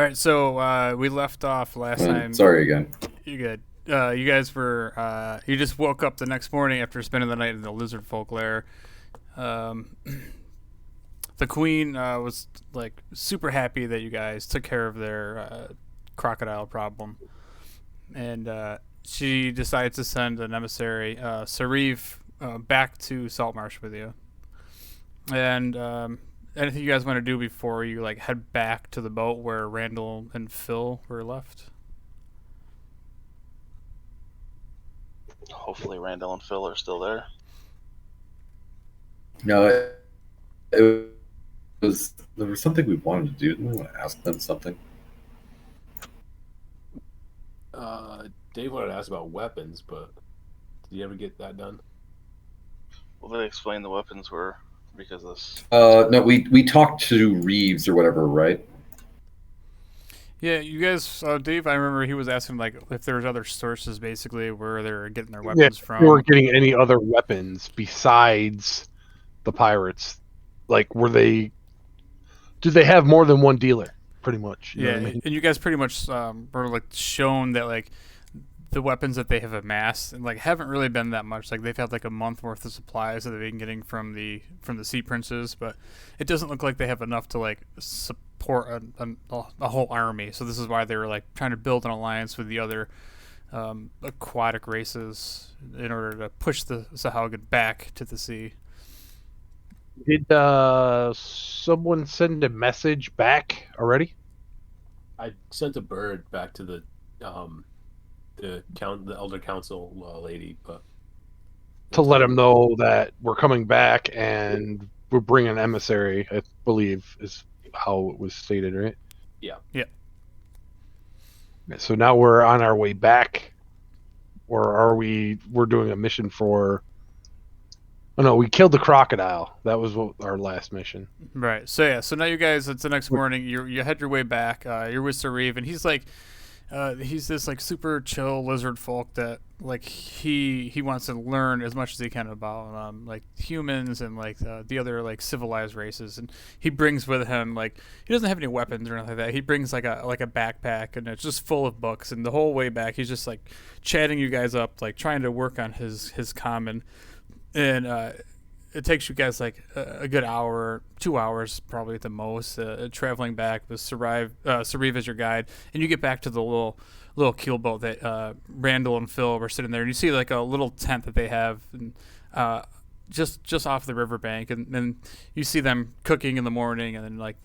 right, so we left off last time. Sorry again. You good? You guys were you just woke up the next morning after spending the night in the lizard folk lair. Um, the queen was like super happy that you guys took care of their crocodile problem, and she decided to send an emissary, Sarif, back to Saltmarsh with you. And anything you guys want to do before you like head back to the boat where Randall and Phil were left? Hopefully Randall and Phil are still there. No, it was there was something we wanted to do. Didn't we want to ask them something? Dave wanted to ask about weapons, but did you ever get that done? Well, they explained the weapons were because of this. No, we talked to Reeves or whatever, right? Yeah, you guys, Dave, I remember he was asking like if there was other sources basically where they're getting their weapons from. If we were getting any other weapons besides the pirates, like did they have more than one dealer? Pretty much. You know what I mean? And you guys pretty much were like shown that like the weapons that they have amassed and like haven't really been that much. Like they've had like a month worth of supplies that they've been getting from the sea princes, but it doesn't look like they have enough to like support a whole army. So this is why they were like trying to build an alliance with the other aquatic races in order to push the Sahagin back to the sea. Did someone send a message back already? I sent a bird back to the elder council lady, but to let them know that we're coming back and we're bringing an emissary, I believe is how it was stated, right? Yeah. So now we're on our way back, or are we're doing a mission for... Oh no, we killed the crocodile. That was our last mission. Right. So yeah. So now you guys, it's the next morning. You head your way back. You're with Sarif, and he's like, he's this like super chill lizard folk that like he wants to learn as much as he can about like humans and like the other like civilized races. And he brings with him like he doesn't have any weapons or anything like that. He brings like a backpack, and it's just full of books. And the whole way back, he's just like chatting you guys up, like trying to work on his common. And it takes you guys like a good hour, 2 hours probably at the most, traveling back with Sarif as your guide. And you get back to the little keelboat that Randall and Phil were sitting there. And you see like a little tent that they have just off the riverbank. And you see them cooking in the morning. And then like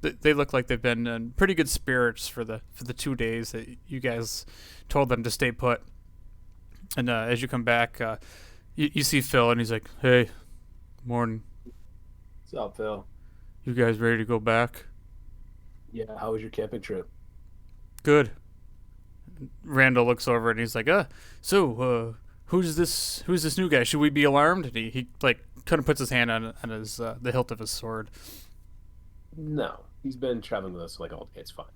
they look like they've been in pretty good spirits for the 2 days that you guys told them to stay put. And as you come back... You see Phil, and he's like, "Hey, morning. What's up, Phil? You guys ready to go back?" Yeah, how was your camping trip? Good. Randall looks over, and he's like, so who's this new guy? Should we be alarmed?" And he like kind of puts his hand on his the hilt of his sword. No, he's been traveling with us like all day. It's fine.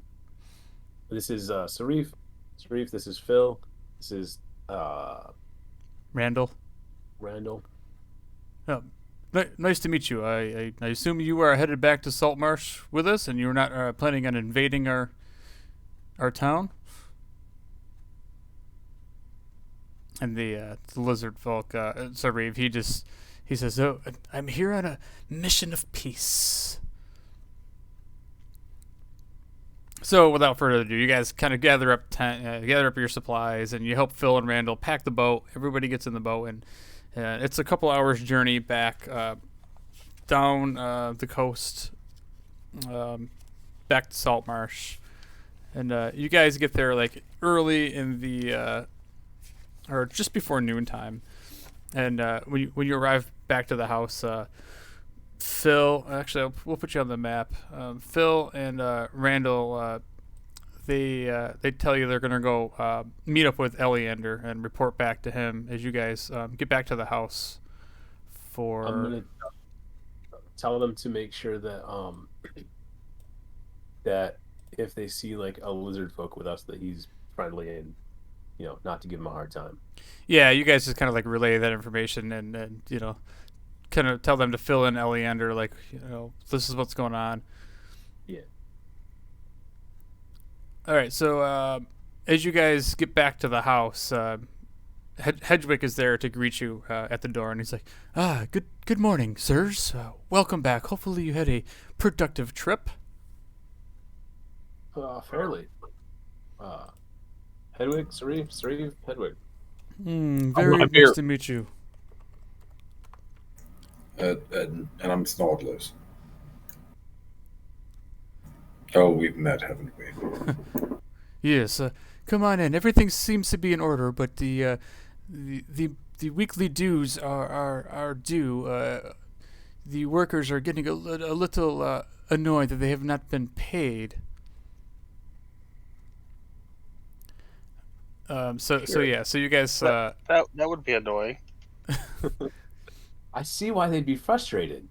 This is Sarif. Sarif, this is Phil. This is Randall. Oh, nice to meet you. I assume you are headed back to Saltmarsh with us, and you're not planning on invading our town. And the lizard folk, Sarif, he says, "Oh, I'm here on a mission of peace." So without further ado, you guys kind of gather up your supplies, and you help Phil and Randall pack the boat. Everybody gets in the boat, and it's a couple hours journey back down the coast, back to Saltmarsh. And you guys get there like early in the or just before noontime. And when you arrive back to the house, Phil, actually, we'll put you on the map. Phil and Randall, they tell you they're gonna go meet up with Eleander and report back to him as you guys get back to the house. I'm gonna tell them to make sure that that if they see like a lizard folk with us, that he's friendly and not to give him a hard time. Yeah, you guys just kind of like relay that information and kind of tell them to fill in Eleander, like, this is what's going on. Yeah. All right. So as you guys get back to the house, Hedgewick is there to greet you at the door, and he's like, good morning, sirs. Welcome back. Hopefully you had a productive trip. Fairly. Hedwig, Sarif, Hedwig. Very I'm here. nice to meet you. And I'm Snodless. Oh, we've met, haven't we? Yes. Come on in. Everything seems to be in order, but the weekly dues are due. The workers are getting a little annoyed that they have not been paid. So you guys. That would be annoying. I see why they'd be frustrated.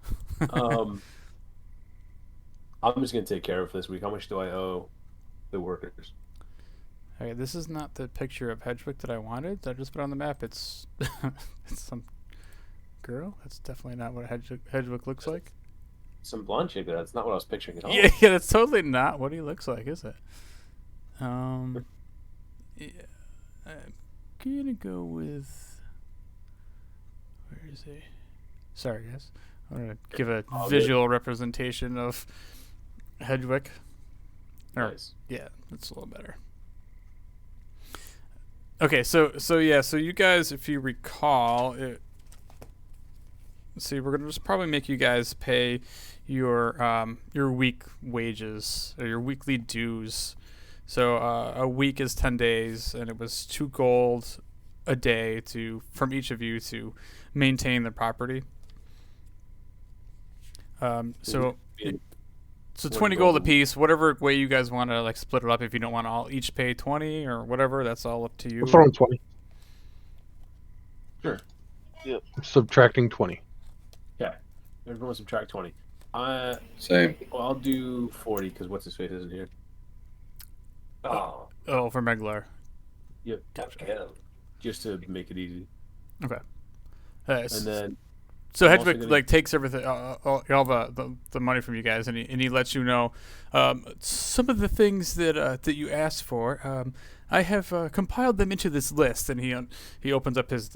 I'm just gonna take care of it for this week. How much do I owe the workers? Okay, this is not the picture of Hedgewick that I wanted. That I just put on the map. It's it's some girl. That's definitely not what Hedgewick looks like. Some blonde chick. That's not what I was picturing at all. Yeah, that's totally not what he looks like, is it? Yeah, I'm gonna go with. Where is he? Sorry, guys. I'm gonna give a visual representation of Hedgewick. Nice. Yeah, that's a little better. Okay, so you guys, if you recall, see, we're gonna just probably make you guys pay your week wages or your weekly dues. So a week is 10 days, and it was 2 gold a day from each of you to maintain the property. So 20 gold apiece. Whatever way you guys want to like split it up. If you don't want to all each pay 20 or whatever, that's all up to you. We're throwing 20. Sure. Yep. Subtracting 20. Okay. Everyone subtract 20. Same. Well, I'll do 40 because what's his face isn't here. Oh. Oh, for Meglar. Yep. Just to make it easy. Okay. And then. So I'm also Hedgewick gonna- like takes everything, all the money from you guys, and he lets you know some of the things that you asked for. I have compiled them into this list, and he opens up his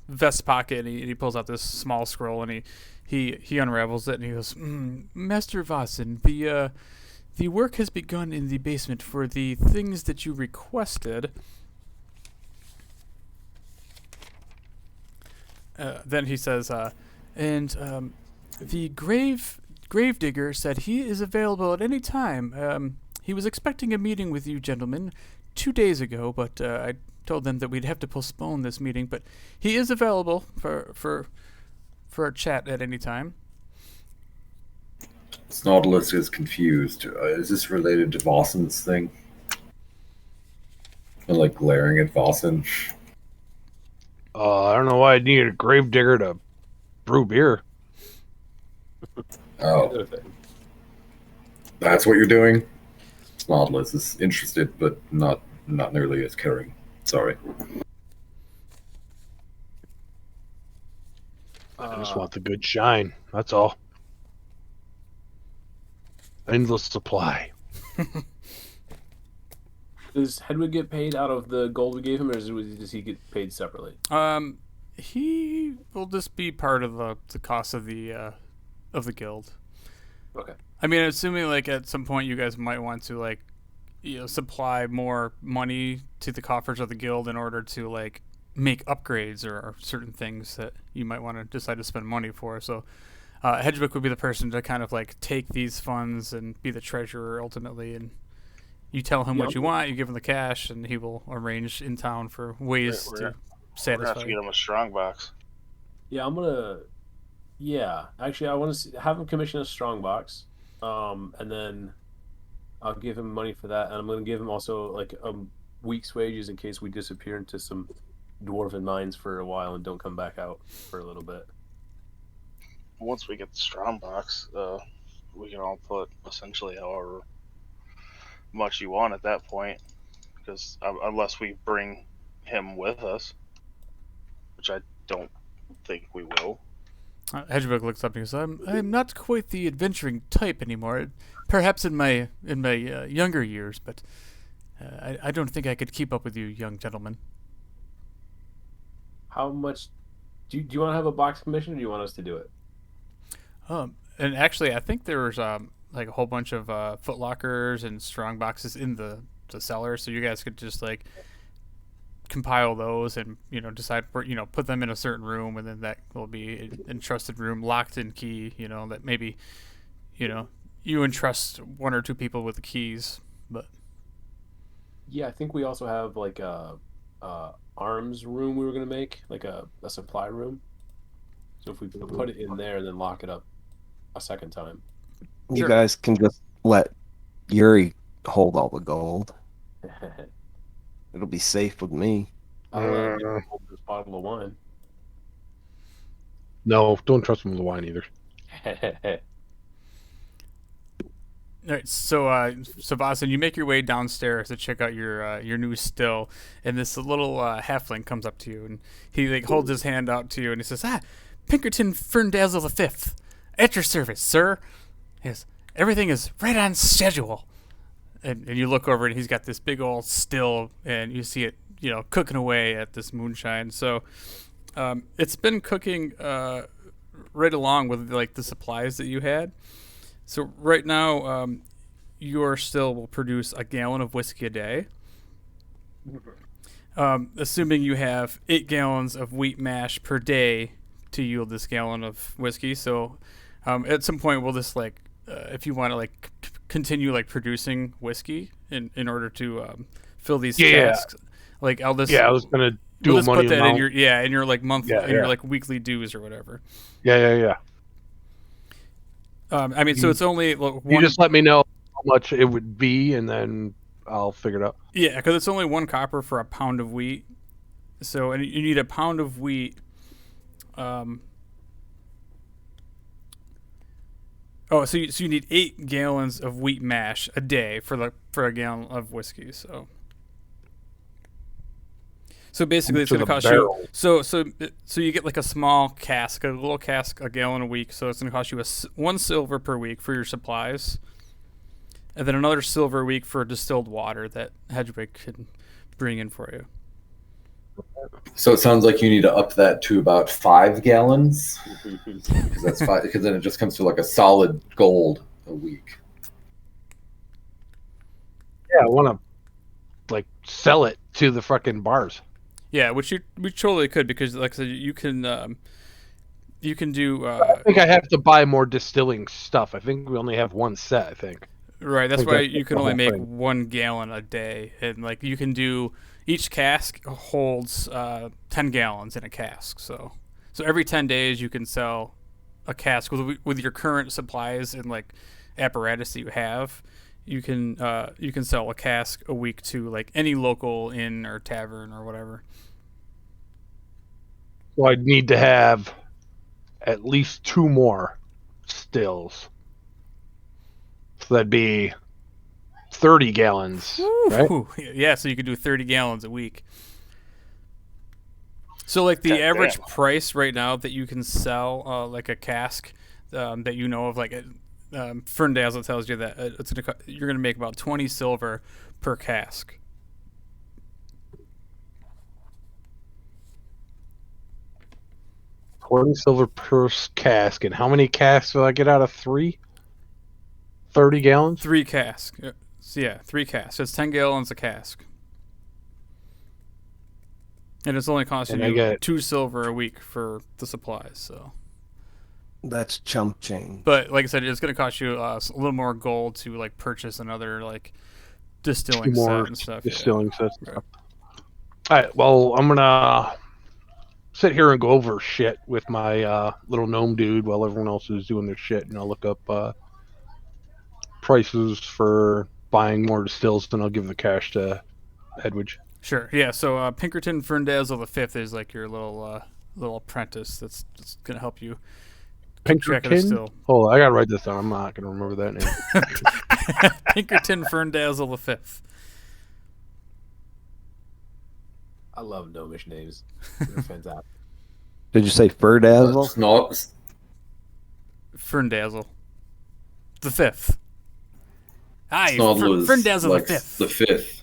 vest pocket and he pulls out this small scroll and he unravels it and he goes, Master Vossen, the work has begun in the basement for the things that you requested. Then he says. And the gravedigger said he is available at any time. He was expecting a meeting with you gentlemen 2 days ago, but I told them that we'd have to postpone this meeting. But he is available for a chat at any time. Snodless is confused. Is this related to Vossen's thing? And like glaring at Vossen. I don't know why I needed a gravedigger to brew beer. Oh, that's what you're doing? Snodless is interested, but not nearly as caring. Sorry. I just want the good shine. That's all. Endless supply. Does Hedwig get paid out of the gold we gave him, or does he get paid separately? He will just be part of the cost of the guild. Okay. I mean, assuming like at some point you guys might want to like, supply more money to the coffers of the guild in order to like make upgrades or certain things that you might want to decide to spend money for. So, Hedgewick would be the person to kind of like take these funds and be the treasurer ultimately, and you tell him what you want, you give him the cash, and he will arrange in town for ways to We're gonna satisfy. have to get him a strong box. Yeah, I'm gonna. Yeah, actually, I want to have him commission a strongbox, and then I'll give him money for that, and I'm gonna give him also like a week's wages in case we disappear into some dwarven mines for a while and don't come back out for a little bit. Once we get the strong box, we can all put essentially however much you want at that point, because unless we bring him with us, which I don't think we will. Hedgewick looks up and goes, I'm not quite the adventuring type anymore. Perhaps in my younger years, but I don't think I could keep up with you, young gentleman. How much do you want to have a box commission, or do you want us to do it? And actually, I think there was like a whole bunch of Foot Lockers and strong boxes in the cellar, so you guys could just like compile those and decide put them in a certain room, and then that will be an entrusted room, locked in key. That maybe you entrust one or two people with the keys, but Yeah, I think we also have like a arms room we were gonna make, like a supply room. So if we put it in there and then lock it up a second time. You Sure. guys can just let Yuri hold all the gold. It'll be safe with me. I'll let you hold this bottle of wine. No, don't trust him with the wine either. All right, so Boston, you make your way downstairs to check out your new still, and this little halfling comes up to you, and he like holds his hand out to you, and he says, Pinkerton Ferndazzle the Fifth, at your service, sir. Yes, everything is right on schedule. And you look over, and he's got this big old still, and you see it, cooking away at this moonshine. So it's been cooking right along with like the supplies that you had. So right now, your still will produce a gallon of whiskey a day. Assuming you have 8 gallons of wheat mash per day to yield this gallon of whiskey. So at some point, we'll just like, if you want to like continue like producing whiskey in order to fill these casks, like I'll just I was gonna do we'll a just money put that amount. in your like monthly your Yeah. like weekly dues or whatever. Yeah. I mean, so it's only one. You just let me know how much it would be, and then I'll figure it out. Yeah, because it's only 1 copper for a pound of wheat. So, and you need a pound of wheat. So you need 8 gallons of wheat mash a day for a gallon of whiskey. So basically, it's To going to the cost barrel. you. So you get like a small cask, a little cask, a gallon a week. So it's going to cost you 1 silver per week for your supplies, and then another silver a week for distilled water that Hedwig can bring in for you. So it sounds like you need to up that to about 5 gallons, because that's 5. Because then it just comes to like a solid gold a week. Yeah, I want to like sell it to the fucking bars. Yeah, we totally could, because like I said, you can do I think I have to buy more distilling stuff. I think we only have one set. I think. right. That's think why that's you can the only whole make thing. 1 gallon a day, and like you can do each cask holds 10 gallons in a cask. So every 10 days you can sell a cask with your current supplies and like apparatus that you have. You can sell a cask a week to like any local inn or tavern or whatever. So I'd need to have at least 2 more stills. So that'd be 30 gallons, right? Whew. Yeah, so you could do 30 gallons a week. So like the God average damn. price right now that you can sell like a cask that you know of, like Ferndazzle tells you that you're gonna make about 20 silver per cask. 20 silver per cask. And how many casks will I get out of 3? 30 gallons? 3 casks. So yeah, 3 casks. It's 10 gallons a cask. And it's only costing And I you get- 2 silver a week for the supplies. So, That's chump change. but like I said, it's going to cost you a little more gold to like purchase another like distilling 2 set more and stuff. yeah. distilling sets. and Right. stuff. All right. Well, I'm gonna sit here and go over shit with my little gnome dude while everyone else is doing their shit, and I'll look up prices for buying more distills, and I'll give the cash to Hedwig. Sure. Yeah. So Pinkerton Ferndazzle the Fifth is like your little apprentice that's gonna help you keep track of the Pinkerton? still. Hold on, I gotta write this down. I'm not gonna remember that name. Pinkerton Ferndazzle the Fifth. I love gnomish names. They're fantastic. Did you say Furdazzle? Snog. Ferndazzle the Fifth. Hi, Snodl is Ferndazzle like the Fifth. the 5th.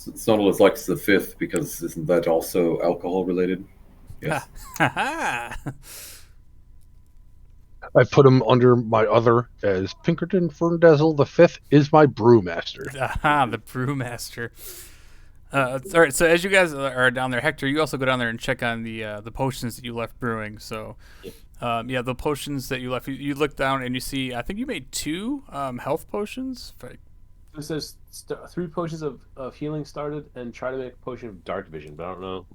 Snodulus likes the fifth because isn't that also alcohol related? Yes. I put him under my other as Pinkerton Ferndazzle the Fifth is my brewmaster. Aha, the brewmaster. All right. So as you guys are down there, Hector, you also go down there and check on the potions that you left brewing. So, yeah, the potions that you left. You look down and you see. I think you made 2 health potions. It says 3 potions of healing started, and try to make a potion of dark vision, but I don't know.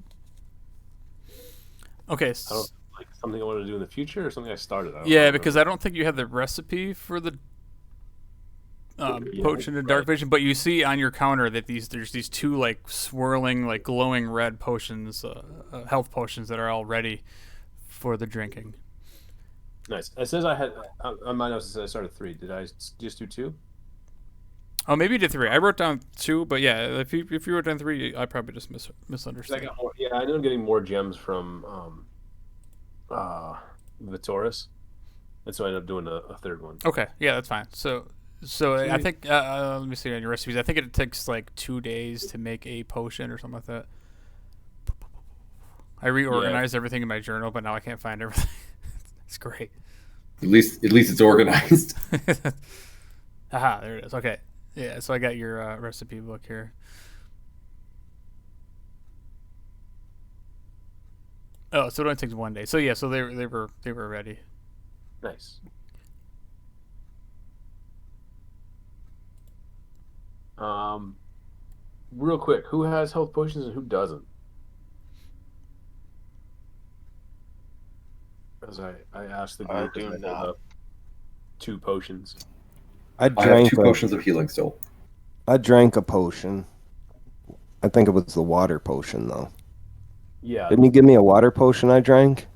Okay. I don't like something I want to do in the future or something I started. I don't Yeah, remember. because I don't think you have the recipe for the potion of right. dark vision, but you see on your counter that there's these 2 like swirling, like glowing red potions, health potions that are all ready for the drinking. Nice. It says I had on my notes. It says I started 3. Did I just do 2? Oh, maybe you did 3. I wrote down 2, but yeah, if you wrote down 3, I probably just I misunderstood. got more. Yeah, I ended up getting more gems from Vitoris, and so I ended up doing a 3rd one. Okay, yeah, that's fine. So I think let me see on your recipes. I think it takes like 2 days to make a potion or something like that. I reorganized everything in my journal, but now I can't find everything. It's great. At least it's organized. Aha, there it is. Okay, yeah. So I got your recipe book here. Oh, so it only takes 1 day. So yeah, so they were ready. Nice. Real quick, who has health potions and who doesn't? As I asked the group, do as I held not. up 2 potions. I I have drank 2 potions of healing still. I drank a potion. I think it was the water potion though. Yeah. Didn't you give me a water potion I drank?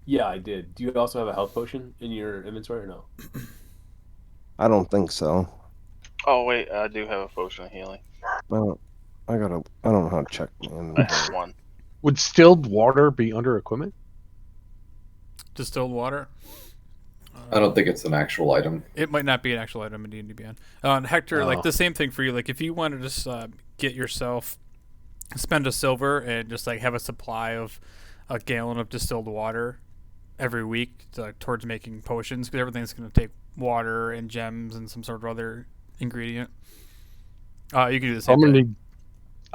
Yeah, I did. Do you also have a health potion in your inventory or no? I don't think so. Oh wait, I do have a potion of healing. I don't know how to check my I inventory. have 1. Would distilled water be under equipment? Distilled water. I don't think it's an actual item. It might not be an actual item in D&D Beyond. And Hector, like the same thing for you. Like if you want to just get yourself, spend a silver and just like have a supply of a gallon of distilled water every week towards making potions, because everything's going to take water and gems and some sort of other ingredient. You can do the same. I'm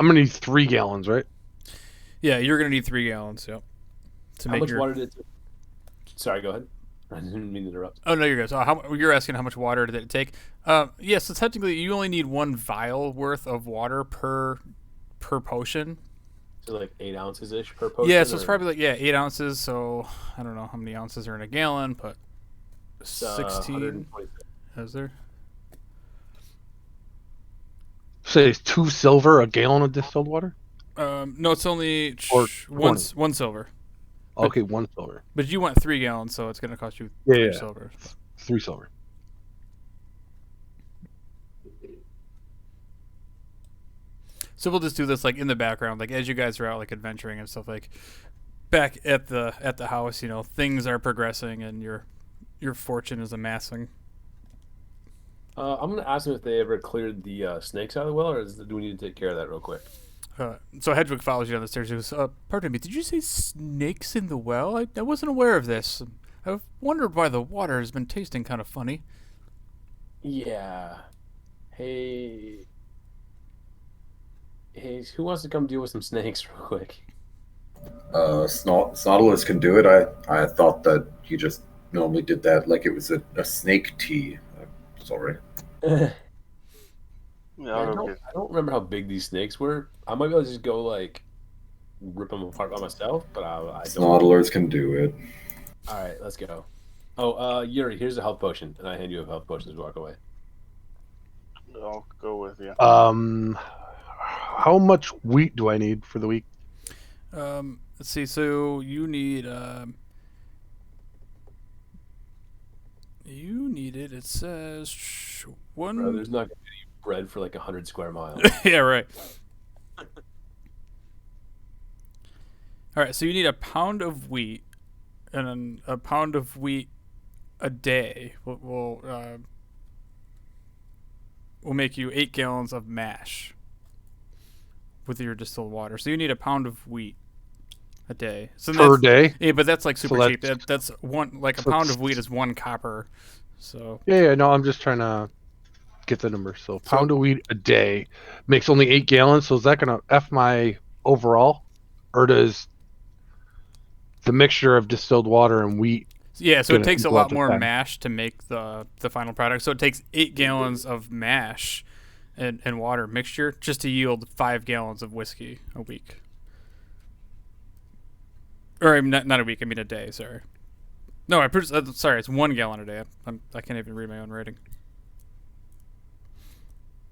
gonna need 3 gallons, right? Yeah, you're going to need 3 gallons. Yep. To How make much your... water did it take? Sorry, go ahead. I didn't mean to interrupt. Oh no, you're good. So you're asking how much water did it take? Yeah, so technically you only need 1 vial worth of water per potion. So like 8 ounces ish per potion. Yeah, so it's probably like 8 ounces. So I don't know how many ounces are in a gallon, but 16. 126. Is there? Say it's 2 silver a gallon of distilled water. No, it's only Or one silver. Okay, 1 silver. But you want 3 gallons, so it's going to cost you Yeah, 3 yeah. silver. 3 silver. So we'll just do this like in the background, like as you guys are out like adventuring and stuff. Like back at the house, you know, things are progressing and your fortune is amassing. I'm gonna ask them if they ever cleared the snakes out of the well, or do we need to take care of that real quick? So Hedwig follows you down the stairs. He goes, "Pardon me, did you say snakes in the well? I wasn't aware of this. I've wondered why the water has been tasting kind of funny." Yeah. Hey, who wants to come deal with some snakes real quick? Snodulus can do it. I thought that you just normally did that like it was a snake tea. Sorry. Yeah, I don't remember how big these snakes were. I might be able to just go like rip them apart by myself, but I don't. Snodulers can do it. All right, let's go. Oh, Yuri, here's a health potion, and I hand you a health potion as we walk away. I'll go with you. How much wheat do I need for the week? Let's see. So you need it. It says one. Bro, there's not gonna be any bread for like 100 square miles. Yeah, right. All right, so you need a pound of wheat, and then a pound of wheat a day will make you 8 gallons of mash. with your distilled water. So you need a pound of wheat a day. So Per day? Yeah, but that's like super So cheap. That's one, like a so pound it's- of wheat is 1 copper. So Yeah, no, I'm just trying to get the number. So pound of wheat a day makes only 8 gallons. So is that going to F my overall? Or does the mixture of distilled water and wheat yeah, so it gonna takes a equal out lot to more 10? mash to make the final product. So it takes 8 gallons of mash and water mixture just to yield 5 gallons of whiskey a week. Or not a week. I mean a day. Sorry. No, sorry. It's 1 gallon a day. I can't even read my own writing.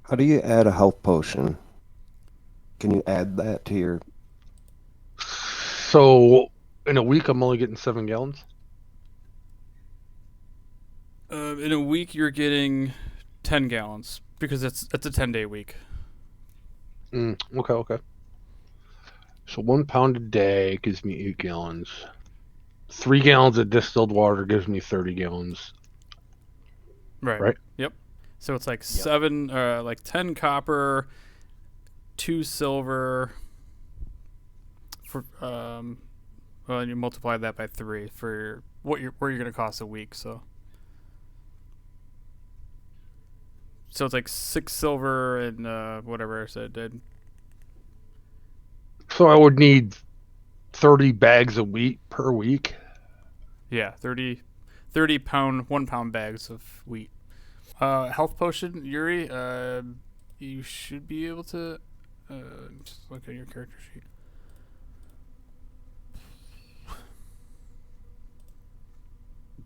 How do you add a health potion? Can you add that to your? So in a week, I'm only getting 7 gallons. In a week, you're getting 10 gallons because it's a 10-day week. Okay. So 1 pound a day gives me 8 gallons. 3 gallons of distilled water gives me 30 gallons. Right? Yep. So it's like 10 copper, 2 silver. For well, and you multiply that by 3 for where you're going to cost a week. So it's like 6 silver and whatever I said. So I would need 30 bags of wheat per week. Yeah, 30 pound 1 pound bags of wheat. Health potion, Yuri. You should be able to just look at your character sheet.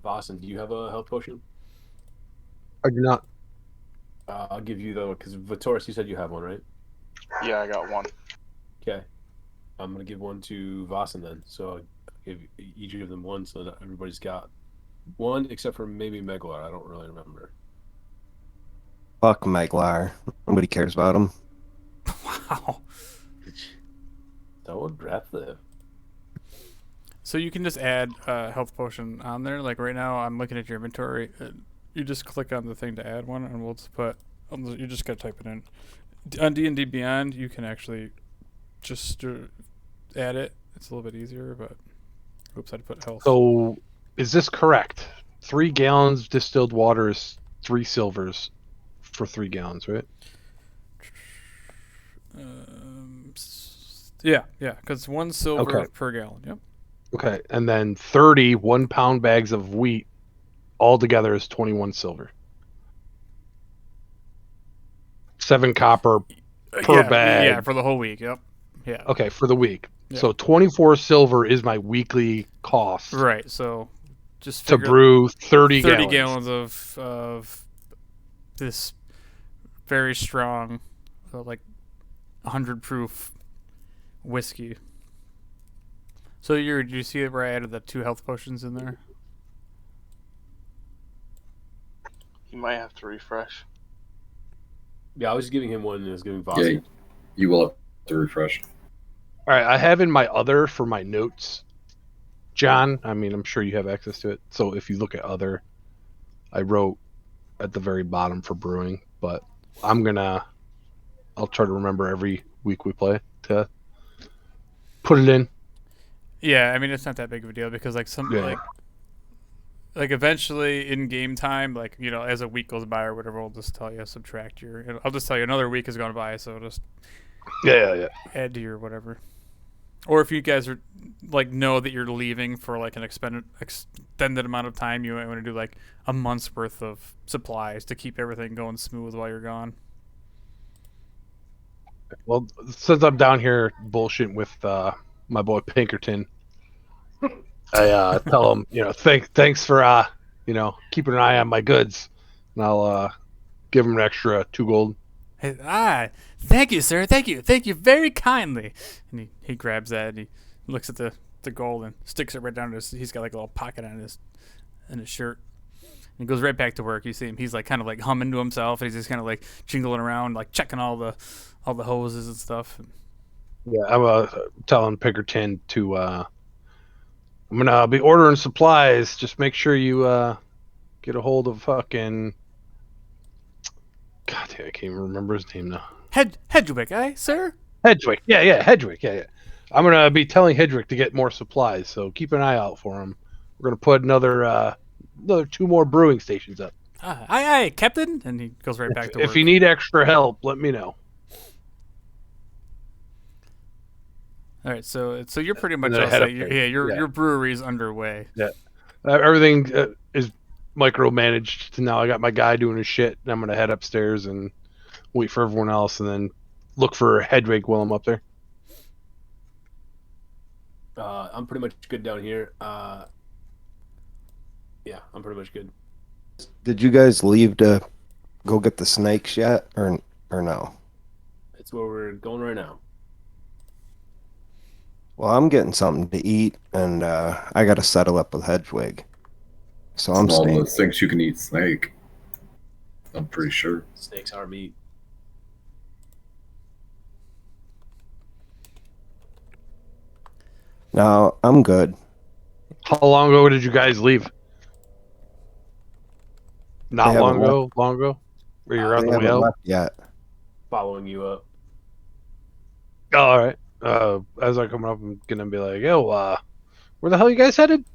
Boston, do you have a health potion? I do not. I'll give you though, because Vitoris, you said you have one, right? Yeah, I got one. Okay. I'm gonna give one to Vossen then. So I'll give each of them one, so that everybody's got one, except for maybe Meglar. I don't really remember. Fuck Meglar. Nobody cares about him. Wow. So aggressive. So you can just add a health potion on there. Like right now, I'm looking at your inventory. You just click on the thing to add one, and we'll just put. You just gotta type it in. On D&D Beyond, you can actually just add it. It's a little bit easier, but oops, I put health. So is this correct? 3 gallons distilled water is 3 silvers for 3 gallons, right? Yeah, because 1 silver Okay. per gallon. Yep. Okay, and then 30 1 pound bags of wheat altogether is 21 silver. 7 copper per bag. Yeah, for the whole week. Yep. Yeah. Okay, for the week. Yeah. So 24 silver is my weekly cost Right. So just to figure brew 30 gallons of this very strong, like 100 proof whiskey. So do you see where I added the 2 health potions in there? You might have to refresh. Yeah, I was giving him one and I was giving Vossen. Yeah, you will have to refresh. All right, I have in my other for my notes. John, I mean, I'm sure you have access to it. So if you look at other, I wrote at the very bottom for brewing, but I'll try to remember every week we play to put it in. Yeah, I mean it's not that big of a deal because like like eventually in game time, like as a week goes by or whatever, we'll just tell you subtract your. I'll just tell you another week has gone by, so just Yeah. add to your whatever. Or if you guys are like know that you're leaving for like an extended amount of time, you might want to do like a month's worth of supplies to keep everything going smooth while you're gone. Well, since I'm down here bullshitting with my boy Pinkerton, I tell him, thanks for keeping an eye on my goods, and I'll give him an extra 2 gold. Hey, thank you, sir. Thank you very kindly. And he grabs that and he looks at the gold and sticks it right down to he's got like a little pocket on his shirt. And he goes right back to work. You see him. He's like kind of like humming to himself. And he's just kind of like jingling around, like checking all the hoses and stuff. Yeah, I'm telling Pinkerton to I'm gonna be ordering supplies. Just make sure you get a hold of fucking. God damn, I can't even remember his name now. Hedgewick, sir? Hedgewick. Yeah, Hedgewick. Yeah. I'm gonna be telling Hedgewick to get more supplies, so keep an eye out for him. We're gonna put another 2 more brewing stations up. Aye, Captain. And he goes right back to If work. you need extra help, let me know. All right, so you're pretty much then all head set. up there. Your brewery's underway. Yeah. Everything is micromanaged. So now I got my guy doing his shit, and I'm gonna head upstairs and wait for everyone else, and then look for Hedwig while I'm up there. I'm pretty much good down here. Yeah, I'm pretty much good. Did you guys leave to go get the snakes yet, or no? It's where we're going right now. Well, I'm getting something to eat, and I got to settle up with Hedwig. So I'm All staying. those things you can eat snake. I'm pretty sure. Snakes are meat. No, I'm good. How long ago did you guys leave? Not They long haven't ago. Long ago. Or you're on They the way haven't out? left yet. Following you up. Oh, all right. As I come up, I'm gonna be like, "Yo, where the hell you guys headed?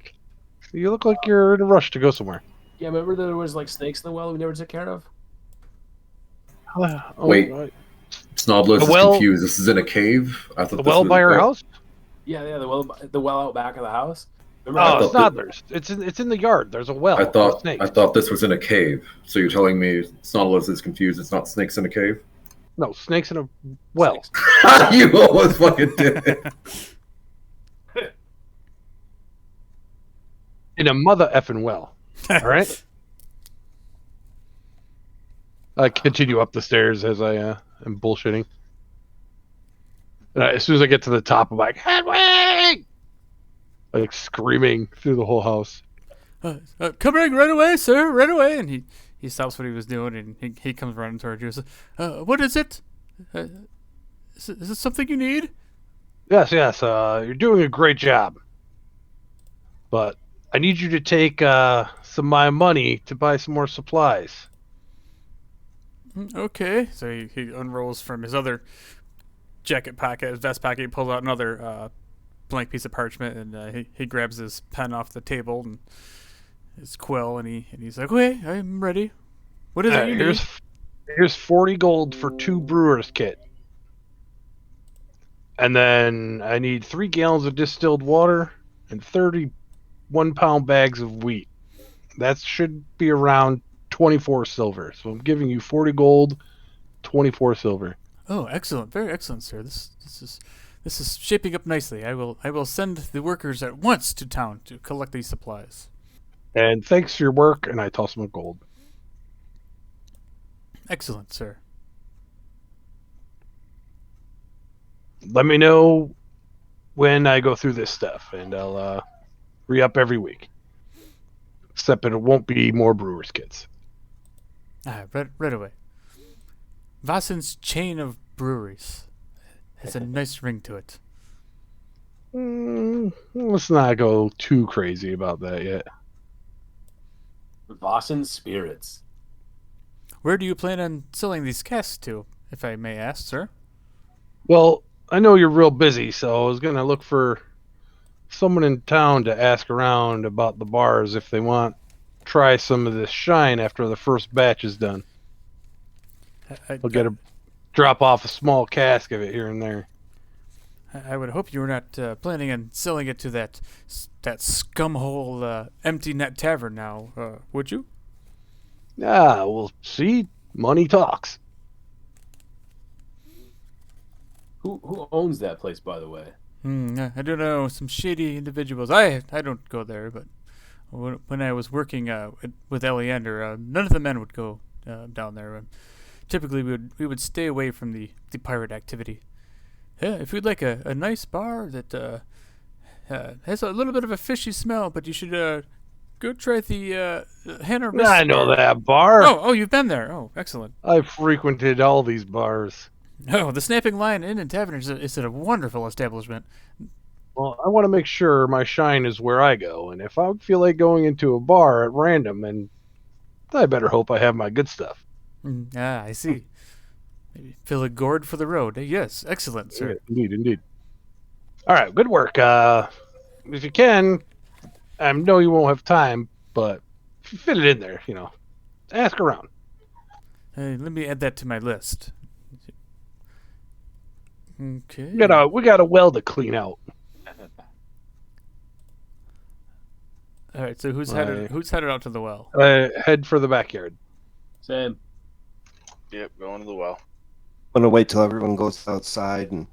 You look like you're in a rush to go somewhere." Yeah, remember there was like snakes in the well we never took care of? Wait. Snodless The is well- confused. This is in a cave? I thought The this well was by our house? Yeah, the well out back of the house. Remember Oh, I thought Snodlers. It's in the yard. There's a well. I with thought snakes. I thought this was in a cave. So you're telling me Snodless is confused? It's not snakes in a cave? No, snakes in a well. Snakes. You almost fucking did it. In a mother effing well. All right. I continue up the stairs as I am bullshitting. And as soon as I get to the top, I'm like, Hedwig! Like screaming through the whole house. Coming right away, sir, right away. And he stops what he was doing and he comes running towards you. What is it? Is this something you need? Yes. You're doing a great job. But I need you to take some of my money to buy some more supplies. Okay. So he unrolls from his other jacket pocket, his vest pocket. He pulls out another blank piece of parchment and he grabs his pen off the table and his quill and he's like, "Okay, I'm ready. What is it you need?" Here's 40 gold for 2 brewers kit. And then I need 3 gallons of distilled water and 30 1-pound bags of wheat. That should be around 24 silver. So I'm giving you 40 gold, 24 silver. Oh, excellent, very excellent, sir. This is shaping up nicely. I will send the workers at once to town to collect these supplies. And thanks for your work, and I toss him a gold. Excellent, sir. Let me know when I go through this stuff, and I'll re-up every week. Except it won't be more brewers kits. Right away. Vassen's chain of breweries has a nice ring to it. Let's not go too crazy about that yet. Vossen spirits. Where do you plan on selling these casks to, if I may ask, sir? Well, I know you're real busy, so I was going to look for someone in town to ask around about the bars if they want to try some of this shine after the first batch is done. I'll get a drop off a small cask of it here and there. I would hope you were not planning on selling it to that scumhole empty net tavern now, would you? Ah, we'll see. Money talks. Who owns that place, by the way? I don't know. Some shady individuals. I don't go there, but when I was working with Eleander, none of the men would go down there. Typically, we would stay away from the pirate activity. Yeah, if you'd like a nice bar that has a little bit of a fishy smell, but you should go try the Hannah. I know that bar. Oh, you've been there. Oh, excellent. I've frequented all these bars. Oh, the Snapping Lion Inn and Tavern is a wonderful establishment. Well, I want to make sure my shine is where I go, and if I feel like going into a bar at random, and I better hope I have my good stuff. I see. Maybe fill a gourd for the road. Yes, excellent, sir. Yeah, indeed. All right, good work. If you can, I know you won't have time, but if you fit it in there, ask around. Let me add that to my list. Okay. We got a well to clean out. All right. So who's headed out to the well? Head for the backyard. Same. Yep, going to the well. I'm gonna wait till everyone goes outside and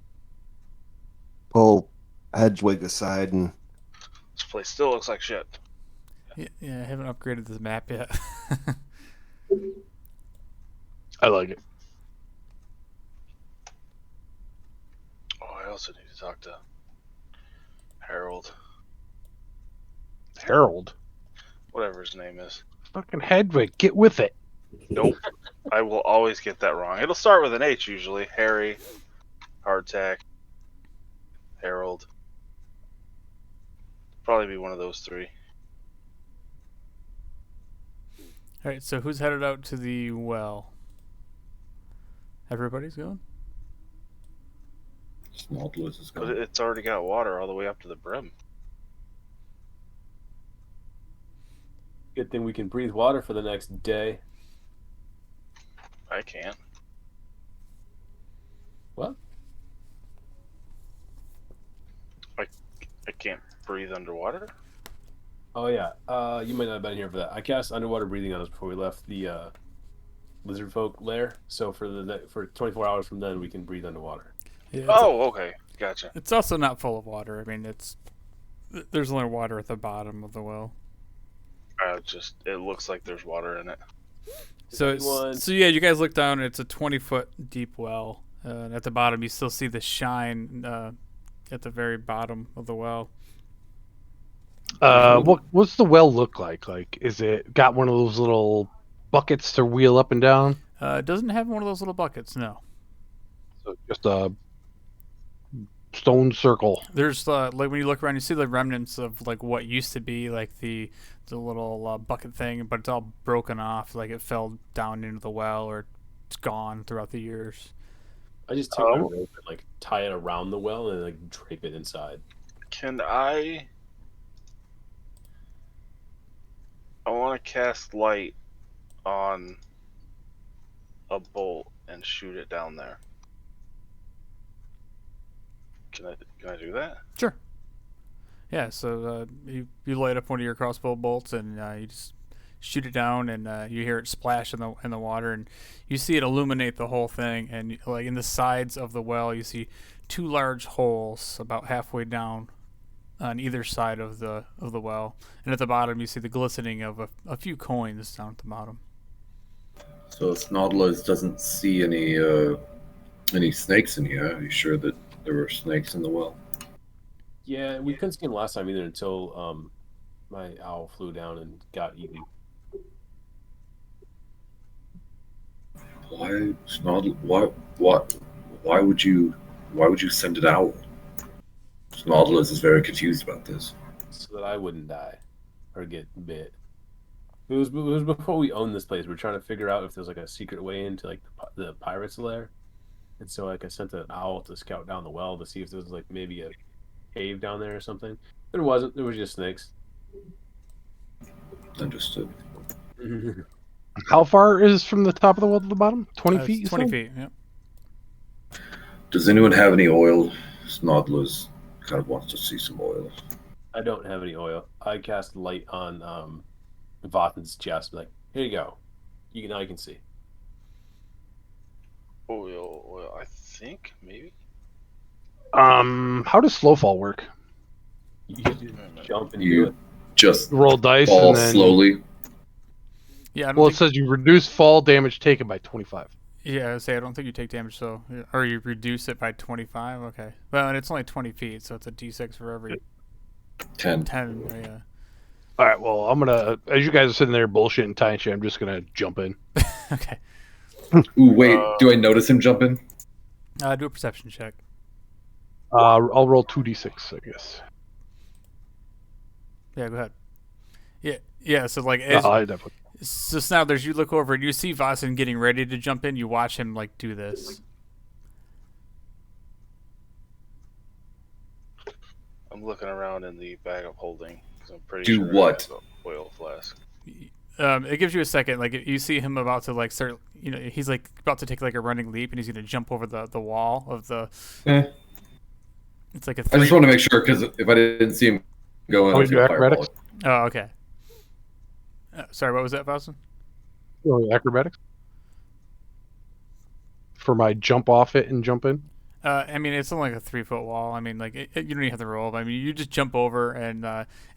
pull Hedwig aside and This place still looks like shit. Yeah, I haven't upgraded this map yet. I like it. Oh, I also need to talk to Harold. Harold. Whatever his name is. Fucking Hedwig, get with it. Nope. I will always get that wrong. It'll start with an H usually. Harry, Hardtack, Harold. Probably be one of those three. All right. So who's headed out to the well? Everybody's going. Snodless is But going. it's already got water all the way up to the brim. Good thing we can breathe water for the next day. I can't. What? I can't breathe underwater. Oh yeah. You might not have been here for that. I cast underwater breathing on us before we left the lizard folk lair. So for 24 hours from then, we can breathe underwater. Yeah, Oh, okay. Gotcha. It's also not full of water. I mean, there's only water at the bottom of the well. It looks like there's water in it. So yeah, you guys look down. It's a 20-foot deep well. And at the bottom, you still see the shine at the very bottom of the well. What's the well look like? Like, is it got one of those little buckets to wheel up and down? It doesn't have one of those little buckets. No. So just a stone circle. There's like when you look around, you see the remnants of like what used to be like the little bucket thing, but it's all broken off. Like it fell down into the well, or it's gone throughout the years. I just take my rope and like tie it around the well and like drape it inside. Can I want to cast light on a bolt and shoot it down there. Can I do that? Sure. Yeah. So you light up one of your crossbow bolts and you just shoot it down, and you hear it splash in the water, and you see it illuminate the whole thing. And like in the sides of the well, you see two large holes about halfway down on either side of the well, and at the bottom you see the glistening of a few coins down at the bottom. So Snodless doesn't see any snakes in here. Are you sure that there were snakes in the well? Yeah, we couldn't see him last time either until my owl flew down and got eaten. Why Why would you send it out? Snodless is very confused about this. So that I wouldn't die or get bit. It was before we owned this place. We were trying to figure out if there's like a secret way into like the pirates' lair, and so like I sent an owl to scout down the well to see if there was like maybe a cave down there or something. There wasn't. There was just snakes. Understood. How far is from the top of the well to the bottom? 20 feet? 20 feet. Yep. Does anyone have any oil? Snodless kind of wants to see some oil. I don't have any oil. I cast light on Vathan's chest. Like, here you go. Now you can see. Oil. I think maybe. How does slow fall work? You just jump and do You it. just Roll dice fall and then slowly. Yeah. I don't Well, it think, says you reduce fall damage taken by 25. yeah. I don't think you take damage. So, or you reduce it by 25. Okay. Well, and it's only 20 feet, so it's a d6 for every 10. 10. Yeah. All right, well, I'm gonna, as you guys are sitting there bullshitting tying shit, I'm just gonna jump in. Okay. Ooh, wait. Do I notice him jump in? Do a perception check. I'll roll 2d6, I guess. Yeah. Go ahead. Yeah. So like as I definitely. So now there's you look over and you see Vossen getting ready to jump in. You watch him like do this. I'm looking around in the bag of holding because I'm pretty Do sure what? I have an oil flask. It gives you a second. Like you see him about to like start. You know, he's like about to take like a running leap, and he's gonna jump over the wall of the. Eh. It's like a. I just want to make sure because if I didn't see him go in, I was do going to fireball acrobatics? it. Oh, okay. Sorry, what was that, Vossen? Acrobatics for my jump off it and jump in. I mean, it's only like a 3-foot wall. I mean, like you don't even have to roll. I mean, you just jump over, and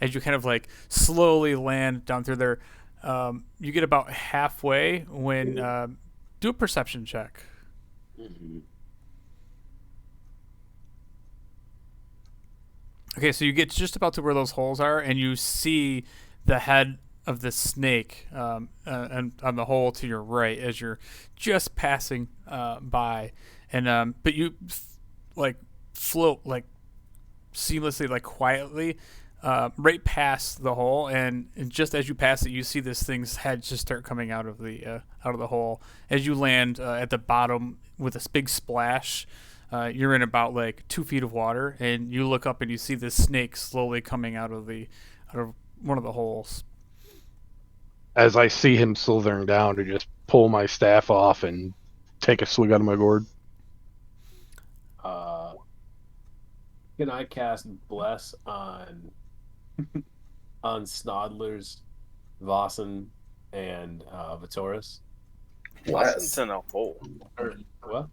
as you kind of like slowly land down through there, you get about halfway when do a perception check. Okay, so you get just about to where those holes are, and you see the head of the snake and on the hole to your right as you're just passing by, and but you like float like seamlessly, like quietly, right past the hole, and just as you pass it, you see this thing's head just start coming out of the hole. As you land at the bottom with a big splash, you're in about like 2 feet of water, and you look up and you see this snake slowly coming out of one of the holes. As I see him slithering down, to just pull my staff off and take a swig out of my gourd. Can I cast Bless on Snodlers, Vossen, and Vitoris? Bless in a hole. Or what?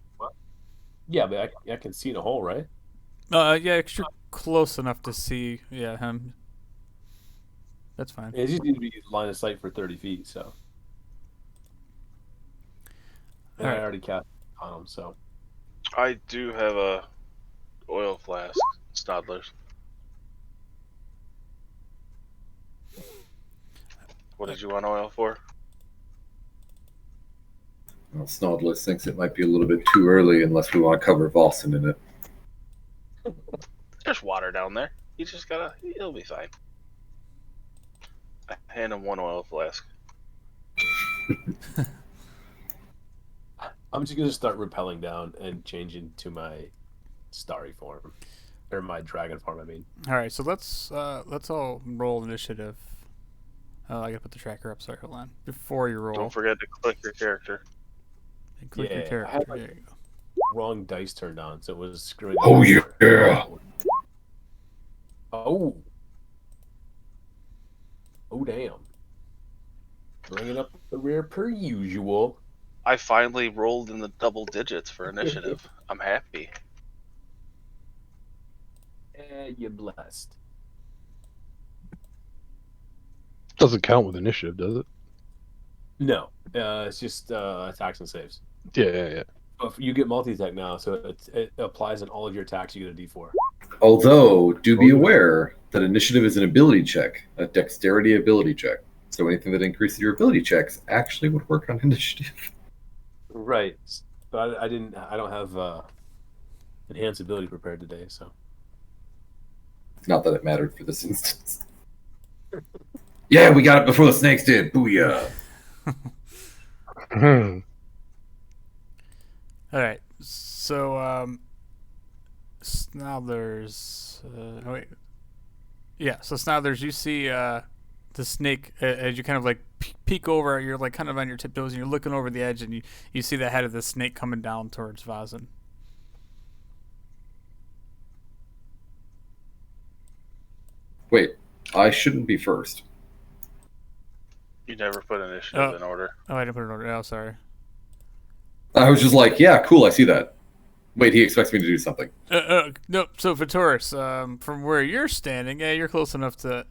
Yeah, but I can see in a hole, right? Yeah, you're close enough to see him. That's fine. It just needs to be line of sight for 30 feet, so. And All right. I already cast on him, so. I do have a oil flask, Snodlers. What did you want oil for? Well, Snodless thinks it might be a little bit too early unless we want to cover Vossen in it. There's water down there. You just gotta. He'll be fine. I hand him one oil flask. I'm just gonna start rappelling down and changing to my starry form, or my dragon form. I mean. All right, so let's all roll initiative. Oh, I gotta put the tracker up. Sorry, hold on. Before you roll, Don't forget to click your character. and click your Yeah, character. I had, There like, you go. Wrong dice turned on, so it was screwing. Oh, up. yeah. Oh. Oh damn. Bringing up the rear per usual. I finally rolled in the double digits for initiative. I'm happy. And you're blessed. Doesn't count with initiative, does it? No, it's just attacks and saves. Yeah. But you get multi-attack now, so it applies in all of your attacks. You get a D4. Although, do be aware that initiative is an ability check, a dexterity ability check. So anything that increases your ability checks actually would work on initiative. Right, but I don't have enhanced ability prepared today, so. Not that it mattered for this instance. Yeah, we got it before the snakes did. Booyah. All right, so Snodlers. Oh wait, yeah. So Snodlers, you see the snake as you kind of like peek over. You're like kind of on your tiptoes, and you're looking over the edge, and you see the head of the snake coming down towards Vossen. Wait, I shouldn't be first. You never put initiative in order. Oh, I didn't put it in order. Oh, sorry. I was just like, yeah, cool, I see that. Wait, he expects me to do something. No, so Vitoris, from where you're standing, yeah, you're close enough to,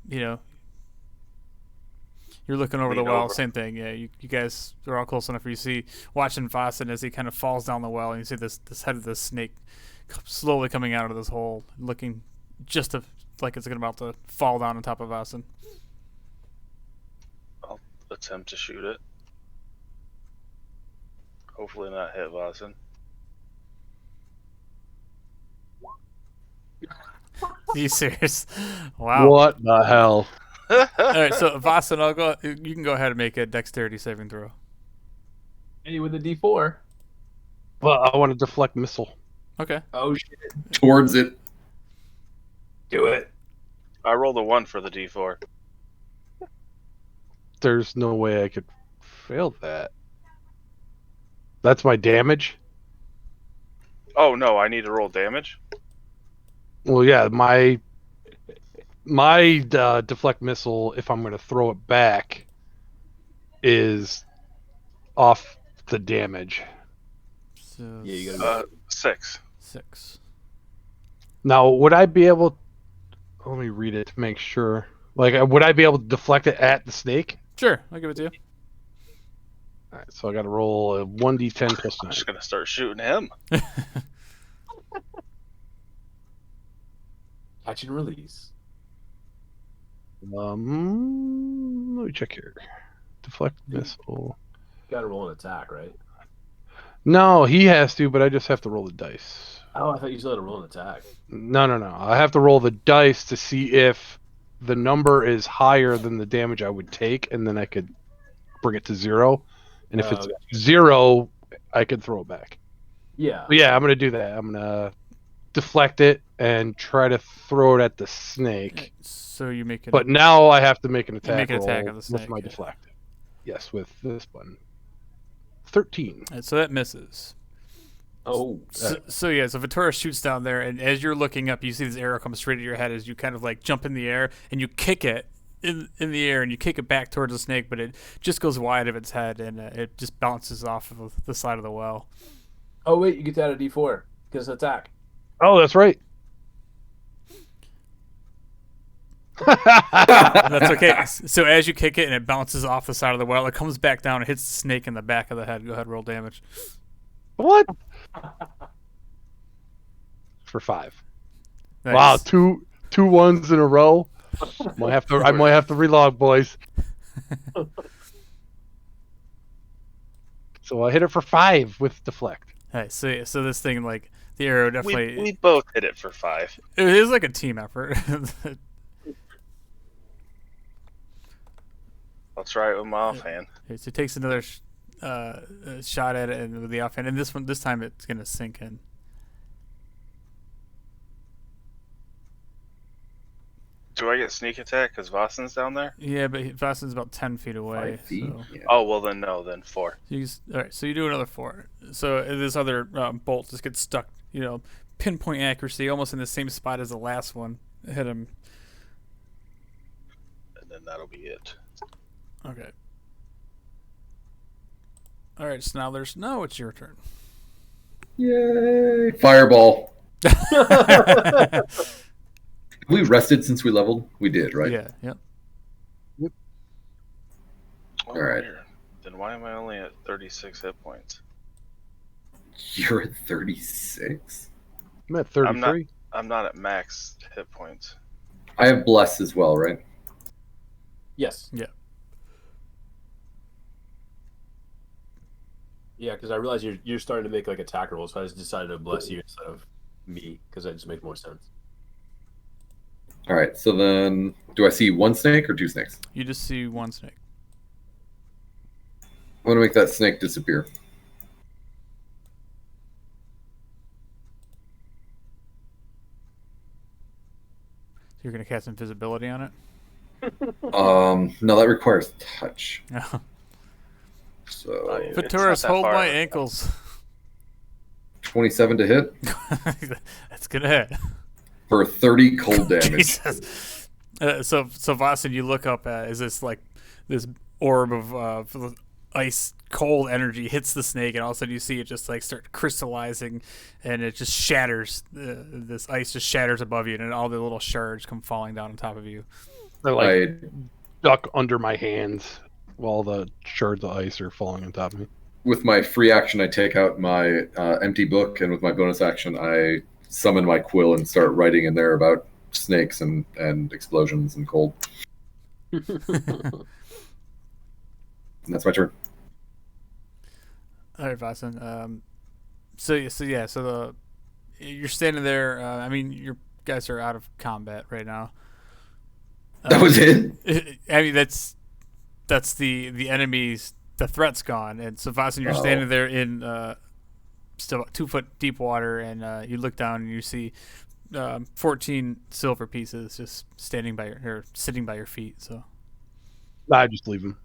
you're looking over the Lean well. over. Same thing. Yeah, you guys are all close enough where you see watching Vossen as he kind of falls down the well, and you see this head of the snake slowly coming out of this hole, looking just like it's about to fall down on top of Vossen. I'll attempt to shoot it. Hopefully not hit Vossen. Are you serious? Wow. What the hell? right, so Vasan, I'll go. You can go ahead and make a dexterity saving throw. Hey, with a D4. Well, I want to deflect missile. Okay. Oh shit! Towards it. Do it. I rolled a 1 for the D4. There's no way I could fail that. That's my damage. Oh no, I need to roll damage. Well, yeah, my deflect missile, if I'm going to throw it back, is off the damage. So Yeah, you gotta 6. 6. Now, would I be able? Let me read it to make sure. Like, would I be able to deflect it at the snake? Sure, I'll give it to you. All right, so I got to roll a 1d10 plus I'm 9. just gonna start shooting him. catch and release. Let me check here. Deflect missile. You gotta roll an attack, right? No, he has to, but I just have to roll the dice. Oh, I thought you still had to roll an attack. No. I have to roll the dice to see if the number is higher than the damage I would take, and then I could bring it to 0. And if it's Okay. 0, I could throw it back. Yeah. But yeah, I'm gonna do that. I'm gonna deflect it and try to throw it at the snake. So you make it. But now I have to make an attack, make an attack roll on the snake, with my yeah. deflect. Yes, with this button. 13. So that misses. Oh. So yeah, so Vittoria shoots down there, and as you're looking up, you see this arrow come straight at your head as you kind of like jump in the air and you kick it in the air, and you kick it back towards the snake, but it just goes wide of its head, and it just bounces off of the side of the well. Oh wait, you get to add a D4 because attack. Oh, that's right. That's okay. So as you kick it and it bounces off the side of the well, it comes back down and hits the snake in the back of the head. Go ahead, roll damage. What? For 5. Nice. Wow, two ones in a row. I might have to relog, boys. So I hit it for 5 with deflect. Hey, so this thing, like, the arrow definitely... We both hit it for 5. It is like a team effort. I'll try it with my offhand. Okay, so it takes another shot at it and with the offhand, and this time it's going to sink in. Do I get sneak attack because Vasan's down there? Yeah, but Vasan's about 10 feet away. 5 feet. So. Yeah. Oh, well then no, then 4. All right, so you do another 4. So this other bolt just gets stuck, pinpoint accuracy, almost in the same spot as the last one. Hit him. And then that'll be it. Okay. All right, Snowlers. Now it's your turn. Yay! Fireball. We rested since we leveled? We did, right? Yeah, yep. Oh, All right. weird. Then why am I only at 36 hit points? You're at 36? I'm at 33. I'm not at max hit points. I have Bless as well, right? Yes. Yeah. Yeah, because I realize you're starting to make like attack rolls, so I just decided to bless you instead of me because that just makes more sense. All right, so then do I see one snake or two snakes? You just see one snake. I want to make that snake disappear. You're going to cast invisibility on it? No, that requires touch. No. So It's Vitoris, not that hold far my away. ankles. 27 to hit That's going to hit. for 30 cold damage. Jesus. So Vasan, you look up as this orb of ice cold energy hits the snake, and all of a sudden you see it just like start crystallizing, and it just shatters. This ice just shatters above you, and all the little shards come falling down on top of you. They're like I, duck under my hands while the shards of ice are falling on top of me. with my free action, I take out my empty book, and with my bonus action, I summon my quill and start writing in there about snakes and explosions and cold. And that's my turn. All right, Vasan. So you're standing there. I mean, your guys are out of combat right now. That was it. I mean, that's the enemy's. The threat's gone, and so Vasen, you're Oh. standing there in still 2 foot deep water, and you look down and you see 14 silver pieces just standing by or sitting by your feet. So I just leave him.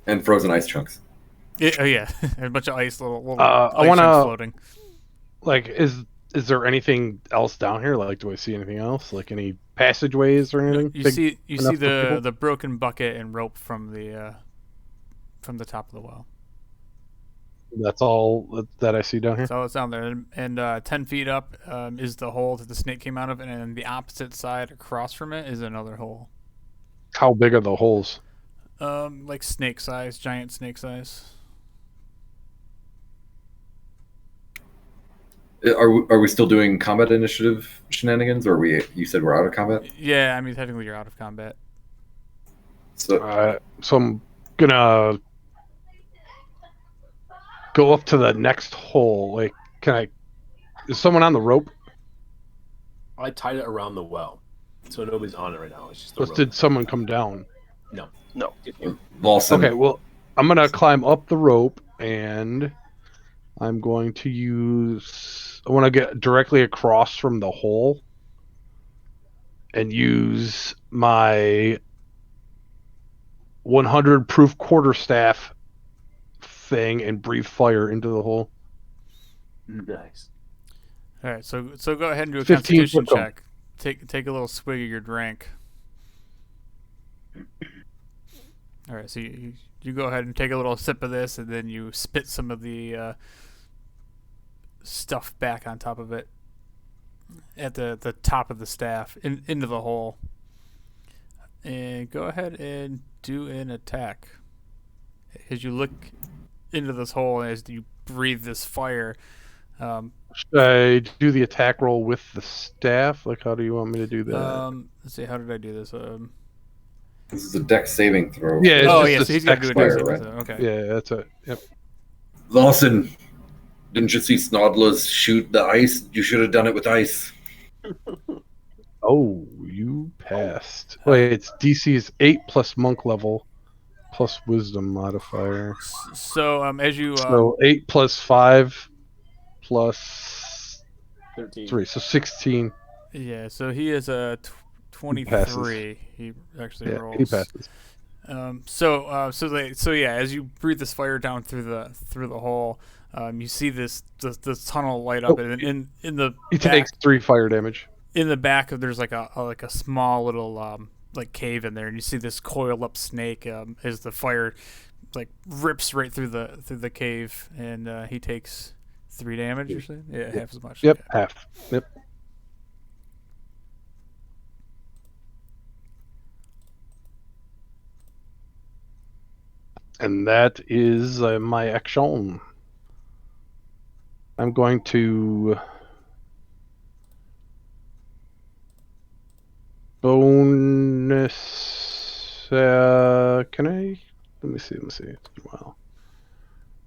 And frozen ice chunks. oh yeah, and a bunch of ice, little I ice wanna- chunks floating. Like, is there anything else down here? Like, do I see anything else? Like any passageways or anything? You Big see enough for people? the broken bucket and rope from the top of the well. That's all that I see down here. That's all that's down there. And 10 feet up is the hole that the snake came out of, and then the opposite side across from it is another hole. How big are the holes? Like snake size, giant snake size. Are we still doing combat initiative shenanigans, or you said we're out of combat? Yeah, I mean technically you're out of combat. So So I'm gonna go up to the next hole. Like, is someone on the rope? I tied it around the well, so nobody's on it right now. It's just the Or rope. did someone come down? No. Lawson. Okay, well, I'm gonna climb up the rope, and I'm going to use. I want to get directly across from the hole, and use my 100 proof quarterstaff thing and breathe fire into the hole. Nice. All right, so go ahead and do a 15 Constitution foot check. Take a little swig of your drink. All right, so you go ahead and take a little sip of this, and then you spit some of the stuff back on top of it at the top of the staff into the hole. And go ahead and do an attack. As you look into this hole, and as you breathe this fire, Should I do the attack roll with the staff? Like, how do you want me to do that? let's see, how did I do this? This is a deck saving throw. Yeah, it's Oh just yeah, a so he's got to do a fire, dex right? saving throw. Okay. Yeah, that's it. Yep. Lawson, didn't you see Snodlers shoot the ice? You should have done it with ice. Oh, you passed. Wait, it's DC is 8 plus monk level plus wisdom modifier. So as you So 8 plus 5 plus 13. 3, so 16. yeah, so he is a 23. He actually Yeah, rolls. he passes. So yeah, as you breathe this fire down through the hole, you see this tunnel light up, Oh, and in the He back, takes 3 fire damage. in the back of there's like a small little like cave in there, and you see this coiled up snake as the fire like rips right through the cave, and he takes 3 damage. You're saying? Yeah, half as much. Yep, Okay. half. Yep. And that is my action. I'm going to bonus. Can I? Let me see. It's been a while.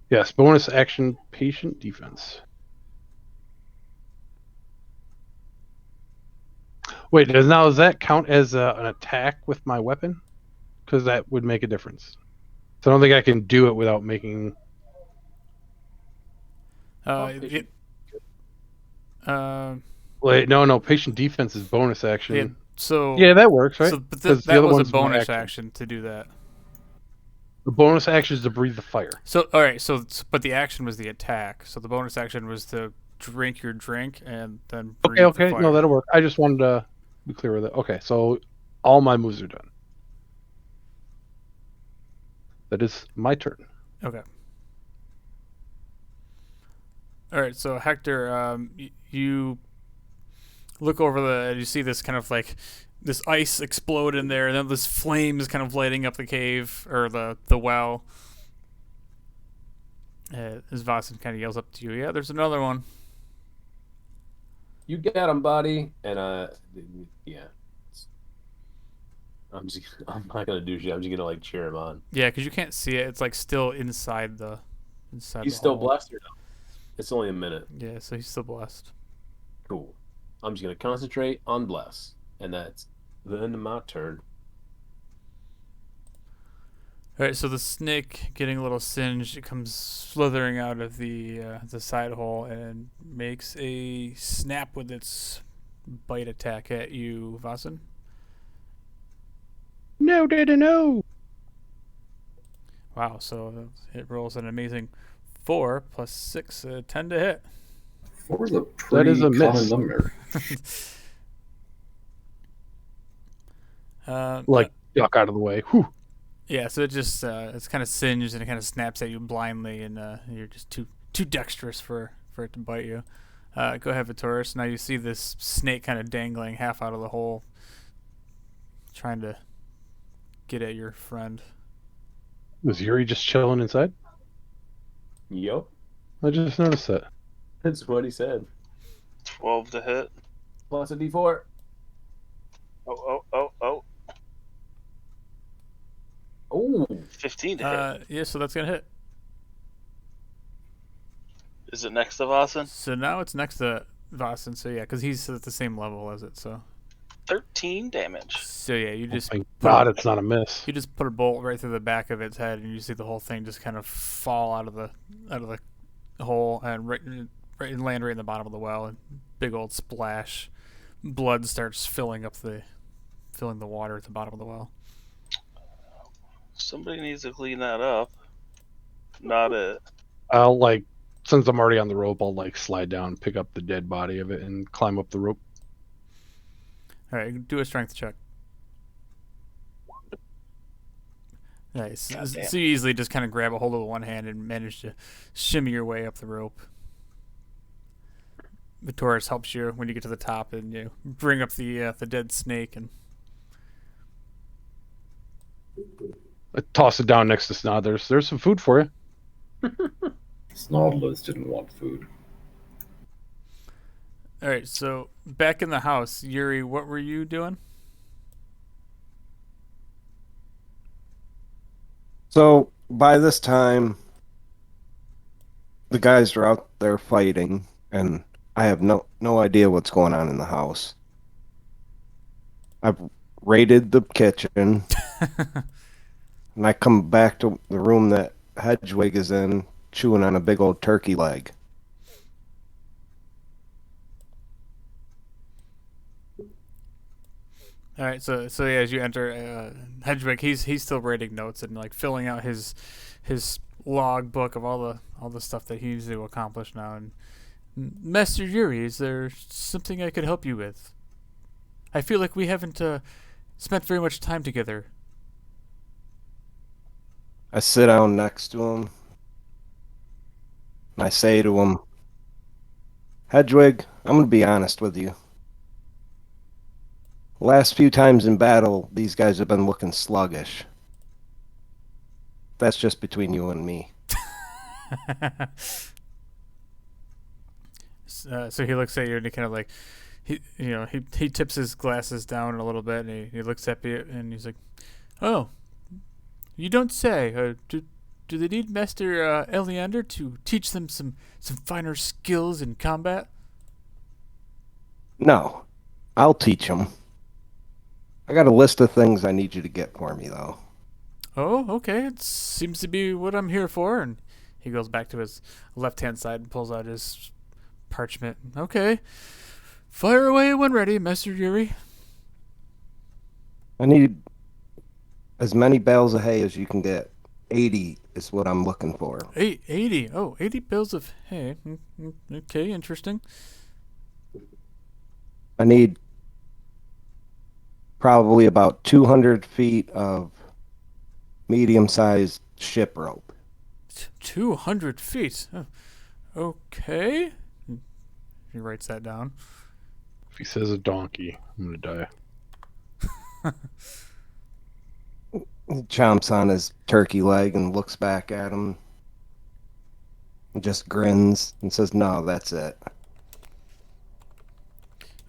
Yes, bonus action, patient defense. Wait, does that count as an attack with my weapon? Because that would make a difference. So I don't think I can do it without making. It, Wait, no. Patient defense is bonus action. yeah, so Yeah, that works, right? So, but 'Cause the that other was one's a my bonus action to do that. The bonus action is to breathe the fire. So all right, but the action was the attack. So the bonus action was to drink your drink and then breathe the Okay. fire. No, that'll work. I just wanted to be clear with it. Okay, so all my moves are done. That is my turn. Okay. All right, so Hector, you look over and you see this kind of like this ice explode in there, and then this flame is kind of lighting up the cave or the well. As Vasen kind of yells up to you, "Yeah, there's another one." You got him, buddy. And yeah. I'm not gonna do shit. I'm just gonna like cheer him on. Yeah, because you can't see it. It's like still inside the He's the still hole. blessed or no? It's only a minute. Yeah, so he's still blessed. Cool. I'm just gonna concentrate on bless, and that's then my turn. All right, so the snake getting a little singed, it comes slithering out of the side hole and makes a snap with its bite attack at you, Vasan. No, didn't know. Wow, so it rolls an amazing 4 plus 6, 10 to hit. 4 is a That pretty is a common miss. number. Like, duck out of the way. Whew. Yeah, so it just it's kind of singed and it kind of snaps at you blindly, and you're just too dexterous for it to bite you. Go ahead, Vitoris. Now you see this snake kind of dangling half out of the hole, trying to get at your friend. Was Yuri just chilling inside? Yup. I just noticed that. That's what he said. 12 to hit. Plus a D4. Oh. Oh, 15 to hit. Yeah, so that's gonna hit. Is it next to Vasan? So now it's next to Vasan. So yeah, because he's at the same level as it. So 13 damage. so yeah, you just Thank put God a- it's not a miss. you just put a bolt right through the back of its head, and you see the whole thing just kind of fall out of the hole and land right in the bottom of the well. And big old splash, blood starts filling the water at the bottom of the well. Somebody needs to clean that up. Not it. I'll, like, since I'm already on the rope, I'll, like, slide down, pick up the dead body of it, and climb up the rope. All right, do a strength check. Nice. Goddamn. So you easily just kind of grab a hold of one hand and manage to shimmy your way up the rope. Vitoris helps you when you get to the top, and you bring up the dead snake. And I toss it down next to Snod. There's some food for you. Snodlers didn't want food. all right, so back in the house, Yuri, what were you doing? So by this time, the guys are out there fighting, and I have no idea what's going on in the house. I've raided the kitchen, and I come back to the room that Hedwig is in, chewing on a big old turkey leg. All right, so yeah, as you enter, Hedwig, he's still writing notes and like filling out his log book of all the stuff that he needs to accomplish now. And Master Yuri, is there something I could help you with? I feel like we haven't spent very much time together. I sit down next to him, and I say to him, Hedwig, I'm going to be honest with you. Last few times in battle, these guys have been looking sluggish. That's just between you and me. So he looks at you and he kind of like, he tips his glasses down a little bit and he looks at you and he's like, "Oh, you don't say. Do they need Master Eleander to teach them some finer skills in combat?" No, I'll teach them. I got a list of things I need you to get for me, though. Oh, okay. It seems to be what I'm here for. And he goes back to his left-hand side and pulls out his parchment. Okay. Fire away when ready, Master Yuri. I need as many bales of hay as you can get. 80 is what I'm looking for. 80. Oh, 80 bales of hay. Okay, interesting. I need probably about 200 feet of medium-sized ship rope. 200 feet. Oh, okay. He writes that down. If he says a donkey, I'm gonna die. He chomps on his turkey leg and looks back at him. And just grins and says, "No, that's it."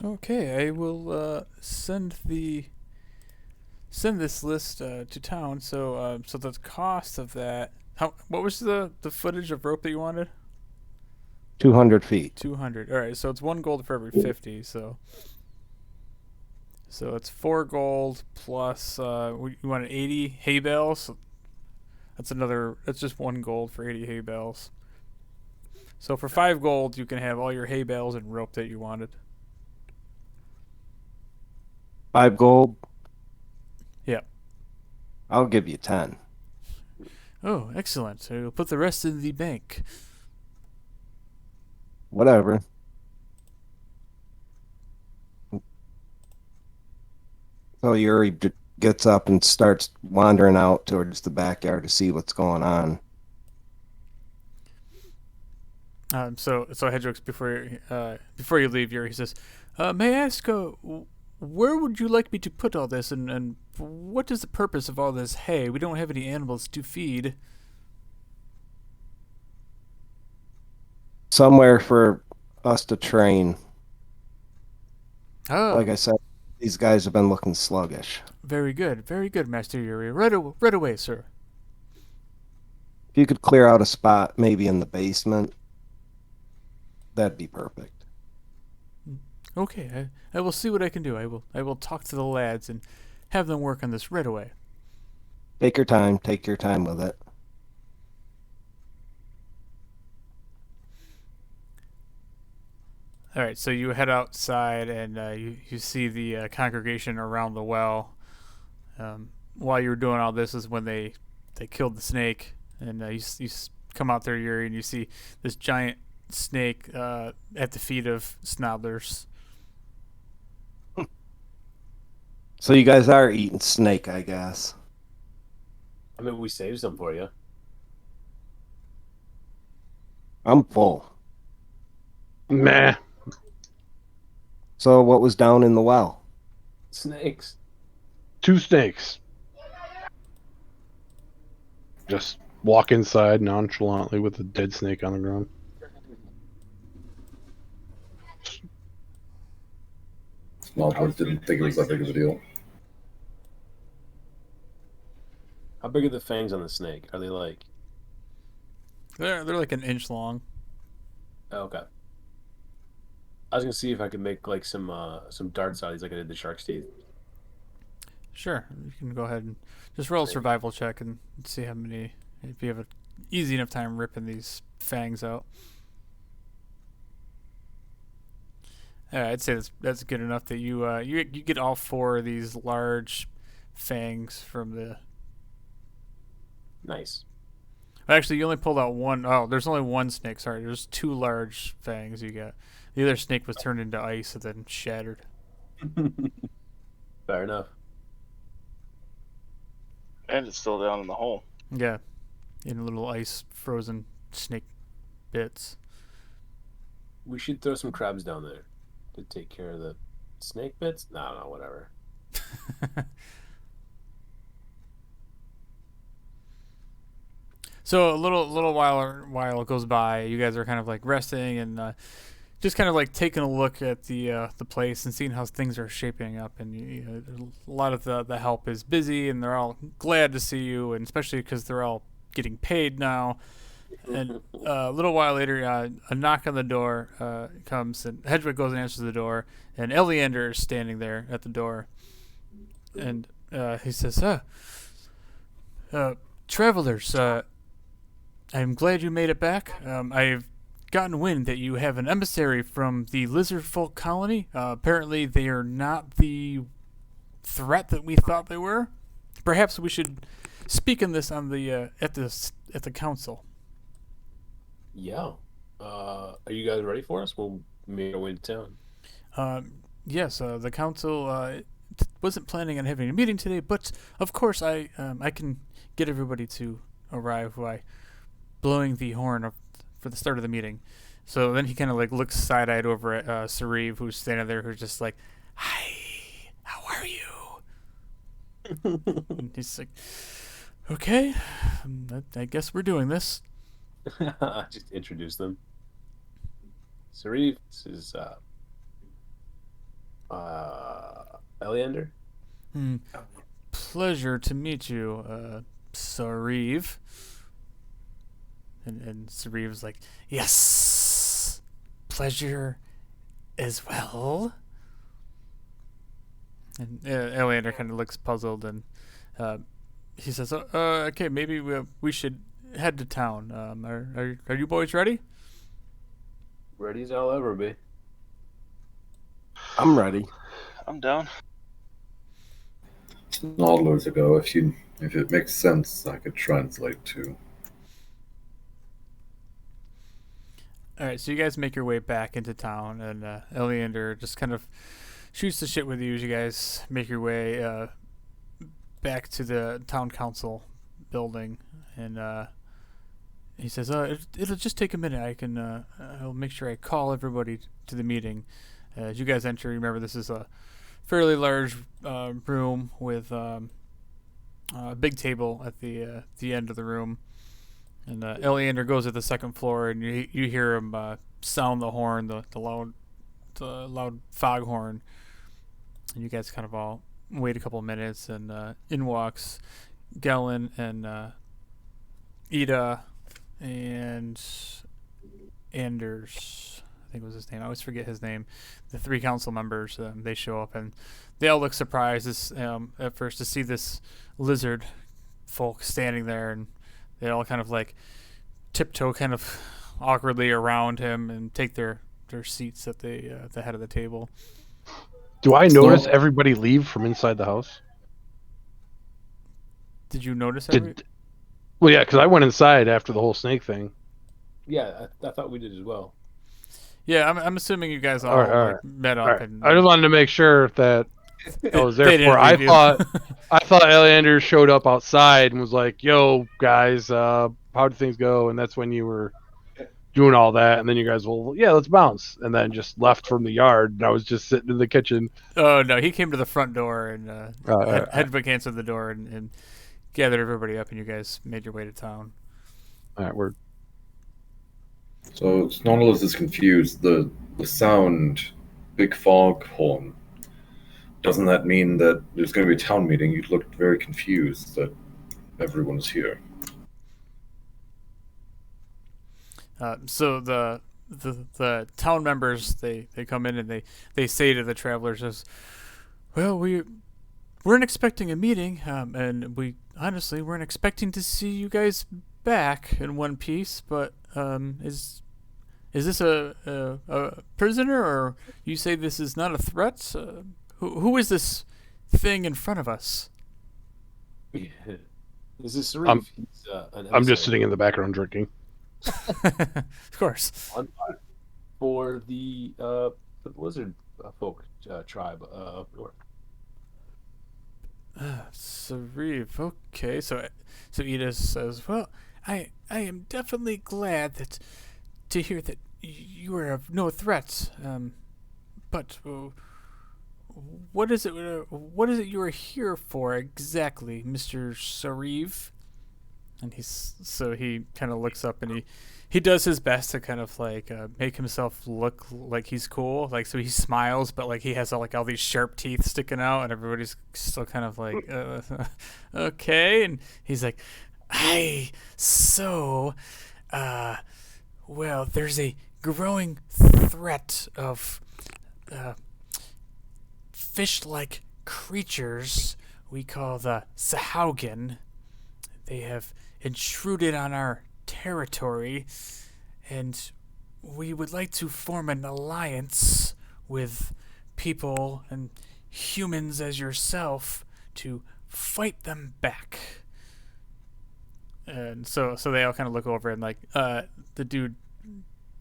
Okay, I will send this list to town. So so the cost of that. What was the footage of rope that you wanted? 200 feet. 200. All right, so it's 1 gold for every 50. So it's 4 gold plus you wanted 80 hay bales. That's just 1 gold for 80 hay bales. So for 5 gold, you can have all your hay bales and rope that you wanted. 5 gold. Yep. I'll give you 10. Oh, excellent. So you'll put the rest in the bank. Whatever. So Yuri gets up and starts wandering out towards the backyard to see what's going on. So Hedgewigs, before you leave, Yuri, he says, "May I ask, where would you like me to put all this, and what is the purpose of all this hay? We don't have any animals to feed." Somewhere for us to train. Oh, Like I said, these guys have been looking sluggish. very good, Master Yuri. Right away, sir. If you could clear out a spot, maybe in the basement, that'd be perfect. Okay, I will see what I can do. I will talk to the lads and have them work on this right away. Take your time. Take your time with it. All right, so you head outside and you see the congregation around the well. While you were doing all this is when they killed the snake, and you come out there, Yuri, and you see this giant snake at the feet of Snodlers. So you guys are eating snake, I guess. I mean, we saved some for you. I'm full. Meh. So what was down in the well? Snakes. 2 snakes. Just walk inside nonchalantly with a dead snake on the ground. Small dwarf didn't think it was that big of a deal. How big are the fangs on the snake? Are they like? They're like an inch long. Oh, okay. I was gonna see if I could make like some darts out of these, like I did the shark's teeth. Sure, you can go ahead and just roll a survival check and see how many. If you have an easy enough time ripping these fangs out. I'd say that's good enough that you get all 4 of these large fangs from the. Nice. Actually, you only pulled out 1. Oh, there's only 1 snake. Sorry, there's 2 large fangs you got. The other snake was turned into ice and then shattered. Fair enough. And it's still down in the hole. Yeah, in little ice frozen snake bits. We should throw some crabs down there to take care of the snake bits. No, whatever. So a little while goes by. You guys are kind of like resting and just kind of like taking a look at the place and seeing how things are shaping up. And a lot of the help is busy, and they're all glad to see you, and especially because they're all getting paid now. And a little while later, a knock on the door comes, and Hedwig goes and answers the door, and Eleander is standing there at the door, and he says, "Travelers, I'm glad you made it back. I've gotten wind that you have an emissary from the lizard folk colony. Apparently, they are not the threat that we thought they were. Perhaps we should speak on this on the at the council." Yeah. Are you guys ready for us? We'll make our way to town. Yes, the council wasn't planning on having a meeting today, but of course I can get everybody to arrive by blowing the horn for the start of the meeting. So then he kind of like looks side-eyed over at Sareev, who's standing there, who's just like, "Hi, how are you?" And he's like, "Okay, I guess we're doing this." Just introduce them. Sareev, this is Eleander. Pleasure to meet you, Sareev. And Sareev's like, "Yes, pleasure as well." And Eleander kind of looks puzzled, and he says, "Okay, maybe we should head to town. Are you boys ready?" Ready as I'll ever be. I'm ready. I'm down. Snarlers ago. If it makes sense, I could translate too. All right, so you guys make your way back into town, and Eleander just kind of shoots the shit with you as you guys make your way back to the town council building, and he says, it'll just take a minute. I'll make sure I call everybody to the meeting." As you guys enter, remember this is a fairly large room with a big table at the end of the room. And Eleander goes to the second floor, and you hear him sound the horn, the loud foghorn. And you guys kind of all wait a couple of minutes, and in walks Gellin and Ida and Anders, I think was his name. I always forget his name. The 3 council members, they show up, and they all look surprised at first to see this lizard folk standing there, and they all kind of like tiptoe kind of awkwardly around him and take their seats at the head of the table. Do I notice everybody leave from inside the house? Did you notice Well, yeah, because I went inside after the whole snake thing. Yeah, I thought we did as well. Yeah, I'm assuming you guys all, All right. met up. All right. And I just wanted to make sure that I was They there didn't for. I leave you. thought Eleander showed up outside and was like, "Yo, guys, how did things go?" And that's when you were doing all that, and then you guys, well, yeah, let's bounce, and then just left from the yard. And I was just sitting in the kitchen. Oh no, he came to the front door and right. Hedvig answered the door and gathered everybody up, and you guys made your way to town. All right, we're So Snarlers is confused. The sound, big fog horn. Doesn't that mean that there's going to be a town meeting? You looked very confused that everyone's here. So the town members they come in and they say to the travelers as, "Well, we weren't expecting a meeting, and we honestly weren't expecting to see you guys back in one piece. But is this a prisoner, or you say this is not a threat? Who is this thing in front of us?" Is this Sarif? He's, an I'm just emissary sitting in the background drinking. Of course. for the lizard folk tribe up north. Sarif. Okay, so Edith says, "Well, I am definitely glad to hear that you are of no threat. But what is it you are here for exactly, Mr. Sarif?" And he kind of looks up and he does his best to kind of like make himself look like he's cool. Like, so he smiles, but like he has all these sharp teeth sticking out, and everybody's still kind of like, okay. And he's like, well, there's a growing threat of fish-like creatures we call the Sahaugen. They have intruded on our territory, and we would like to form an alliance with people and humans as yourself to fight them back. And so they all kind of look over, and like the dude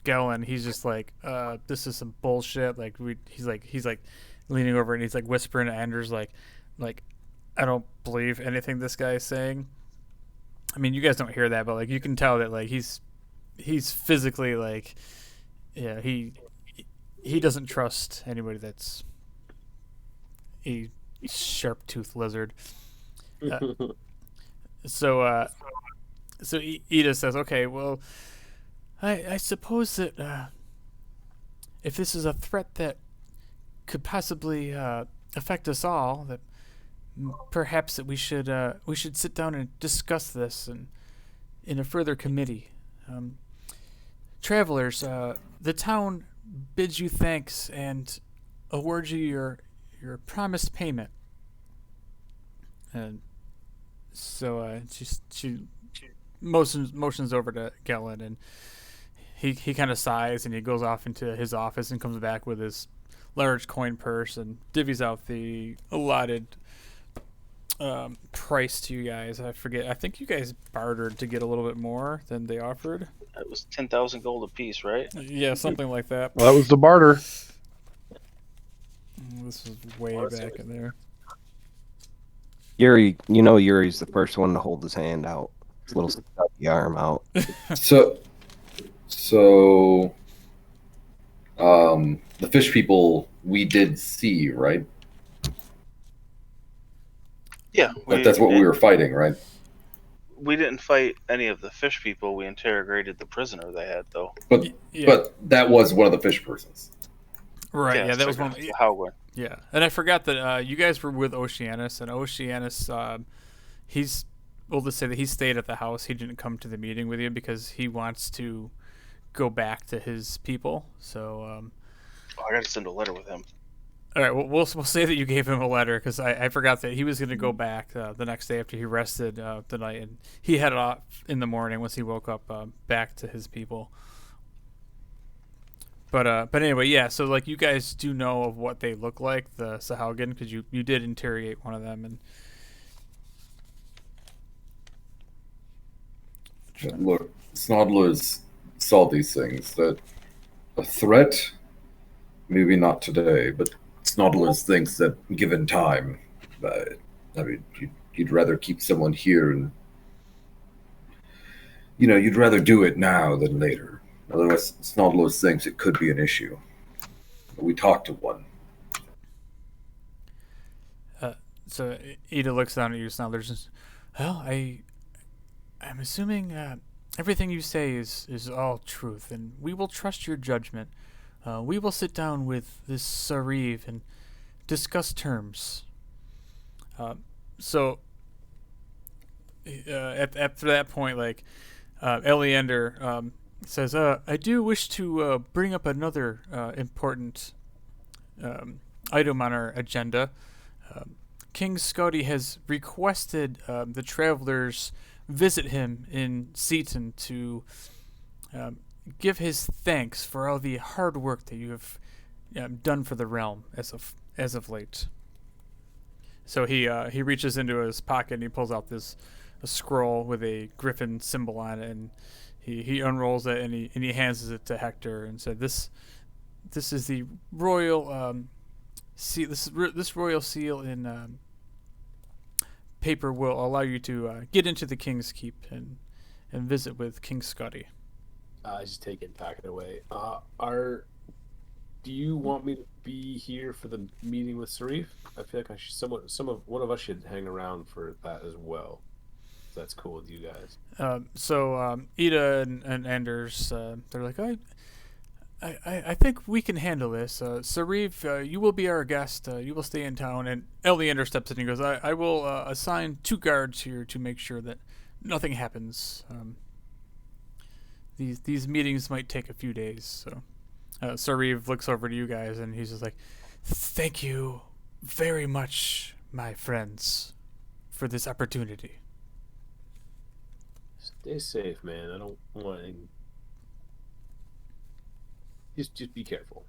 Gellin, he's just like, this is some bullshit. Like he's like leaning over and he's like whispering to Anders like I don't believe anything this guy is saying. I mean, you guys don't hear that, but like you can tell that like he's physically like, yeah, he doesn't trust anybody that's a sharp-toothed lizard. So Ida says, "Okay, well, I suppose that if this is a threat that could possibly affect us all, that perhaps that we should sit down and discuss this in a further committee. Travelers, the town bids you thanks and awards you your promised payment." And So she motions over to Gellin, and he kind of sighs, and he goes off into his office and comes back with his large coin purse and divvies out the allotted price to you guys. I forget. I think you guys bartered to get a little bit more than they offered. It was 10,000 gold apiece, right? Yeah, something like that. Well, that was the barter. This was way back in there. Yuri, you know Yuri's the first one to hold his hand out. His little stubby arm out. So, the fish people we did see, right? Yeah. Like that's what we were fighting, right? We didn't fight any of the fish people. We interrogated the prisoner they had, though. But Yeah. but that was one of the fish persons. Right, yeah, that was one. Howler. Yeah, and I forgot that you guys were with Oceanus, and Oceanus, we'll just say that he stayed at the house. He didn't come to the meeting with you because he wants to go back to his people. So, I got to send a letter with him. all right, we'll say that you gave him a letter because I forgot that he was going to go back the next day after he rested the night, and he headed off in the morning once he woke up back to his people. But anyway, yeah. So like you guys do know of what they look like, the Sahuagin, because you did interrogate one of them, and Look, Snodlers saw these things. That a threat, maybe not today, but Snodlers thinks that given time, I mean, you'd rather keep someone here, and you'd rather do it now than later. Otherwise, Snodlers thinks it could be an issue. We talked to one. so Ida looks down at you, Snodlers. And, well, I'm assuming everything you say is all truth, and we will trust your judgment. We will sit down with this Sariv and discuss terms. So after that point, like Eleander says, I do wish to bring up another important item on our agenda. King Scotty has requested the travelers visit him in Seaton to give his thanks for all the hard work that you have done for the realm as of late. So he reaches into his pocket and he pulls out a scroll with a griffin symbol on it, and he unrolls it and he hands it to Hector and said, "This is the royal seal. This royal seal in paper will allow you to get into the King's Keep and visit with King Scotty." I just take it and pack it away. Do you want me to be here for the meeting with Sarif? I feel like I should one of us should hang around for that as well. If that's cool with you guys. So Ida and Anders, they're like, I think we can handle this. Sarif, you will be our guest. You will stay in town. And Eleander steps in and goes, I will assign 2 guards here to make sure that nothing happens. These meetings might take a few days. So Sarif looks over to you guys and he's just like, thank you very much, my friends, for this opportunity. Stay safe, man. I don't want any... Just be careful.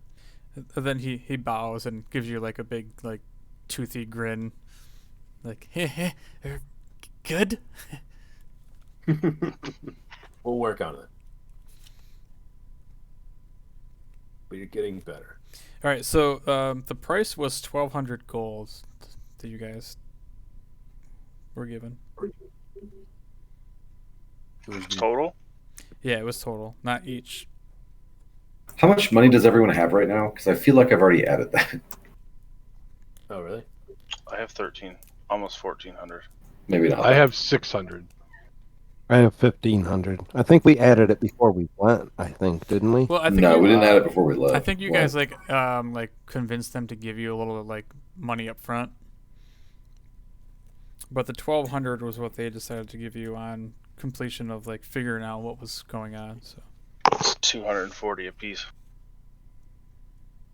And then he bows and gives you like a big like toothy grin, like good. We'll work on it. But you're getting better. All right, so the price was 1,200 gold that you guys were given. Total? Yeah, it was total, not each. How much money does everyone have right now? Because I feel like I've already added that. Oh, really? I have 13, almost 1,400. Maybe not. I have 600. I have 1,500. I think we added it before we went. I think, didn't we? Well, I think No, we didn't add it before we left. I think you Well, guys like convinced them to give you a little like money up front. But the 1,200 was what they decided to give you on completion of like figuring out what was going on. So It's 240 apiece.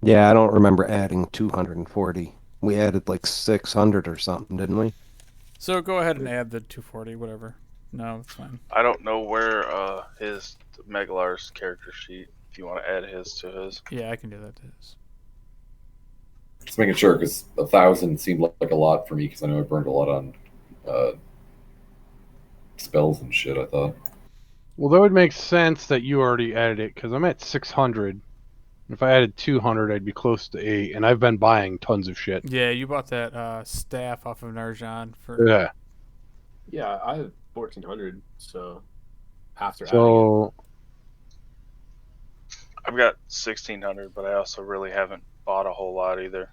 Yeah, I don't remember adding 240. We added like 600 or something, didn't we? So go ahead and add the 240, whatever. No, it's fine. I don't know where his Megalar's character sheet. If you want to add his to his. Yeah, I can do that to his. Just making sure, because 1,000 seemed like a lot for me, because I know I burned a lot on spells and shit, I thought. Well, that would make sense that you already added it, because I'm at 600. If I added 200, I'd be close to 8, and I've been buying tons of shit. Yeah, you bought that staff off of Narjan for. Yeah. Yeah, I have 1,400. So after adding So I've got 1,600, but I also really haven't bought a whole lot either.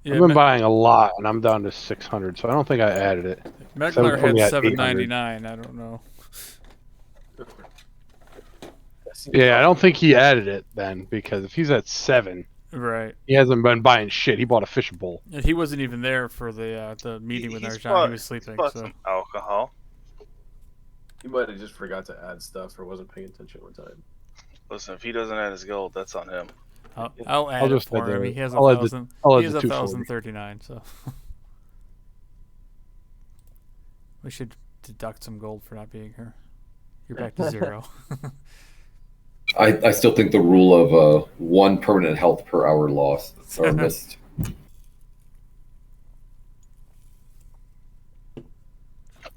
Yeah, I've been buying a lot, and I'm down to 600, so I don't think I added it. Meglar only had had 799. I don't know. it, Yeah, I don't think he added it then, because if he's at 7, Right. he hasn't been buying shit. He bought a fishing bowl. And he wasn't even there for the meeting with He's Narjan. bought- He was sleeping. Bought So some alcohol. He might have just forgot to add stuff or wasn't paying attention one time. Listen, if he doesn't add his gold, that's on him. I'll add it just for add him. the- He has I'll add the- 1,000. I'll He add has the 240. 1,039. So we should deduct some gold for not being here. You're back to 0. I still think the rule of 1 permanent health per hour lost or missed.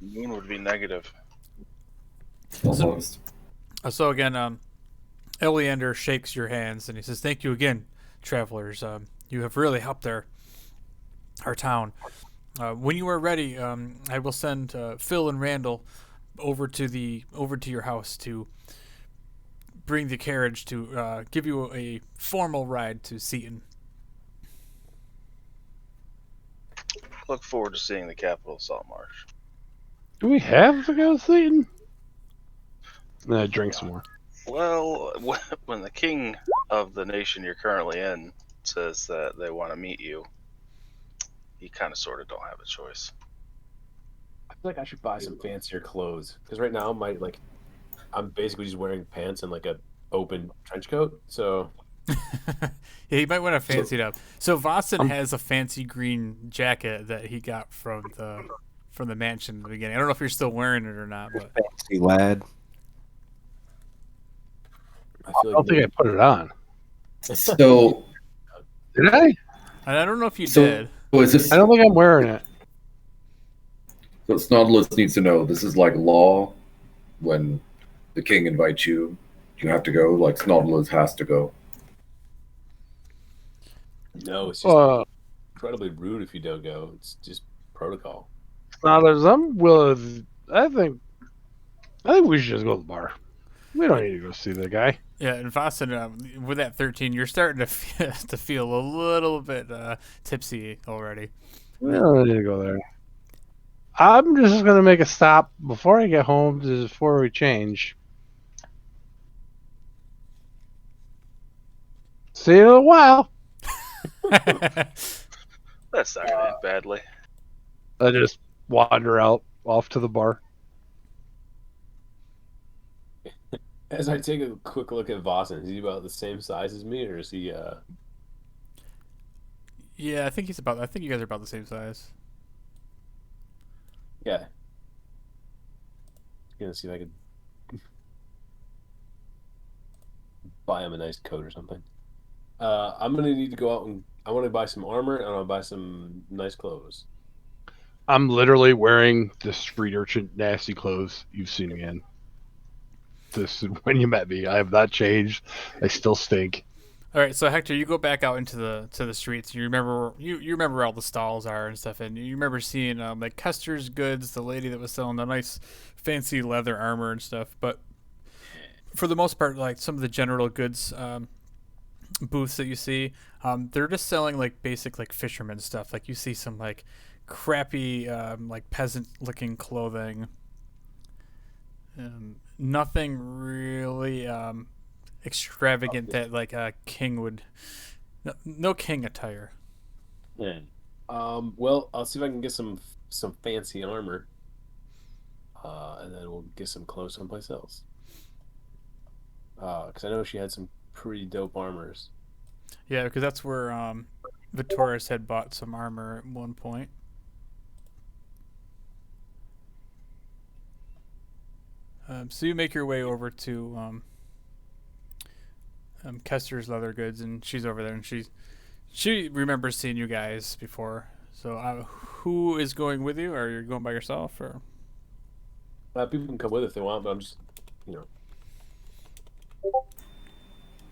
Moon would be negative. Almost. So again, Eleander shakes your hands and he says, "Thank you again, travelers. You have really helped our town. When you are ready, I will send Phil and Randall over to your house to bring the carriage to give you a formal ride to Seaton." Look forward to seeing the capital of Saltmarsh. Do we have to go Satan? Then I drink some more. Well, when the king of the nation you're currently in says that they want to meet you, you kind of sort of don't have a choice. I feel like I should buy some fancier clothes because right now I'm basically just wearing pants and like a open trench coat. So Yeah, you might want to fancy it up. So Vossen has a fancy green jacket that he got from the mansion in the beginning. I don't know if you're still wearing it or not, but Fancy lad. I I feel don't think I put it on. So, Did I? and I don't know if you so did. is this? I don't think I'm wearing it. So Snodless needs to know this is like law. When the king invites you, you have to go. Like Snodless has to go. no, it's just Uh, incredibly rude if you don't go. It's just protocol. now there's I'm willing. I think we should just go to the bar. We don't need to go see the guy. Yeah, and Vossen, with that 13, you're starting to to feel a little bit tipsy already. We don't need to go there. I'm just gonna make a stop before I get home, just before we change. See you in a while. That's not going to end badly. I just wander out off to the bar. As I take a quick look at Vossen, is he about the same size as me, or is he? Yeah, I think you guys are about the same size. Yeah. Gonna see if I could buy him a nice coat or something. I'm gonna need to go out and I want to buy some armor and I want to buy some nice clothes. I'm literally wearing the street urchin nasty clothes you've seen me in. This is when you met me. I have not changed. I still stink. All right, so Hector, you go back out into the streets. You remember where all the stalls are and stuff, and you remember seeing like Custer's Goods, the lady that was selling the nice fancy leather armor and stuff. But for the most part, like some of the general goods booths that you see, they're just selling like basic like fisherman stuff. Like you see some like crappy like peasant looking clothing. Nothing really extravagant that like a king would. No king attire. Yeah. Well, I'll see if I can get some fancy armor, and then we'll get some clothes someplace else. Because I know she had some pretty dope armors. Yeah, because that's where Vitoris had bought some armor at one point. So you make your way over to Kester's Leather Goods, and she's over there, and she remembers seeing you guys before. So who is going with you? Or are you going by yourself? Or People can come with if they want, but I'm just,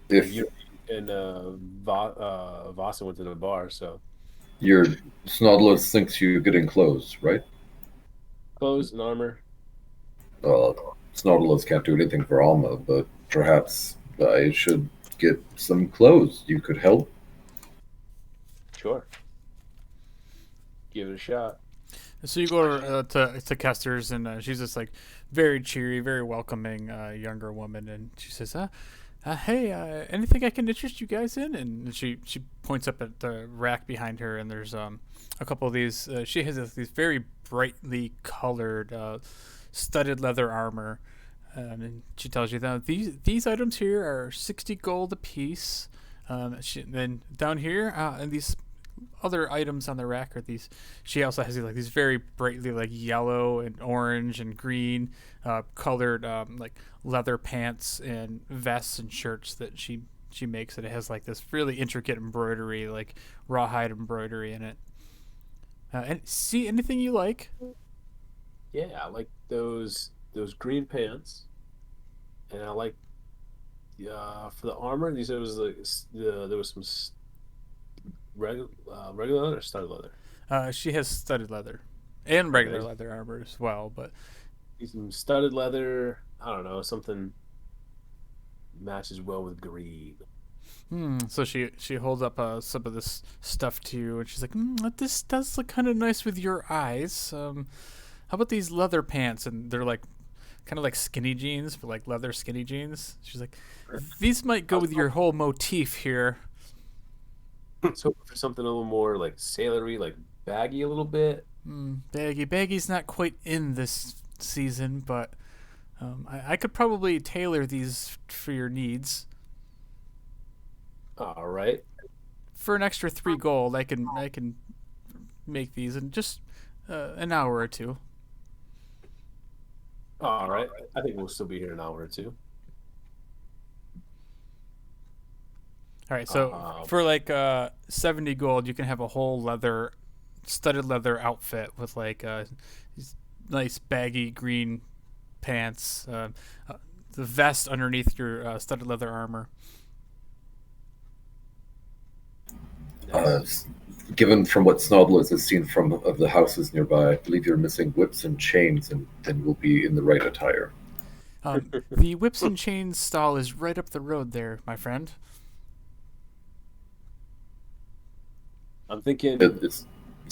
If you and Vasa went to the bar, so your Snodless thinks you're getting clothes, right? clothes and armor. Snodless can't do anything for Alma, but perhaps I should get some clothes. You could help. Sure. Give it a shot. so you go over, to Kester's, and she's just like very cheery, very welcoming younger woman, and she says, "Hey, anything I can interest you guys in?" And she points up at the rack behind her, and there's a couple of these. She has these very brightly colored studded leather armor, and she tells you that these items here are 60 gold a piece. Then down here, and these other items on the rack are these. She also has these very brightly yellow and orange and green colored leather pants and vests and shirts that she makes, and it has this really intricate embroidery, rawhide embroidery in it. And see anything you like? Yeah, I like those green pants, and I like for the armor. These there was there was some regular leather or studded leather. She has studded leather and regular leather armor as well, but Some studded leather. I don't know, something matches well with green. So she holds up some of this stuff to you, and she's like, "This does look kind of nice with your eyes. How about these leather pants?" And they're kind of like skinny jeans, but leather skinny jeans. She's like, "These might go with your whole motif here." So for something a little more sailory, baggy a little bit. Baggy's not quite in this season, but I could probably tailor these for your needs. All right. For an extra 3 gold, I can make these in just an hour or two. All right. I think we'll still be here an hour or two. All right, so for 70 gold, you can have a whole studded leather outfit with these nice baggy green pants, the vest underneath your studded leather armor. Given from what Snodless has seen of the houses nearby, I believe you're missing whips and chains, and then we'll be in the right attire. The whips and chains stall is right up the road there, my friend. I'm thinking It's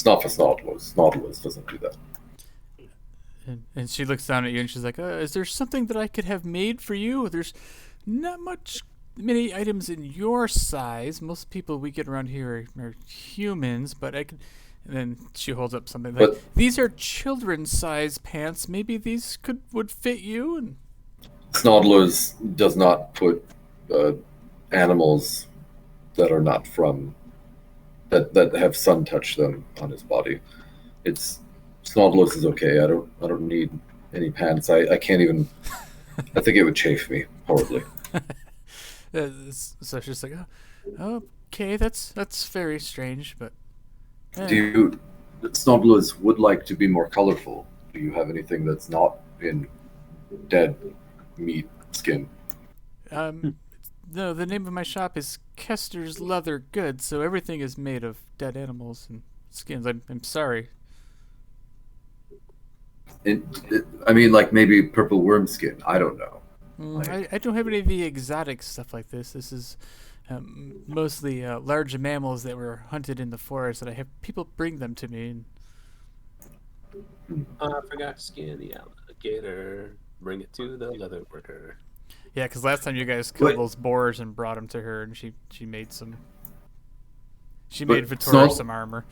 not for Snodless. Snodless doesn't do that. And she looks down at you and she's like, "Is there something that I could have made for you? There's not many items in your size. Most people we get around here are humans, but I could." And then she holds up something "These are children's size pants. Maybe these would fit you." And Snodless does not put animals that are not from that have sun touch them on his body. Snodless is okay. I don't need any pants. I can't even. I think it would chafe me horribly. So she's like, "Okay, that's very strange, but." Snodless would like to be more colorful. Do you have anything that's not in dead meat skin? No, the name of my shop is Kester's Leather Goods, so everything is made of dead animals and skins. I'm sorry. I mean, maybe purple worm skin. I don't know. I don't have any of the exotic stuff like this. This is mostly large mammals that were hunted in the forest, and I have people bring them to me. I forgot to skin the alligator. Bring it to the leather worker. Yeah, because last time you guys killed those boars and brought them to her, and she made some. She made Vittoria some armor.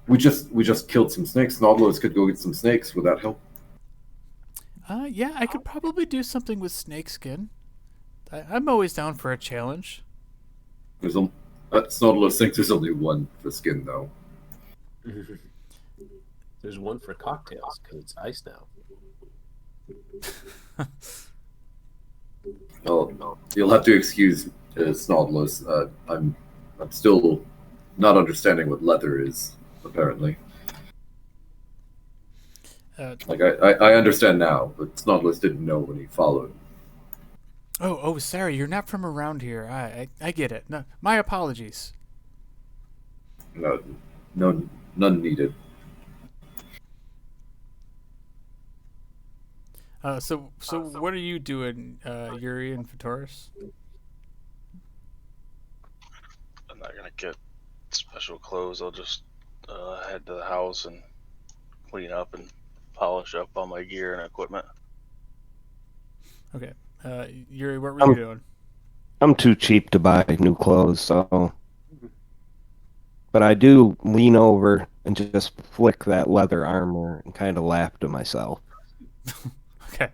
We just killed some snakes. Snodless could go get some snakes. Would that help? Yeah, I could probably do something with snakeskin. I'm always down for a challenge. Snodless thinks there's only one for skin, though. There's one for cocktails because it's ice now. Well, you'll have to excuse Snodless. I'm still not understanding what leather is. Apparently, I understand now, but Snodless didn't know when he followed. Oh, sorry, you're not from around here. I get it. No, my apologies. No, none needed. So what are you doing, Yuri and Vitoris? I'm not gonna get special clothes. I'll just head to the house and clean up and polish up all my gear and equipment. Okay. Yuri, what were you doing? I'm too cheap to buy new clothes, so. But I do lean over and just flick that leather armor and kind of laugh to myself. Okay.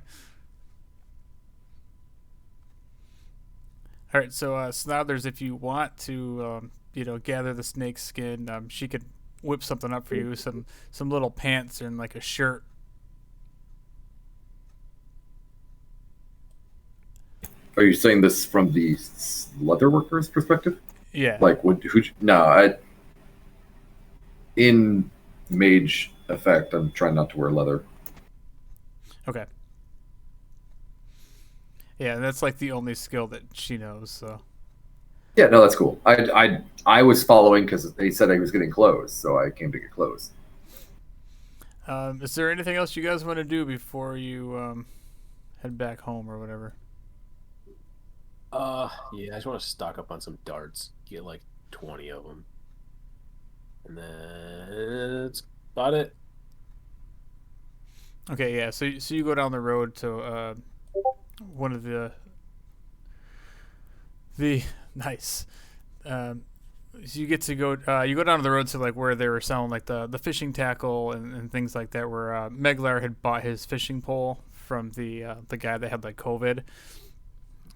All right. So, Snothers, if you want to, gather the snake skin, she could whip something up for you. Some little pants and like a shirt. Are you saying this from the leather worker's perspective? Yeah. Like, in mage effect, I'm trying not to wear leather. Okay. Yeah, that's like the only skill that she knows. So. Yeah, no, that's cool. I was following because he said he was getting clothes, so I came to get clothes. Is there anything else you guys want to do before you head back home or whatever? Yeah, I just want to stock up on some darts. Get like 20 of them. And then that's about it. Okay, yeah. So you go down the road to one of the nice. So you get to go. You go down the road to like where they were selling like the fishing tackle and things like that. Where Meglar had bought his fishing pole from the guy that had like COVID,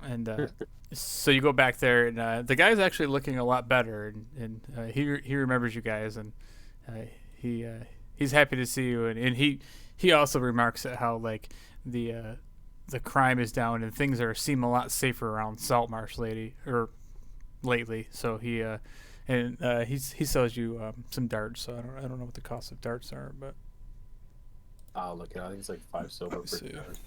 and so you go back there, and the guy's actually looking a lot better, and he remembers you guys, and he's happy to see you, and he also remarks at how like the crime is down and things seem a lot safer around Saltmarsh lately. So he sells you some darts. So I don't know what the cost of darts are, but I'll look at it. I think it's like 5 silver per see. dart.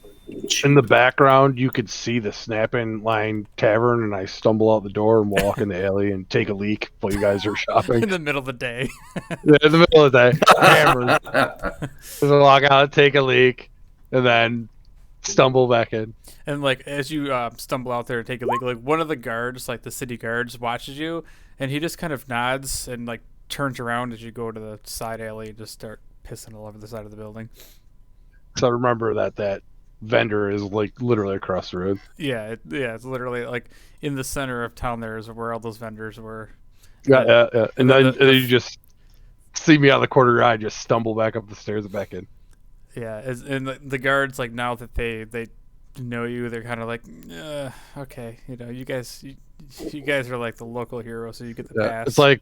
In the background, you could see the Snapping Line Tavern, and I stumble out the door and walk in the alley and take a leak while you guys are shopping. in the middle of the day. Yeah, in the middle of the day, hammered. Just walk out, take a leak, and then stumble back in. And like as you stumble out there and take a leak, like one of the guards, like the city guards, watches you, and he just kind of nods and like turns around as you go to the side alley and just start pissing all over the side of the building. So remember that vendor is like literally across the road. Yeah, it's literally like in the center of town. There is where all those vendors were. Yeah. And then the you just see me out of the corner of your eye, just stumble back up the stairs and back in. Yeah, and the guards, like now that they know you, they're kind of like, okay, you guys are like the local hero, so you get the pass. It's like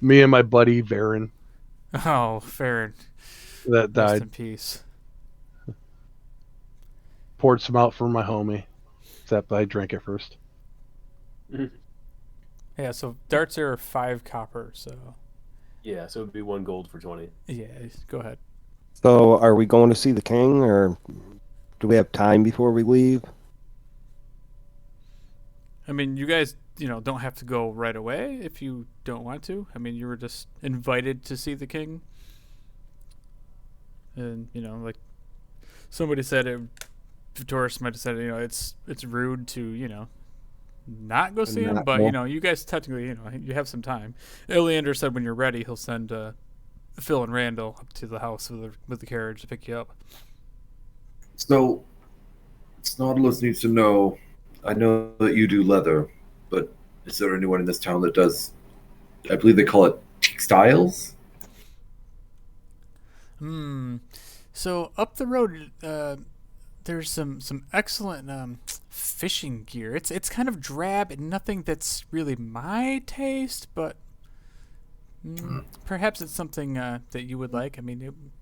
me and my buddy Varen Oh, Farron, that rest died. in peace. Poured some out for my homie, except I drank it first. Yeah, so darts are 5 copper, so Yeah, so it would be 1 gold for 20. yeah, go ahead. So, are we going to see the king, or do we have time before we leave? I mean, you guys, don't have to go right away if you don't want to. I mean, you were just invited to see the king. And, like somebody said it, Vitoris might have said, it's rude to, not go see him, but, you guys technically, you have some time. Iliander said when you're ready, he'll send Phil and Randall up to the house with the carriage to pick you up. So, Snodless needs to know. I know that you do leather, but is there anyone in this town that does? I believe they call it textiles. So up the road, there's some excellent fishing gear. It's kind of drab and nothing that's really my taste, but perhaps it's something that you would like. I mean,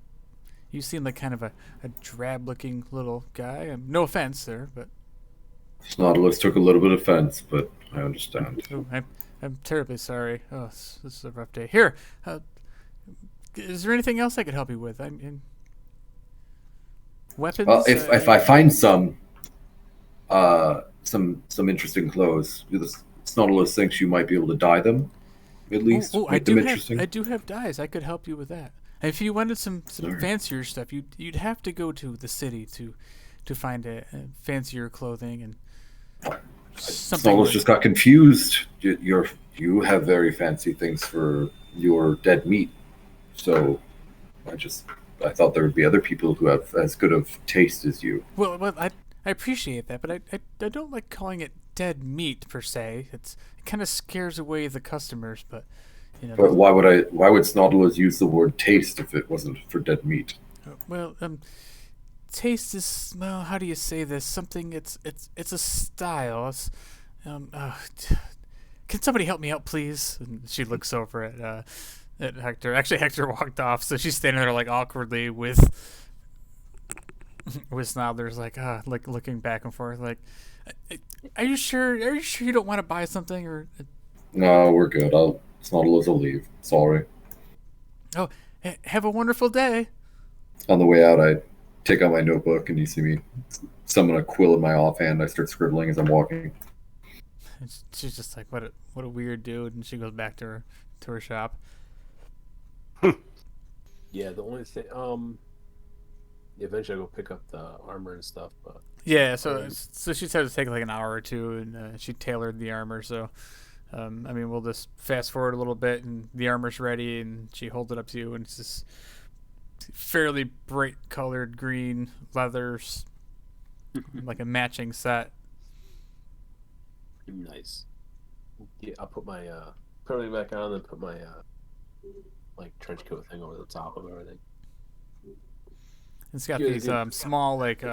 You seem like kind of a drab-looking little guy. No offense, sir, but Nautilus took a little bit of offense, but I understand. oh, I'm terribly sorry. Oh, this is a rough day. Here, is there anything else I could help you with? I mean, weapons. Well, if I find some interesting clothes, this Nautilus thinks you might be able to dye them, at least I make them interesting. I do have dyes. I could help you with that. If you wanted some Alright. fancier stuff, you'd have to go to the city to find fancier clothing and something. Nautilus just got confused. You have very fancy things for your dead meat, so I thought there would be other people who have as good of taste as you. Well, I appreciate that, but I don't like calling it dead meat per se. It kind of scares away the customers, but you know. But why would Nautilus use the word taste if it wasn't for dead meat? Well, taste is, well, how do you say this? Something. It's a style. It's, can somebody help me out, please? And she looks over at Hector. Actually, Hector walked off, so she's standing there like awkwardly with Snodler's like looking back and forth. Like, are you sure? Are you sure you don't want to buy something or? No, we're good. Nautilus will leave. Sorry. Oh, have a wonderful day. On the way out, I take out my notebook, and you see me summon a quill in my offhand. I start scribbling as I'm walking. And she's just like, what a weird dude, and she goes back to her shop. Yeah, the only thing, eventually I'll go pick up the armor and stuff, but Yeah, so she said it'd take like an hour or two, and she tailored the armor. So, I mean, we'll just fast forward a little bit, and the armor's ready, and she holds it up to you, and it's this fairly bright colored green leathers, like a matching set. nice. Yeah, I'll put my put everything back on, and then put my like trench coat thing over the top of everything. It's got Yeah, these small like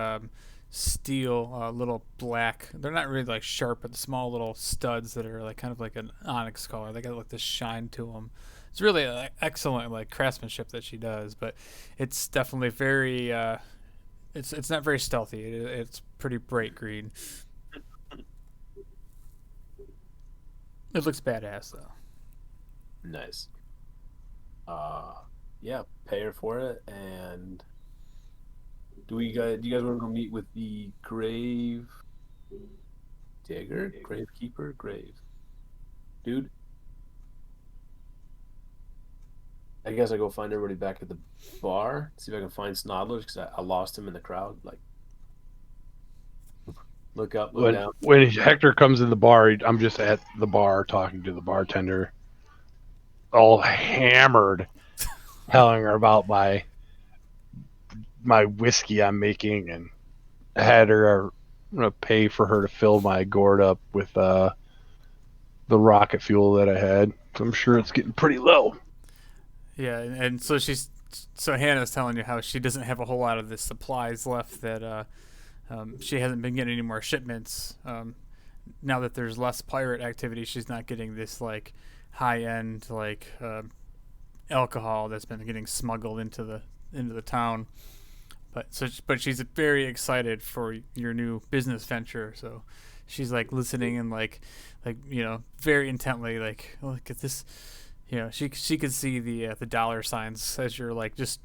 steel little black. They're not really like sharp, but small little studs that are like kind of like an onyx color. They got like this shine to them. It's really excellent like craftsmanship that she does, but it's definitely very. It's not very stealthy. It's pretty bright green. It looks badass though. Nice. Yeah, pay her for it, and do you guys want to go meet with the grave digger, gravekeeper, dude? I guess I go find everybody back at the bar, see if I can find Snodlers, because I lost him in the crowd. Like, look up, look down. When Hector comes in the bar, I'm just at the bar talking to the bartender, all hammered, telling her about my whiskey I'm making, and I had her I'm gonna pay for her to fill my gourd up with the rocket fuel that I had. So I'm sure it's getting pretty low. Yeah, and so Hannah's telling you how she doesn't have a whole lot of the supplies left, that she hasn't been getting any more shipments. Now that there's less pirate activity, she's not getting this like high end like alcohol that's been getting smuggled into the town. But she's very excited for your new business venture. So she's like listening and like very intently, like, oh, look at this. She could see the dollar signs as you're like just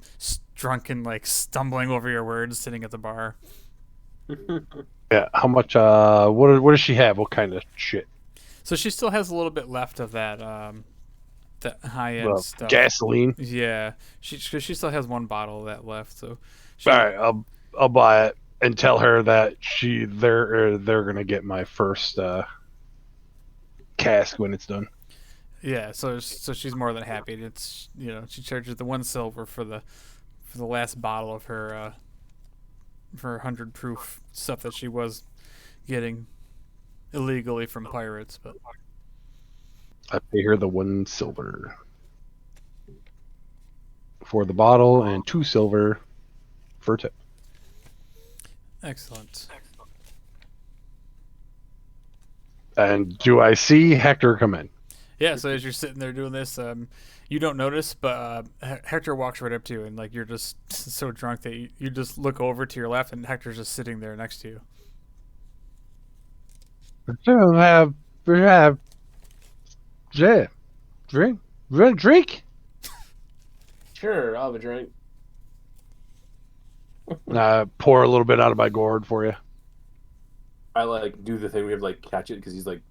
drunken, like stumbling over your words, sitting at the bar. Yeah, how much? What does she have? What kind of shit? So she still has a little bit left of that high end stuff. Gasoline. Yeah, she still has one bottle of that left. So All right, I'll buy it and tell her that they're gonna get my first cask when it's done. Yeah, so she's more than happy. It's she charges the 1 silver for the last bottle of her 100 proof stuff that she was getting illegally from pirates. But I pay her the 1 silver for the bottle and 2 silver for tip. Excellent. And do I see Hector come in? Yeah, so as you're sitting there doing this, you don't notice, but Hector walks right up to you, and like you're just so drunk that you just look over to your left, and Hector's just sitting there next to you. We have, yeah, drink. Sure, I'll have a drink. Pour a little bit out of my gourd for you. I like do the thing we have like catch it because he's like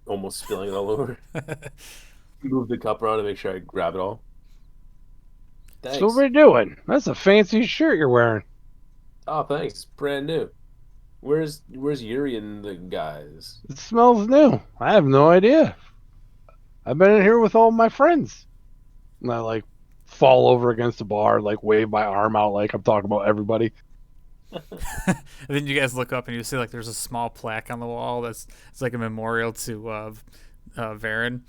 almost spilling it all over. Move the cup around to make sure I grab it all. Thanks. So what are you doing? That's a fancy shirt you're wearing. Oh, thanks. Brand new. Where's Yuri and the guys? It smells new. I have no idea. I've been in here with all my friends. And I like fall over against the bar, like wave my arm out like I'm talking about everybody. And then you guys look up and you see like there's a small plaque on the wall it's like a memorial to Varen.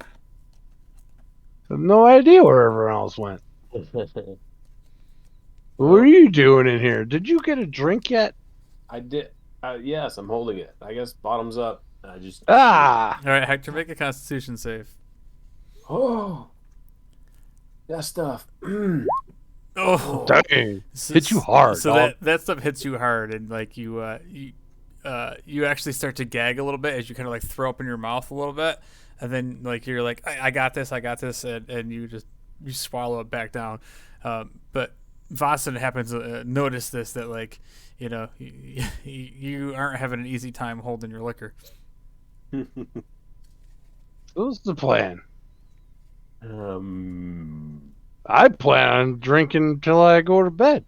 I have no idea where everyone else went. What are you doing in here? Did you get a drink yet? I did. Yes, I'm holding it. I guess bottoms up. I just. Ah! All right, Hector, make a Constitution save. Oh. That stuff. Oh, Dang. Hit you hard. So dog. that stuff hits you hard, and like you actually start to gag a little bit as you kind of like throw up in your mouth a little bit, and then like you're like I got this, and you swallow it back down. But Vossen happens to notice this, that like you aren't having an easy time holding your liquor. What's the plan? I plan on drinking until I go to bed.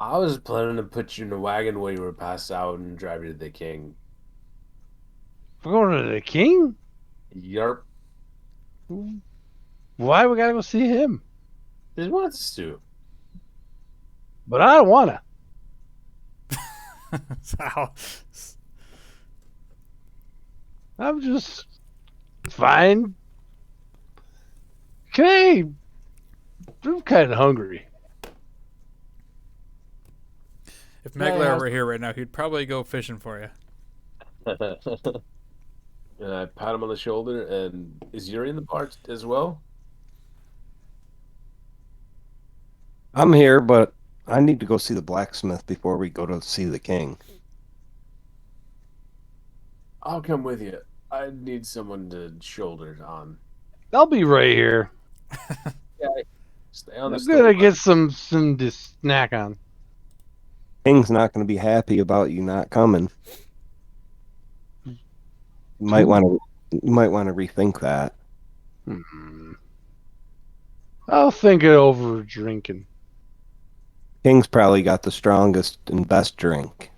I was planning to put you in a wagon while you were passed out and drive you to the king. We're going to the king? Yarp. Why we gotta go see him? Just wants to. But I don't wanna. So, I'm just fine. Okay. I'm kind of hungry. if Maglar were here right now, he'd probably go fishing for you. And I pat him on the shoulder. And is Yuri in the bar as well? I'm here, but I need to go see the blacksmith before we go to see the king. I'll come with you. I need someone to shoulder on. I'll be right here. Stay on the I'm gonna stove. get some to snack on. King's not going to be happy about you not coming. You might want to rethink that. I'll think it over drinking. King's probably got the strongest and best drink.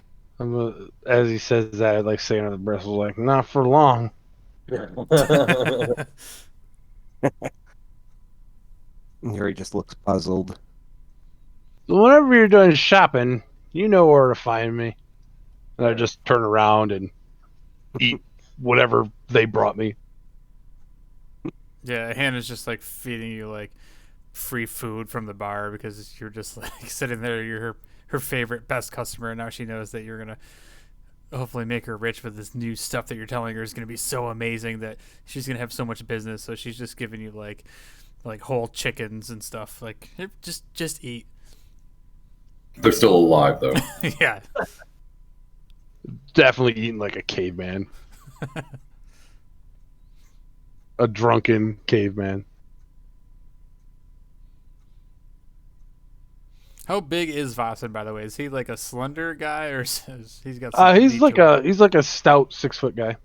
As he says that, I'd like say under the breath, was like, not for long. Yuri just looks puzzled. So whenever you're done shopping, you know where to find me. And I just turn around and eat whatever they brought me. Yeah, Hannah's just like feeding you like free food from the bar because you're just like sitting there. You're her favorite, best customer, and now she knows that you're gonna hopefully make her rich with this new stuff that you're telling her is gonna be so amazing that she's gonna have so much business. So she's just giving you like whole chickens and stuff. Like just eat. They're still alive though. Yeah. Definitely eating like a caveman. A drunken caveman. How big is Vossen, by the way? Is he like a slender guy, or he's got? Some He's meat like to him? he's like a stout 6-foot guy.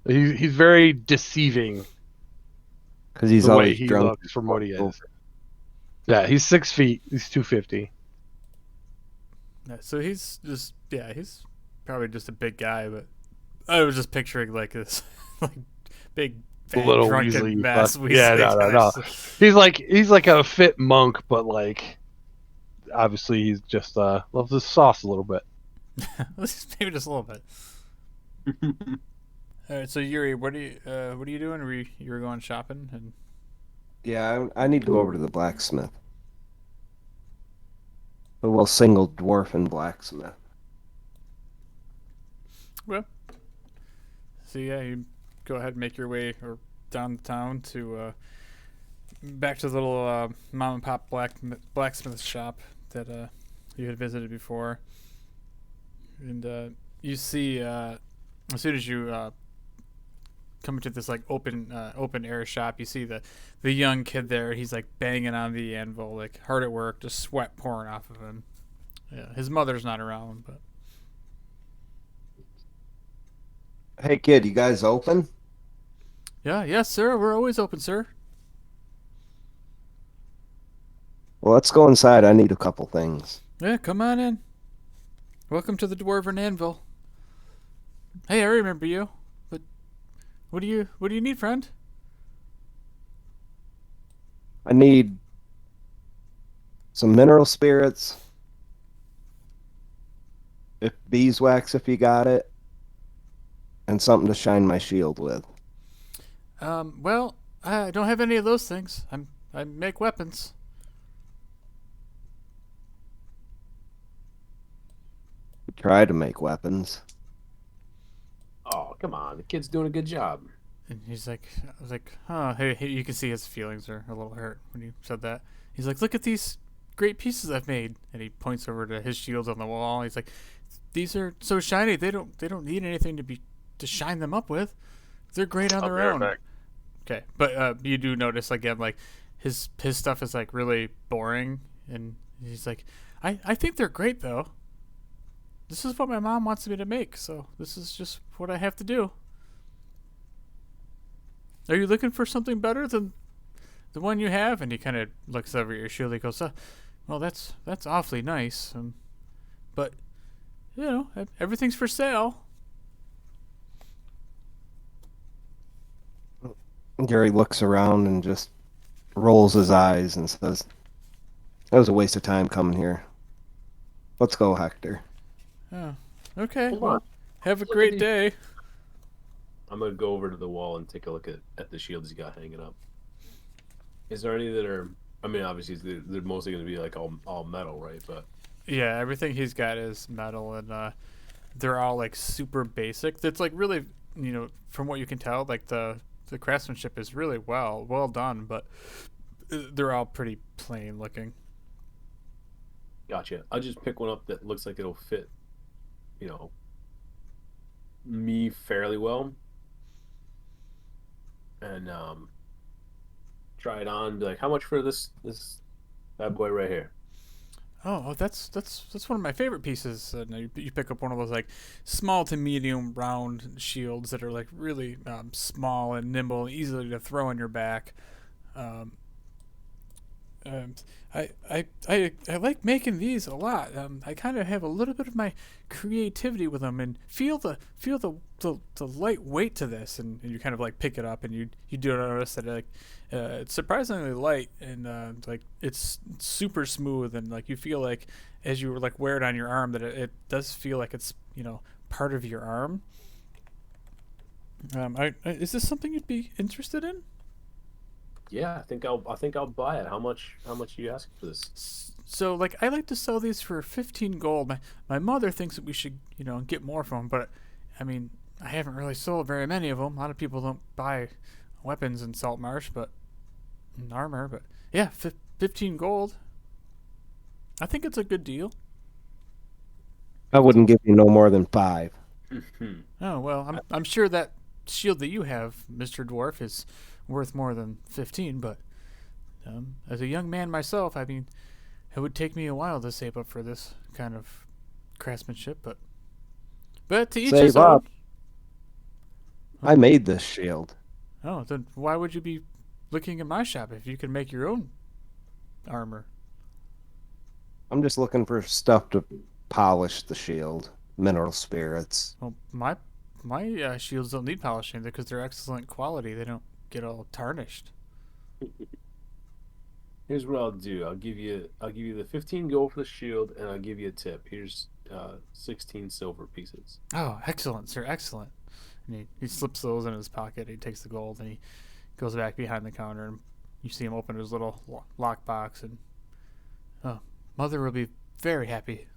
He's very deceiving Because he's the way always he drunk. looks from what he is. Yeah, he's 6 feet. He's 250. Yeah, so he's probably just a big guy, but I was just picturing like this like big fat, Little drunken Weasley, mass but- yeah, Weasley no. guy. He's like a fit monk, but like obviously he's just loves his sauce a little bit. Maybe just a little bit. All right, so Yuri, what are you doing? You were going shopping, and Yeah, I need to go over to the blacksmith. The well, single dwarf and blacksmith. Well, so yeah, you go ahead and make your way or down the town to back to the little mom and pop blacksmith shop that you had visited before, and you see as soon as you come into this like open air shop, you see the young kid there. He's like banging on the anvil, like hard at work, just sweat pouring off of him. Yeah, his mother's not around, but Hey, kid, you guys open? yeah, yes, sir. We're always open, sir. Well, let's go inside. I need a couple things. Yeah, come on in. Welcome to the Dwarven Anvil. Hey, I remember you. But what do you need, friend? I need some mineral spirits, if beeswax, if you got it, and something to shine my shield with. Well, I don't have any of those things. I make weapons. Try to make weapons. Oh, come on. The kid's doing a good job. And he's like, I was like, huh, hey, you can see his feelings are a little hurt when you said that. He's like, look at these great pieces I've made. And he points over to his shields on the wall. He's like, these are so shiny, they don't need anything to shine them up with. They're great on I'll their be right own. back. Okay, but you do notice again, like his stuff is like really boring, and he's like, I think they're great though. This is what my mom wants me to make, so this is just what I have to do. Are you looking for something better than the one you have? And he kind of looks over your shield. He goes, well, that's awfully nice, but you know, everything's for sale. Gary looks around and just rolls his eyes and says, that was a waste of time coming here. Let's go, Hector. Oh, okay. Hold Well, on. have a Look at great these- day. I'm going to go over to the wall and take a look at the shields he's got hanging up. Is there any that are... I mean, obviously, they're mostly going to be like all metal, right? But Yeah, everything he's got is metal, and they're all like super basic. That's like really, you know, from what you can tell, like the craftsmanship is really well done, but they're all pretty plain looking. gotcha. I'll just pick one up that looks like it'll fit, you know, me fairly well. And try it on. Be like, how much for this bad boy right here? Oh, that's one of my favorite pieces. You pick up one of those like small to medium round shields that are like really small and nimble, and easily to throw on your back. I like making these a lot. I kind of have a little bit of my creativity with them, and feel the light weight to this, and you kind of like pick it up, and you do notice that like it's surprisingly light, and like it's super smooth, and like you feel like as you like wear it on your arm that it does feel like it's, you know, part of your arm. Is this something you'd be interested in? Yeah, I think I'll buy it. How much are you asking for this? So like I like to sell these for 15 gold. My mother thinks that we should, you know, get more from them, but I mean, I haven't really sold very many of them. A lot of people don't buy weapons in Saltmarsh, but armor, but yeah, 15 gold. I think it's a good deal. I wouldn't give you no more than 5. Oh, well, I'm sure that shield that you have, Mr. Dwarf, is worth more than 15, but as a young man myself, I mean, it would take me a while to save up for this kind of craftsmanship, but to each his Save own. up. I made this shield. Oh, then why would you be looking at my shop if you could make your own armor? I'm just looking for stuff to polish the shield. Mineral spirits. Well, my shields don't need polishing because they're excellent quality. They don't get all tarnished. Here's what I'll do. I'll give you the 15 gold for the shield, and I'll give you a tip. Here's 16 silver pieces. Oh, excellent, sir, excellent. And he slips those in his pocket. He takes the gold and he goes back behind the counter, and you see him open his little lockbox, and oh, mother will be very happy.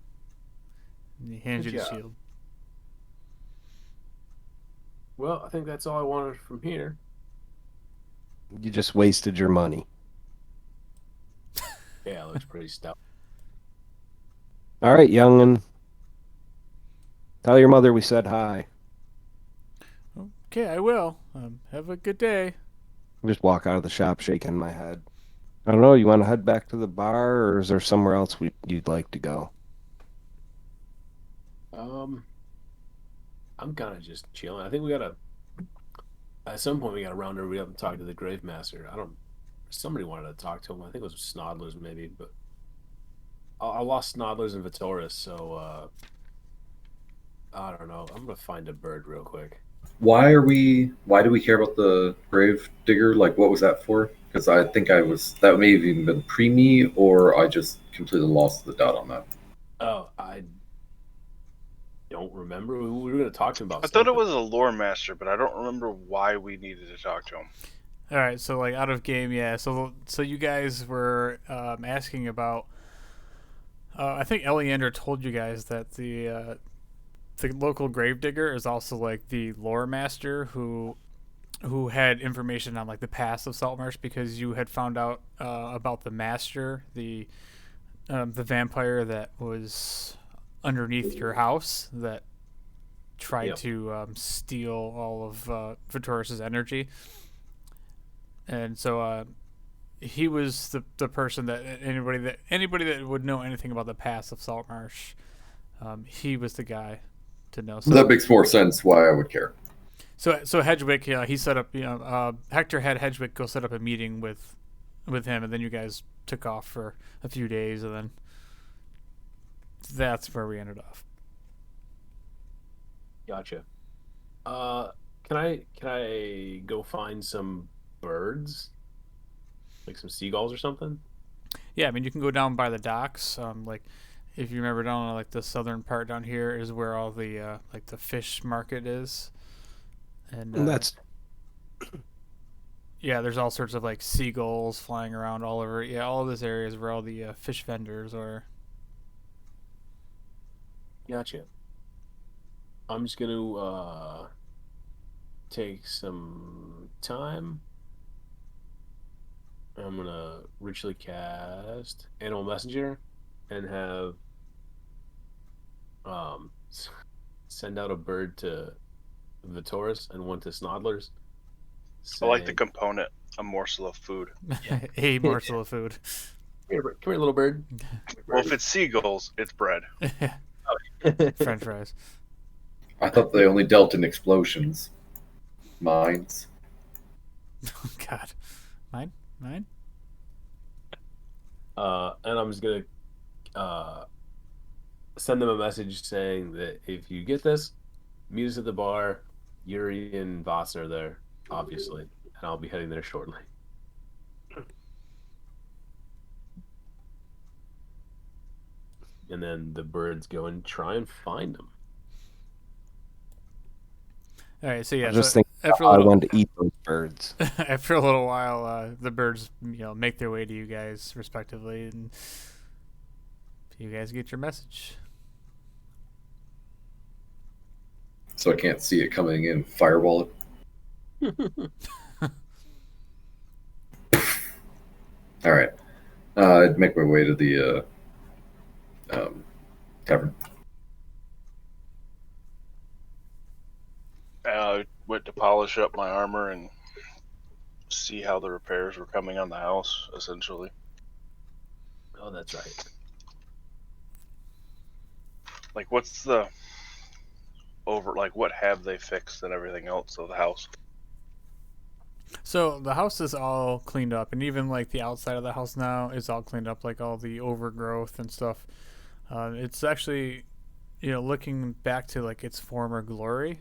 And he hands Good you the job. shield. Well, I think that's all I wanted from here. You just wasted your money. Yeah, it looks pretty stout. All right, young'un. Tell your mother we said hi. Okay, I will. Have a good day. Just walk out of the shop shaking my head. I don't know. You want to head back to the bar, or is there somewhere else you'd like to go? Um, I'm kind of just chilling. I think we gotta at some point we gotta round everybody up and talk to the grave master. I don't. Somebody wanted to talk to him. I think it was Snodlers maybe, but I lost Snodlers and Vitoris, so I don't know. I'm gonna find a bird real quick. Why do we care about the grave digger? Like, what was that for? Because I think that may have even been pre me, or I just completely lost the dot on that. Oh, I don't remember. We were gonna talk to him about I thought it something. was a lore master, but I don't remember why we needed to talk to him. All right, so like out of game, yeah. So you guys were asking about. I think Eleander told you guys that the local gravedigger is also like the lore master who had information on like the past of Saltmarsh because you had found out about the master, the vampire that was underneath your house that tried Yep. to steal all of Vitoris's energy, and so he was the person that anybody that would know anything about the past of Saltmarsh, he was the guy to know. So That makes more sense why I would care. So Hedgewick, he set up. Hector had Hedgewick go set up a meeting with him, and then you guys took off for a few days, and then that's where we ended off. Gotcha. Can I go find some birds, like some seagulls or something? Yeah, I mean you can go down by the docks. Like if you remember down like the southern part down here is where all the like the fish market is, and That's yeah, there's all sorts of like seagulls flying around all over. Yeah, all of this area is where all the fish vendors are. Gotcha. I'm just gonna take some time. I'm gonna ritually cast Animal Messenger and have send out a bird to Vitoris and one to Snodlers. I like the saying, component, a morsel of food. A morsel of food. Come here, little bird. Well, if it's seagulls, it's bread. French fries. I thought they only dealt in explosions. Mines. Oh God, mine. And I'm just gonna send them a message saying that if you get this, meet us at the bar. Yuri and Voss are there, obviously, and I'll be heading there shortly. And then the birds go and try and find them. All right, so yeah, I just so think after a I little, wanted to eat those birds. after a little while, the birds make their way to you guys respectively, and you guys get your message. So I can't see it coming in. Firewall it. All right. I'd make my way to the tavern. I went to polish up my armor and see how the repairs were coming on the house, essentially. Oh, that's right. Like, what's the what have they fixed and everything else of the house? So the house is all cleaned up, and even like the outside of the house now is all cleaned up, like all the overgrowth and stuff. It's actually, looking back to like its former glory.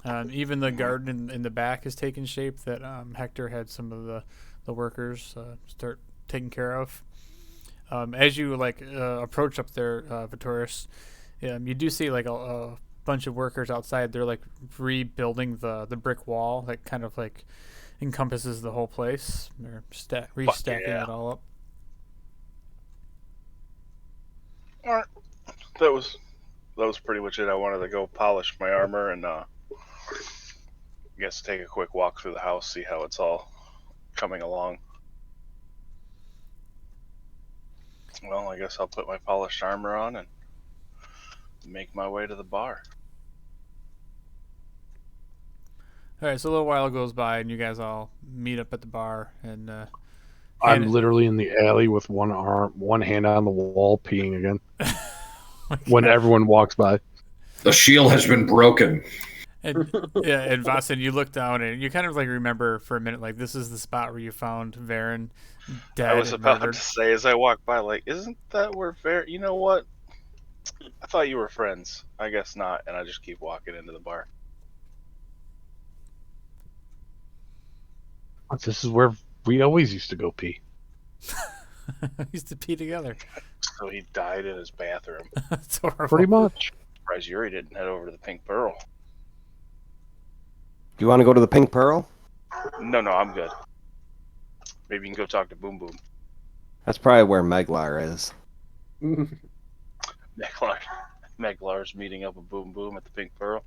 Even the garden in the back has taken shape that Hector had some of the workers start taking care of. As you approach up there, Vitoris, you do see like a bunch of workers outside. They're like rebuilding the brick wall that kind of like encompasses the whole place. They're restacking yeah. it all up. All right, that was pretty much it. I wanted to go polish my armor and guess take a quick walk through the house, see how it's all coming along. Well, I guess I'll put my polished armor on and make my way to the bar. All right, so a little while goes by, and you guys all meet up at the bar, and I'm and- literally in the alley with one hand on the wall, peeing again. When God. everyone walks by. The shield has been broken. And yeah, and Vasen, you look down and you kind of like remember for a minute, like this is the spot where you found Varen dead I was and about murdered. to say as I walked by, like, isn't that where You know what? I thought you were friends. I guess not. And I just keep walking into the bar. This is where we always used to go pee. Used to pee together. So he died in his bathroom. It's horrible. Pretty much. Surprised Yuri didn't head over to the Pink Pearl. Do you want to go to the Pink Pearl? No, I'm good. Maybe you can go talk to Boom Boom. That's probably where Meglar is. Meglar's meeting up with Boom Boom at the Pink Pearl.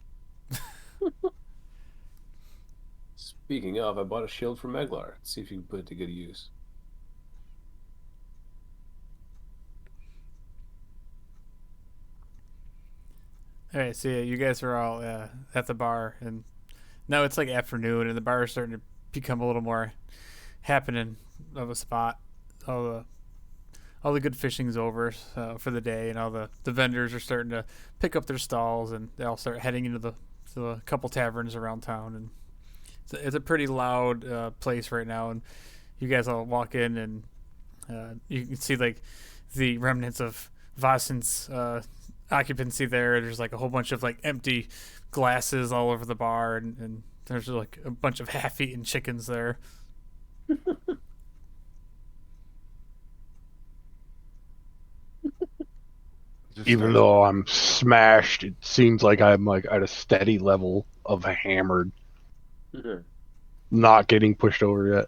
Speaking of, I bought a shield for Meglar. Let's see if you can put it to good use. All right, so yeah, you guys are all at the bar, and now it's like afternoon, and the bar is starting to become a little more happening of a spot. All the good fishing's over for the day, and all the vendors are starting to pick up their stalls, and they all start heading into the couple taverns around town, and it's a pretty loud place right now. And you guys all walk in, and you can see like the remnants of Vasen's occupancy there. There's like a whole bunch of like empty glasses all over the bar, and there's like a bunch of half-eaten chickens there. Even though I'm smashed, it seems like I'm like at a steady level of hammered, not getting pushed over yet.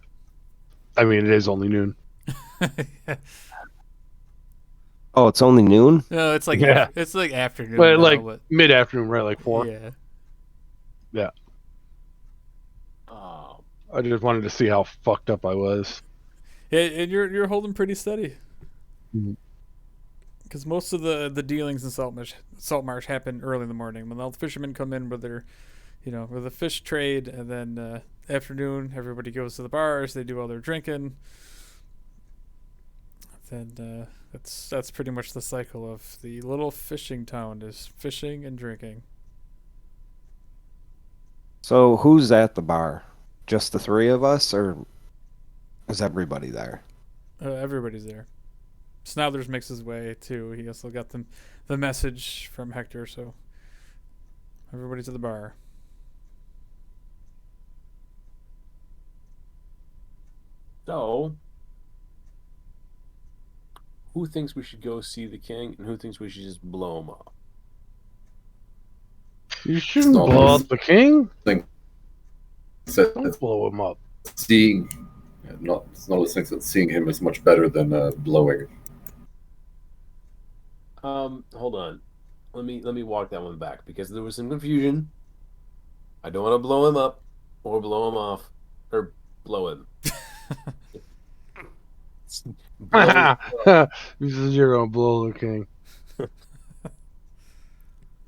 I mean, it is only noon. Oh, it's only noon? No, it's like Yeah. it's like afternoon. But now, like but mid-afternoon, right? Like 4. yeah. Oh, I just wanted to see how fucked up I was. Yeah, and you're holding pretty steady. Mhm. Because most of the dealings in Saltmarsh happen early in the morning when all the fishermen come in with their, with the fish trade, and then afternoon everybody goes to the bars. They do all their drinking. Then that's pretty much the cycle of the little fishing town is fishing and drinking. So who's at the bar? Just the three of us, or is everybody there? Everybody's there. Snodlers makes his way too. He also got the message from Hector, so everybody's at the bar. so who thinks we should go see the king, and who thinks we should just blow him up? You shouldn't Stop blow this up the king. So Don't blow him up. seeing, it's not those things that seeing him is much better than blowing. Hold on. Let me walk that one back because there was some confusion. I don't want to blow him up or blow him off or blow him. Blow him. You said you're gonna blow the king.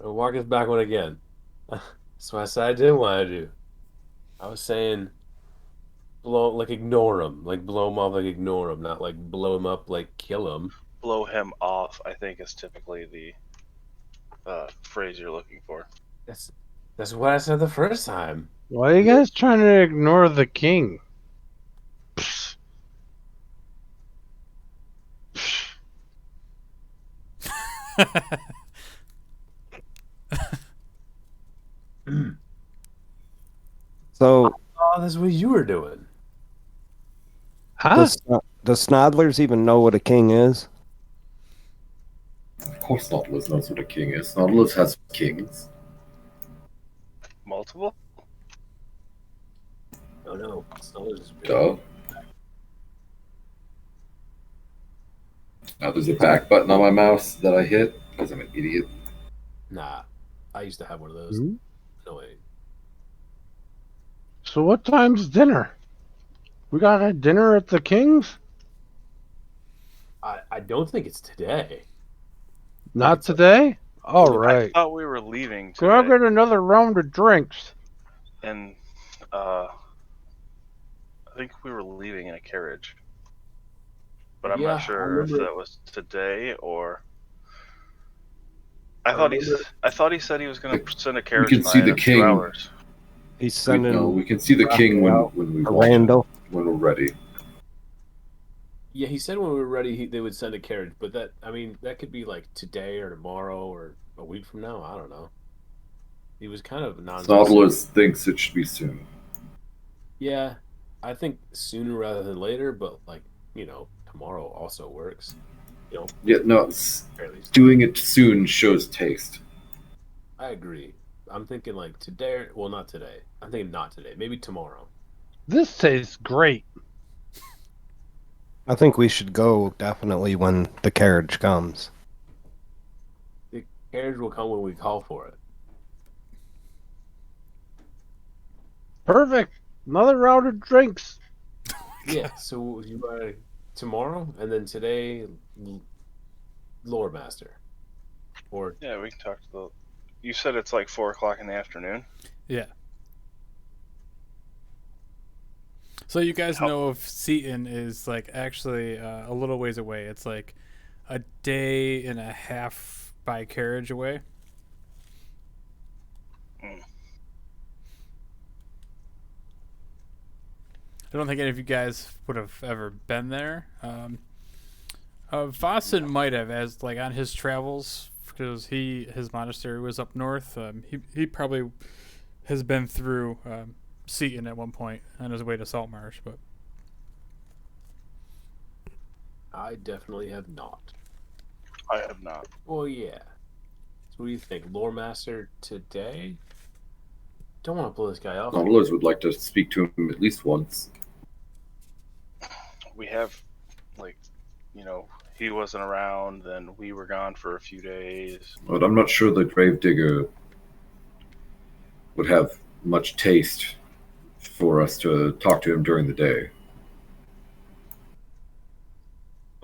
I'll walk this back one again. That's what I said I didn't want to do. I was saying ignore him. Like blow him off, like ignore him. Not like blow him up, like kill him. Blow him off, I think, is typically the phrase you're looking for. That's what I said the first time. Why are you guys trying to ignore the king? Psst. Psst. So Oh, that's what you were doing. Huh? does Snodlers even know what a king is? Of course, Nautilus knows what a king is. Nautilus has kings. Multiple? Oh no, Snodlers is big. Duh. Now there's a back button on my mouse that I hit because I'm an idiot. Nah, I used to have one of those. Hmm? No way. So what time's dinner? We got a dinner at the King's? I don't think it's today. Not it's today? All I right. thought we were leaving Go today, get another round of drinks. and I think we were leaving in a carriage. But I'm Yeah, not I sure if remember- that was today or. I remember- I thought he said he was going to send a carriage can see by the in a few king. hours. He's sending we can see the king Raphael, when we want to, Randall. when we're ready. Yeah, he said when we were ready, they would send a carriage. But that could be like today or tomorrow or a week from now. I don't know. He was kind of non-specific. Nautilus thinks it should be soon. Yeah, I think sooner rather than later. But tomorrow also works. Yeah, no, Fairly soon. doing it soon shows taste. I agree. I'm thinking like today. Well, not today. I'm thinking not today. Maybe tomorrow. This tastes great. I think we should go definitely when the carriage comes. The carriage will come when we call for it. Perfect. Another round of drinks. Yeah. So you buy tomorrow, and then today, Lore Master, or Yeah, we can talk to the. You said it's like 4:00 in the afternoon. Yeah. So you guys know if Seaton is like actually a little ways away. It's like a day and a half by carriage away. I don't think any of you guys would have ever been there. Vossen might have, as like on his travels, because his monastery was up north. He probably has been through Seaton at one point on his way to Saltmarsh, but I definitely have not. I have not. Well, yeah. So what do you think, Lore Master today? Don't want to blow this guy off. Nautilus would like to speak to him at least once. We have, he wasn't around, then we were gone for a few days. But I'm not sure the gravedigger would have much taste for us to talk to him during the day.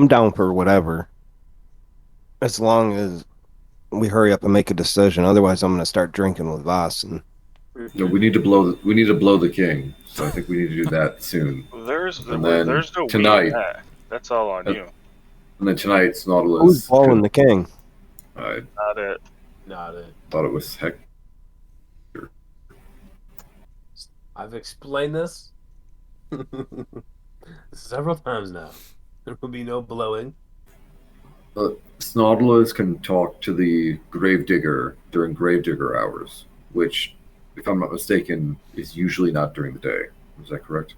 I'm down for whatever. As long as we hurry up and make a decision. Otherwise, I'm going to start drinking with Voss. And No, we need to blow the king. So I think we need to do that soon. There's And then no tonight- we in that. That's all on you. And then tonight's Nautilus. who's blowing the king? I Not it. Not it. thought it was Heck. I've explained this several times now. There will be no blowing. Nautilus can talk to the gravedigger during gravedigger hours, which, if I'm not mistaken, is usually not during the day. Is that correct?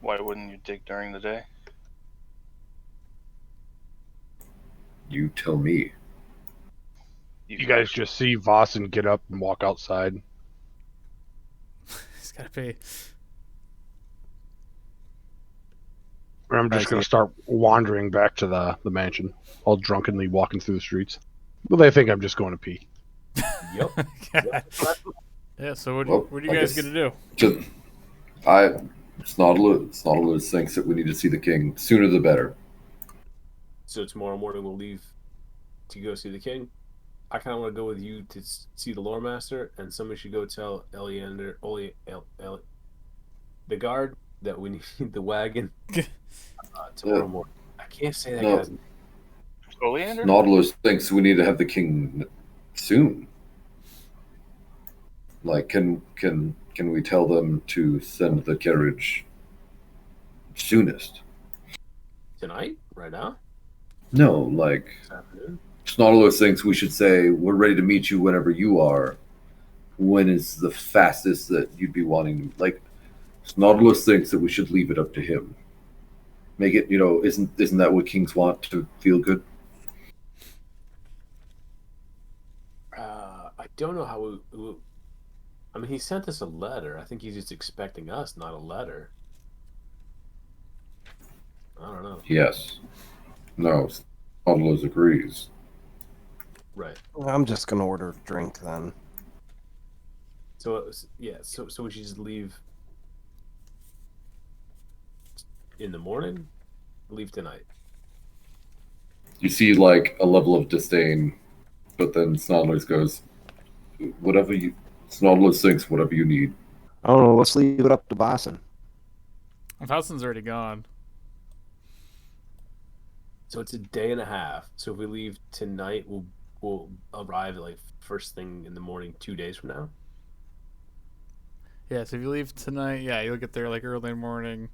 Why wouldn't you dig during the day? You tell me. You guys just see Vossen get up and walk outside. he's got to be. And I'm just going to start wandering back to the mansion, all drunkenly walking through the streets. Well, they think I'm just going to pee. Yep. Yeah. So what Well, are you I guys guess- gonna do? Nautilus thinks that we need to see the king sooner the better. So tomorrow morning we'll leave to go see the king. I kind of want to go with you to see the Lore Master, and somebody should go tell the guard that we need the wagon tomorrow morning. I can't say that No. guy's name. Oleander? Nautilus thinks we need to have the king soon. Like, can we tell them to send the carriage soonest? Tonight, right now, No, like this afternoon. Nautilus thinks we should say we're ready to meet you whenever you are. When is the fastest that you'd be wanting to, like? Nautilus thinks that we should leave it up to him. Make it, isn't that what kings want, to feel good? I don't know how I mean, he sent us a letter. I think he's just expecting us, not a letter. I don't know. Yes. No, Nautilus agrees. Right. I'm just going to order a drink then. So yeah, so we should just leave in the morning. Leave tonight. You see like a level of disdain, but then Snodlers goes, "Whatever you." Snodlers thinks, "Whatever you need." I don't know. Let's leave it up to Boston. Falson's already gone. So it's a day and a half. So if we leave tonight, we'll arrive at like first thing in the morning 2 days from now. Yeah, so if you leave tonight, yeah, you'll get there like early morning.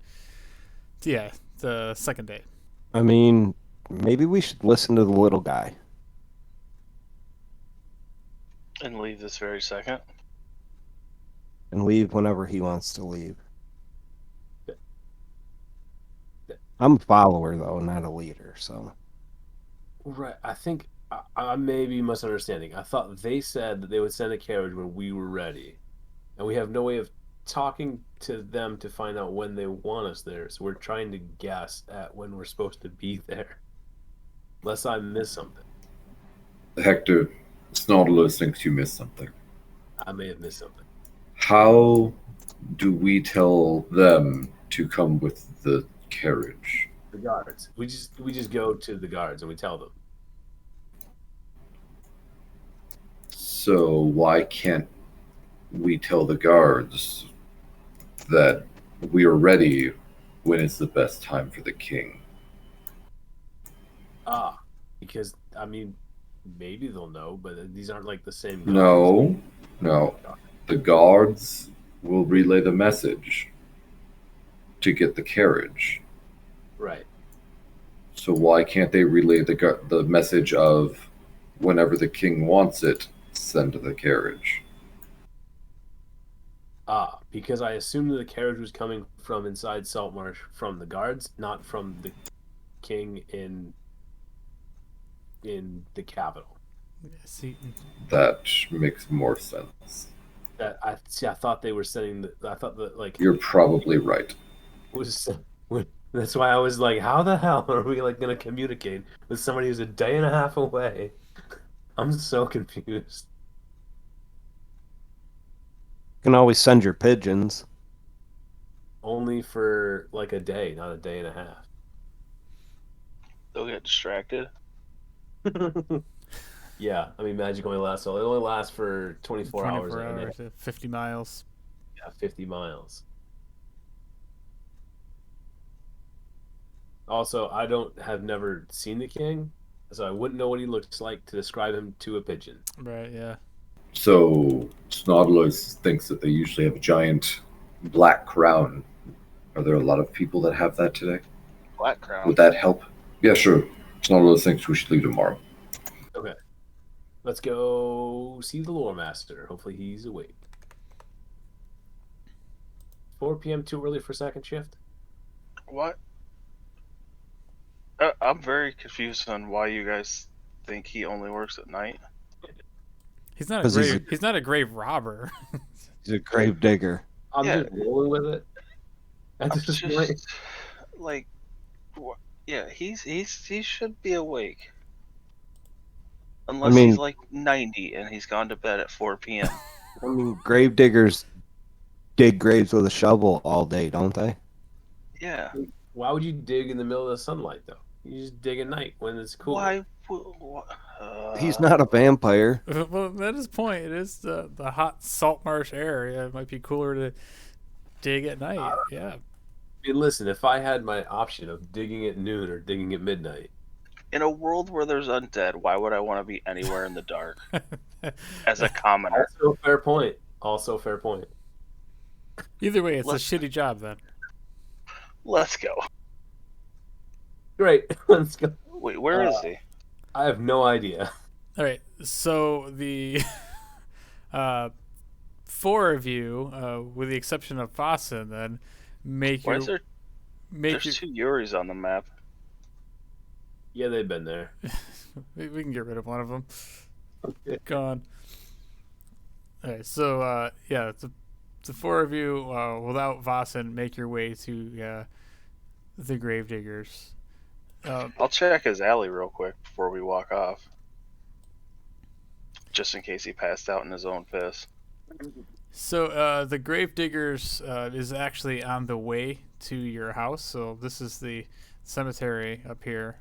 Yeah, the second day. I mean, maybe we should listen to the little guy. And leave this very second. And leave whenever he wants to leave. I'm a follower, though, not a leader, so. Right. I think I may be misunderstanding. I thought they said that they would send a carriage when we were ready. And we have no way of talking to them to find out when they want us there. So we're trying to guess at when we're supposed to be there. Unless I miss something. Hector, Snodlers thinks you missed something. I may have missed something. How do we tell them to come with the carriage? The guards. We just go to the guards and we tell them. So why can't we tell the guards that we are ready when it's the best time for the king? Because I mean, maybe they'll know, but these aren't like the same guards. No. The guards will relay the message to get the carriage. Right. So why can't they relay the message of whenever the king wants it, send the carriage? Because I assumed that the carriage was coming from inside Saltmarsh from the guards, not from the king in the capital. See, That makes more sense. I thought they were sending I thought that like You're probably right. was that's why I was like, how the hell are we like gonna communicate with somebody who's a day and a half away? I'm so confused. You can always send your pigeons. Only for like a day, not a day and a half. They'll get distracted. Yeah, I mean, magic only lasts. So it only lasts for 24 hours. 24 And hours, 50 miles. yeah, 50 miles. Also, I have never seen the king, so I wouldn't know what he looks like to describe him to a pigeon. Right, yeah. So Snodlers thinks that they usually have a giant black crown. Are there a lot of people that have that today? Black crown. Would that help? Yeah, sure. Snodlers thinks we should leave tomorrow. Okay. Let's go see the lore master. Hopefully he's awake. 4 p.m. too early for second shift? What? I'm very confused on why you guys think he only works at night. He's not a 'Cause he's not a grave robber. He's a grave digger. I'm Yeah. just rolling with it. At I'm this point. just like, yeah, he should be awake. Unless mean- he's like 90 and he's gone to bed at 4 p.m. I mean, grave diggers dig graves with a shovel all day, don't they? Yeah. Why would you dig in the middle of the sunlight, though? You just dig at night when it's cool. Why? He's not a vampire. Well, that is point. It is the hot Saltmarsh air. Yeah, it might be cooler to dig at night. Yeah. I mean, listen, if I had my option of digging at noon or digging at midnight. In a world where there's undead, why would I want to be anywhere in the dark as a commoner? Also fair point. Also fair point. Either way, it's Let's- a shitty job then. Let's go. Great. Let's go. Wait, where is he? I have no idea. All right. So the four of you, with the exception of Fossen, then make Why your is there? make There's your, 2 Yuris on the map. Yeah, they've been there. we can get rid of one of them. Okay. Gone. All right. So yeah, the four of you, without Vossen, make your way to the Gravediggers. I'll check his alley real quick before we walk off. Just in case he passed out in his own piss. So the Gravediggers is actually on the way to your house. So this is the cemetery up here,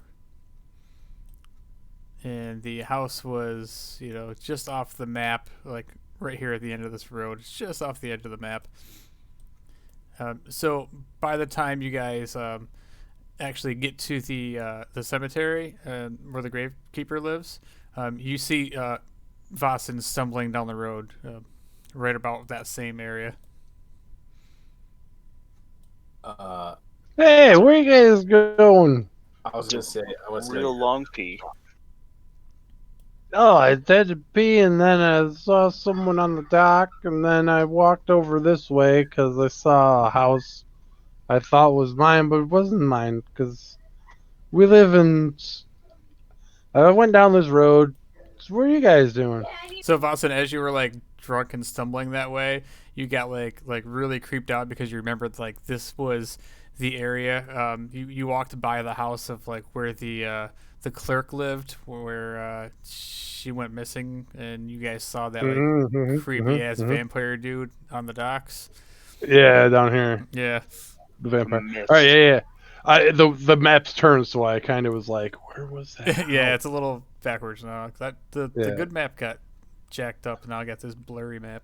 and the house was, just off the map, like right here at the end of this road. It's just off the edge of the map. So by the time you guys actually get to the cemetery where the gravekeeper lives, you see Vossen stumbling down the road, right about that same area. Hey, where you guys going? I was gonna say I was Real long pee. Oh, I had to pee, and then I saw someone on the dock, and then I walked over this way because I saw a house I thought was mine, but it wasn't mine because we live in. I went down this road. So what are you guys doing? So Vossen, as you were like drunk and stumbling that way, you got like really creeped out because you remembered like this was the area. You walked by the house of like where the clerk lived, where she went missing, and you guys saw that like creepy ass vampire dude on the docks. Yeah, down here, Yeah. the vampire. Missed. All right, yeah. The map's turned, so I kind of was like, where was that? Yeah, it's a little backwards now. The Yeah. good map got jacked up, and now I got this blurry map.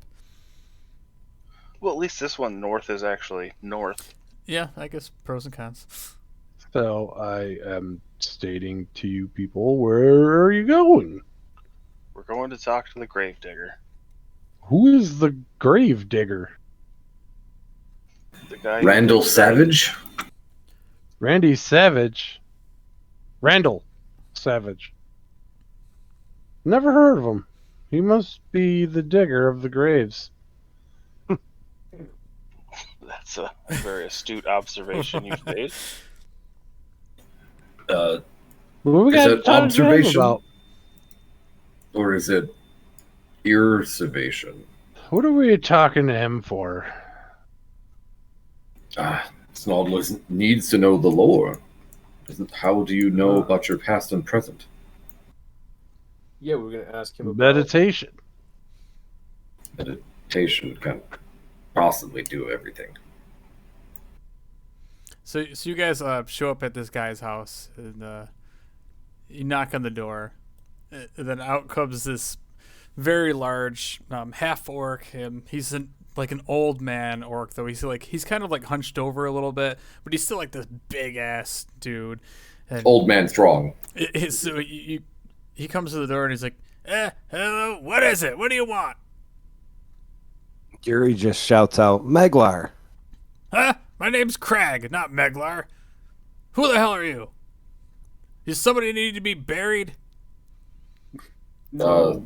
Well, at least this one north is actually north. Yeah, I guess pros and cons. So I am stating to you people, where are you going? We're going to talk to the gravedigger. Who is the grave digger? The guy. who Randall digs Savage. Randy Savage. Randall Savage. Never heard of him. He must be the digger of the graves. That's a very astute observation you've made. What we Is got it to talk to him observation? about? Or is it irservation? What are we talking to him for? Snodless needs to know the lore. How do you know about your past and present? Yeah, we were gonna ask him about Meditation. Meditation can possibly do everything. So you guys show up at this guy's house, and you knock on the door, and then out comes this very large half orc. He's like an old man orc, though. He's kind of like hunched over a little bit, but he's still like this big ass dude. And Old man strong. so he comes to the door and he's like, hello, what is it? What do you want? Gary just shouts out, Meglar. Huh? My name's Crag, not Meglar. Who the hell are you? Does somebody need to be buried? No,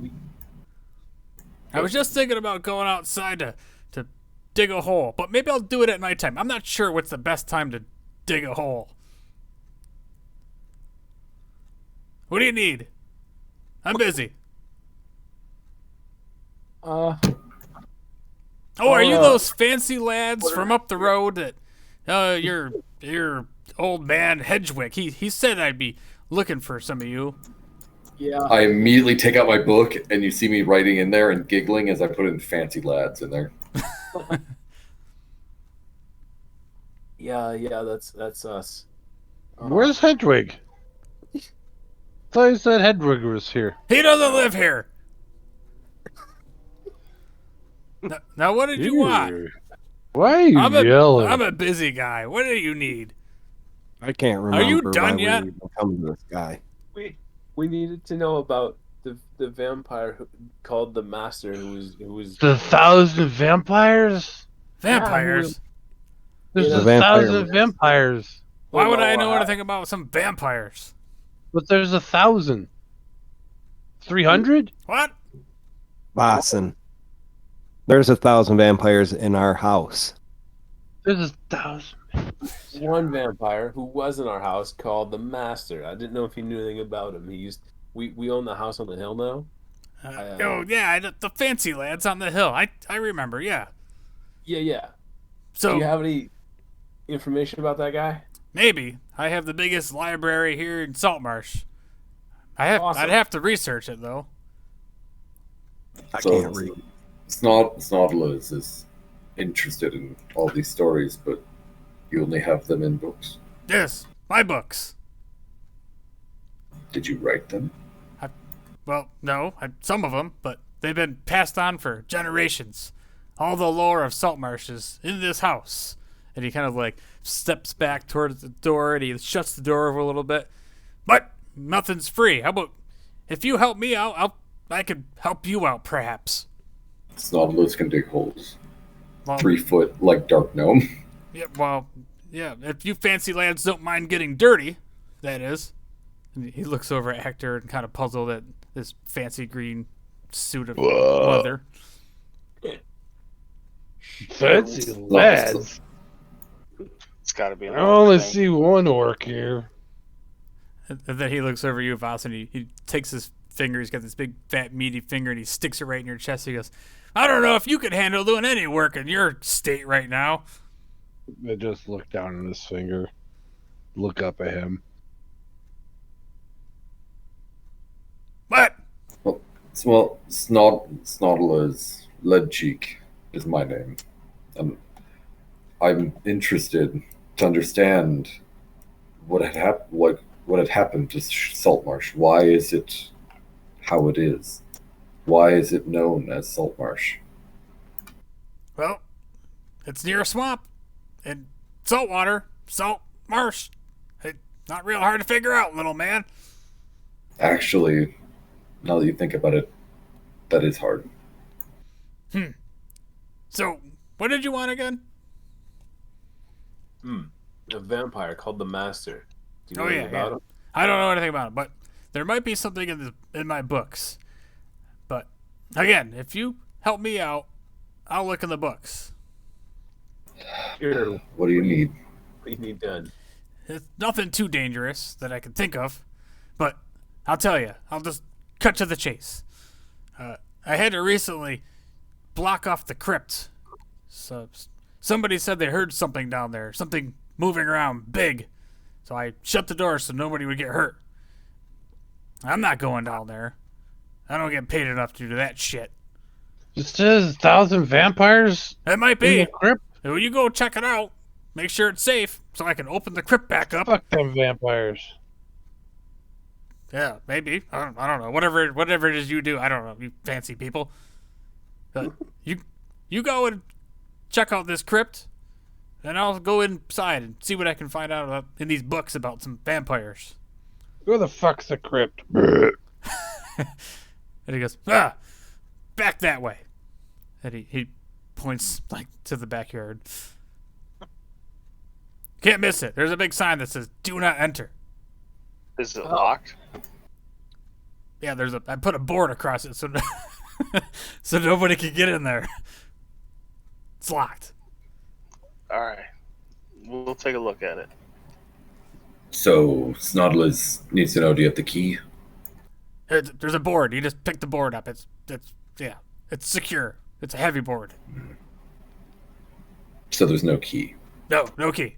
I was just thinking about going outside to dig a hole, but maybe I'll do it at nighttime. I'm not sure what's the best time to dig a hole. What do you need? I'm busy. Oh, are you those fancy lads from up the road that your old man Hedgewick? He said I'd be looking for some of you. yeah. I immediately take out my book, and you see me writing in there and giggling as I put in fancy lads in there. Yeah, that's us. Where's Hedwig? I thought you said Hedwig was here. He doesn't live here. Now what did you want? Why are you yelling? I'm a busy guy. What do you need? I can't remember. Are you done why yet? we even come to this guy. We needed to know about the vampire called the Master, who was The 1,000 vampires? Vampires? There's The 1,000 vampires. Why would I know anything about some vampires? But there's 1,000. 300? What? Boston. There's 1,000 vampires in our house. There's 1,000. one vampire who was in our house called the Master. I didn't know if you knew anything about him. We own the house on the hill now. The fancy lads on the hill. I remember, yeah. Yeah. So Do you have any information about that guy? maybe I have the biggest library here in Saltmarsh. Awesome. I'd have to research it though. I So- can't read. Snodla is interested in all these stories, but you only have them in books. Yes, my books. Did you write them? Well, no, some of them, but they've been passed on for generations. All the lore of Saltmarsh is in this house. And he kind of like steps back towards the door and he shuts the door over a little bit. But nothing's free. How about if you help me out, I could help you out, perhaps. Snodlas can dig holes. Well, 3 foot, like Dark Gnome. Yeah, if you fancy lads don't mind getting dirty, that is. And he looks over at Hector and kind of puzzled at this fancy green suit of leather. Fancy lads. It's got to be. I only see one orc here. And then he looks over you, Voss, and he takes his finger. He's got this big, fat, meaty finger, and he sticks it right in your chest. He goes, I don't know if you could handle doing any work in your state right now. I just look down at his finger, look up at him. What? Well, Snodla's Leadcheek is my name. And I'm interested to understand what had happened to Saltmarsh. Why is it how it is? Why is it known as Saltmarsh? Well, it's near a swamp and salt water, salt marsh. It's not real hard to figure out, little man. Actually, now that you think about it, that is hard. So, what did you want again? A vampire called the Master. Do you know Oh, anything yeah. about him? I don't know anything about it, but there might be something in my books. But again, if you help me out, I'll look in the books. Sure. What do you need? What do you need done? It's nothing too dangerous that I can think of, but I'll tell you. I'll just cut to the chase. I had to recently block off the crypt. So somebody said they heard something down there, something moving around big. So I shut the door so nobody would get hurt. I'm not going down there. I don't get paid enough to do that shit. It says 1,000 vampires It might in be. the crypt. Well, you go check it out. Make sure it's safe so I can open the crypt back up. Fuck them vampires. Yeah, maybe. I don't know. Whatever it is you do, I don't know. You fancy people. You go and check out this crypt, and I'll go inside and see what I can find out in these books about some vampires. Where the fuck's the crypt? And he goes, back that way. And he points like to the backyard. Can't miss it. There's a big sign that says "Do not enter." Is it locked? Yeah, I put a board across it so so nobody can get in there. It's locked. All right, we'll take a look at it. So Snodlas needs to know, do you have the key? There's a board. You just pick the board up. It's secure. It's a heavy board. So there's no key. No key.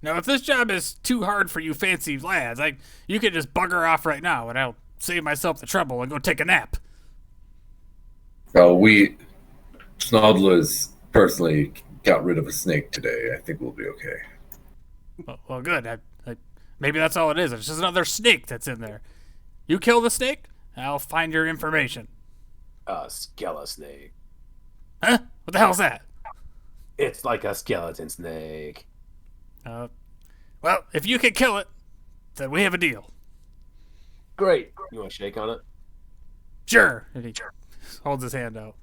Now, if this job is too hard for you fancy lads, you can just bugger off right now, and I'll save myself the trouble and go take a nap. Snodlas personally got rid of a snake today. I think we'll be okay. Well, good. Maybe that's all it is. It's just another snake that's in there. You kill the snake, I'll find your information. Skeleton snake. Huh? What the hell's that? It's like a skeleton snake. Well, if you can kill it, then we have a deal. Great. You want to shake on it? Sure. And he holds his hand out.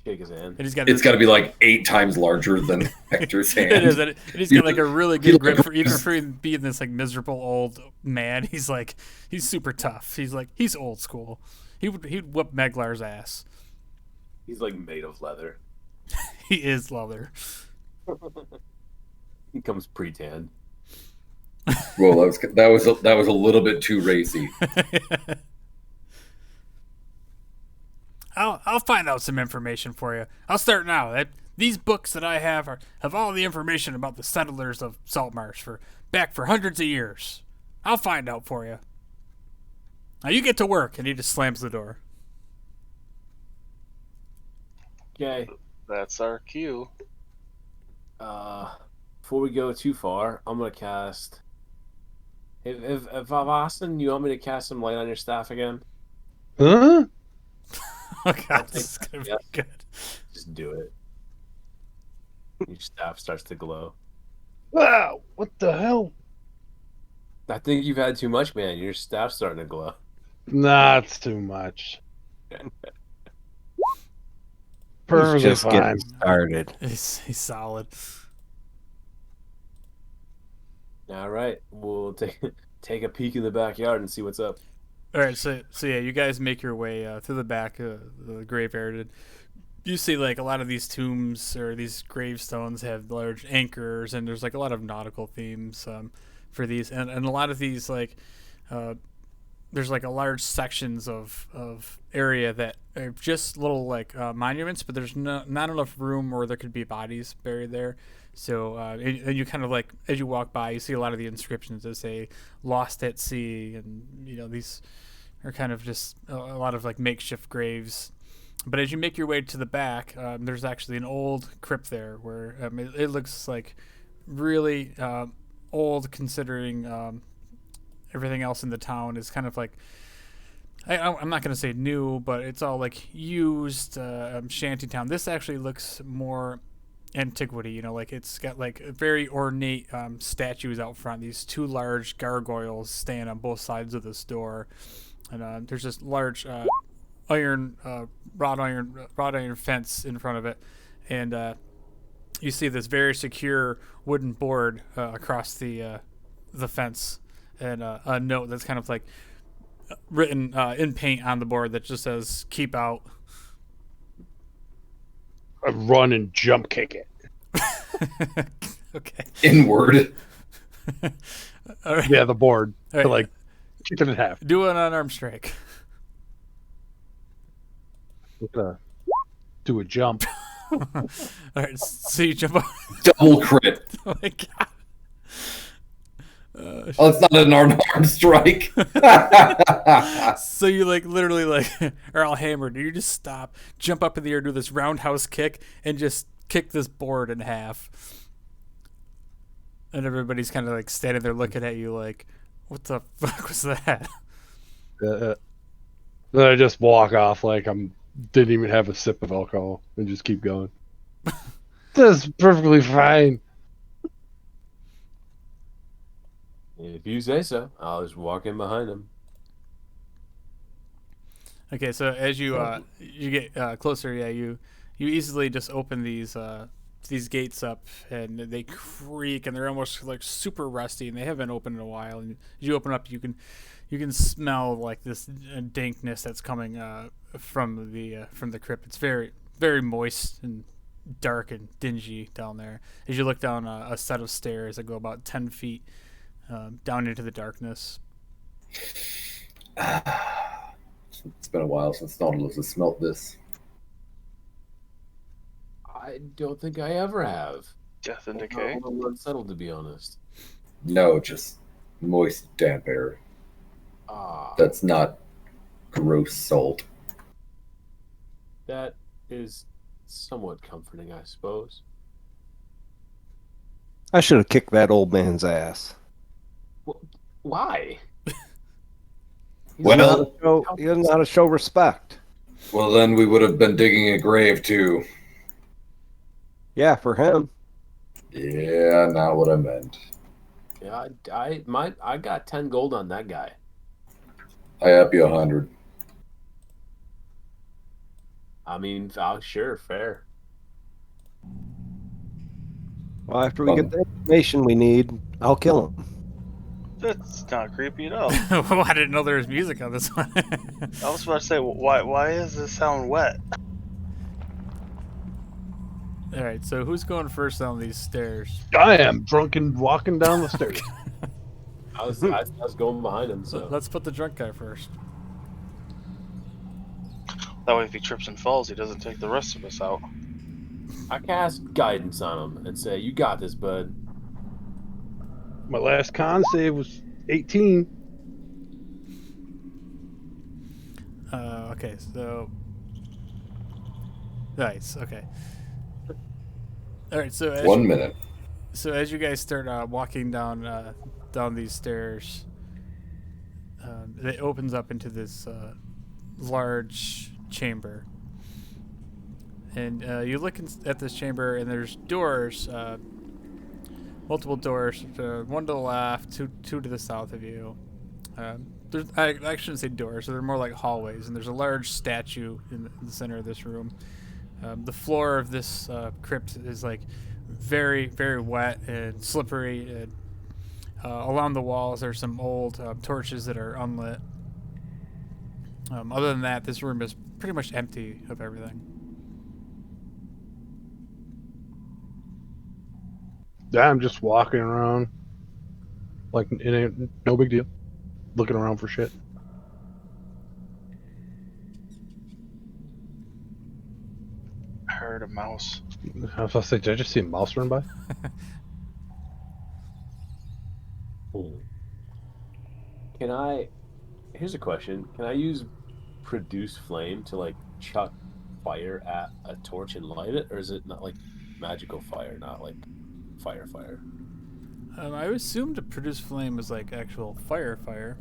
Shake his hand. And he's got It's got to be like 8 times larger than Hector's hand. It is, and he's got like a really good grip for even for being this like miserable old man. He's super tough. He's old school. He'd whoop Meglar's ass. He's like made of leather. He is leather. He comes pre-tanned. Well, that was a little bit too racy. I'll find out some information for you. I'll start now. These books that I have have all the information about the settlers of Saltmarsh back for hundreds of years. I'll find out for you. Now you get to work, and he just slams the door. Okay. That's our cue. Before we go too far, I'm gonna cast. If Austin, you want me to cast some light on your staff again? Huh? Oh I'll god, take this is gonna that, be good. Just do it. Your staff starts to glow. Wow, what the hell? I think you've had too much, man. Your staff's starting to glow. That's too much. He's Perfectly just fine. getting started. He's solid. All right, we'll take a peek in the backyard and see what's up. All right, so yeah, you guys make your way through the back of the graveyard. And you see like a lot of these tombs or these gravestones have large anchors, and there's like a lot of nautical themes for these, and a lot of these like there's like a large sections of area that are just little like monuments, but there's not enough room where there could be bodies buried there. So and you kind of like as you walk by, you see a lot of the inscriptions that say "Lost at Sea," and you know these are kind of just a lot of like makeshift graves. But as you make your way to the back, there's actually an old crypt there where it looks like really old considering everything else in the town is kind of like I'm not going to say new, but it's all like used shanty town. This actually looks more antiquity, you know, like it's got like very ornate statues out front. These two large gargoyles stand on both sides of this door, and there's this large wrought iron fence in front of it, and you see this very secure wooden board across the fence, and a note that's kind of like written in paint on the board that just says "Keep out." I run and jump kick it. Okay. Inward. All right. Yeah, the board. All right. To like kick it in half. Do an unarmed strike. Do a jump. All right. So you jump up. Double crit. Oh my god. Oh, it's not an unarmed strike. So you like literally like are all hammered. You just stop, jump up in the air, do this roundhouse kick, and just kick this board in half. And everybody's kind of like standing there looking at you like, what the fuck was that? Then I just walk off like didn't even have a sip of alcohol and just keep going. That's perfectly fine. If you say so, I'll just walk in behind him. Okay, so as you get closer, yeah, you easily just open these gates up, and they creak, and they're almost like super rusty, and they haven't been opened in a while. And as you open up, you can smell like this dankness that's coming from the crypt. It's very very moist and dark and dingy down there. As you look down a set of stairs that go about 10 feet down into the darkness. It's been a while since Nautilus has smelt this. I don't think I ever have. Death and I'm decay. a little unsettled, to be honest. No, just moist, damp air. Ah, That's not gross salt. that is somewhat comforting, I suppose. I should have kicked that old man's ass. Why? He doesn't know how to show respect. Well, then we would have been digging a grave too. Yeah, for him. Yeah, not what I meant. Yeah, I got 10 gold on that guy. I up you 100. I mean, sure, fair. Well, after we get the information we need, I'll kill him. That's not creepy at all. Well, I didn't know there was music on this one. I was about to say, why does this sound wet? All right, so who's going first down these stairs? I am drunk and walking down the stairs. I was going behind him, so Let's put the drunk guy first. That way, if he trips and falls, he doesn't take the rest of us out. I cast guidance on him and say, "You got this, bud." My last con save was 18. Okay, so Nice. Okay. All right. So 1 minute. as you guys start walking down these stairs, it opens up into this large chamber, and you look at this chamber, and there's doors, multiple doors, one to the left, two to the south of you. I shouldn't say doors, so they're more like hallways, and there's a large statue in the center of this room. The floor of this crypt is like very, very wet and slippery. And, along the walls are some old torches that are unlit. Other than that, this room is pretty much empty of everything. Yeah, I'm just walking around, like it ain't no big deal. Looking around for shit. I heard a mouse. I was gonna say, did I just see a mouse run by? Can I? Here's a question. Can I use produce flame to like chuck fire at a torch and light it, or is it not like magical fire, not like fire? I assumed to produce flame was like actual fire.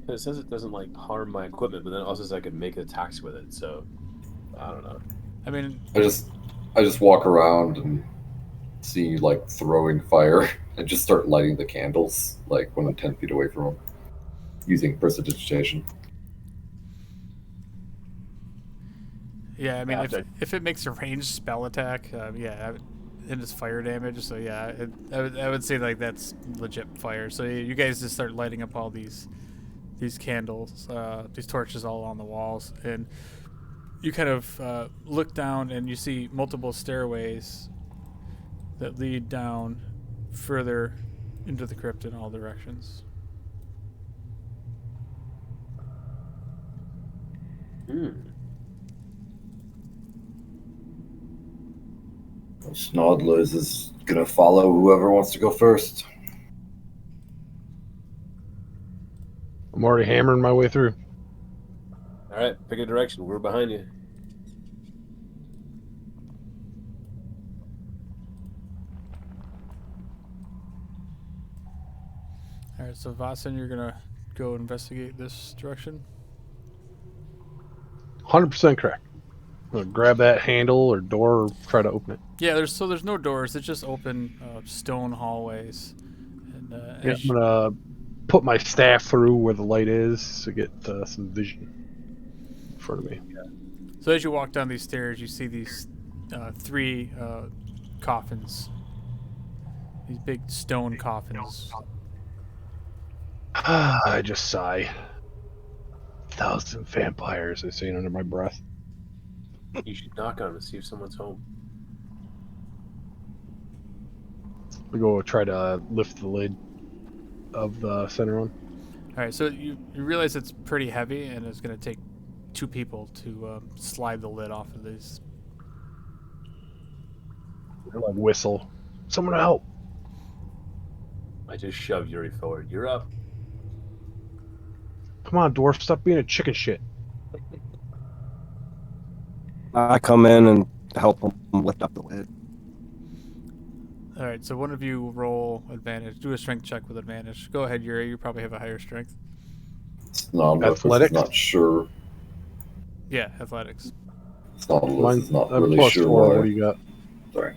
It says it doesn't like harm my equipment, but then it also says I could make attacks with it. So I don't know. I mean, I just walk around and see you like throwing fire and just start lighting the candles like when I'm 10 feet away from them using prestidigitation. yeah. I mean, After- if it makes a ranged spell attack, yeah, and it's fire damage. So yeah, I would say like that's legit fire. So you guys just start lighting up all these candles, these torches all on the walls, and you kind of look down and you see multiple stairways that lead down further into the crypt in all directions. Snodlers is gonna follow whoever wants to go first. I'm already hammering my way through. All right, pick a direction. We're behind you. All right, so Vasan, you're gonna go investigate this direction. 100% correct. I'm gonna grab that handle or door or try to open it. Yeah, there's no doors. It's just open stone hallways. And Yeah, I'm gonna put my staff through where the light is to get some vision in front of me. so as you walk down these stairs, you see these three coffins. These big stone coffins. I just sigh. 1,000 vampires, I say under my breath. You should knock on them and see if someone's home. We go try to lift the lid of the center one. All right, so you realize it's pretty heavy, and it's going to take two people to slide the lid off of these. They're like whistle. Someone help! I just shoved Yuri forward. You're up. Come on, dwarf, stop being a chicken shit. I come in and help him lift up the lid. All right, so one of you roll advantage. Do a strength check with advantage. Go ahead, Yuri. You probably have a higher strength. Snodlers is Athletics? not sure. Yeah, athletics. Snodlers is not I'm really plus sure 4. why. What do you got? Sorry.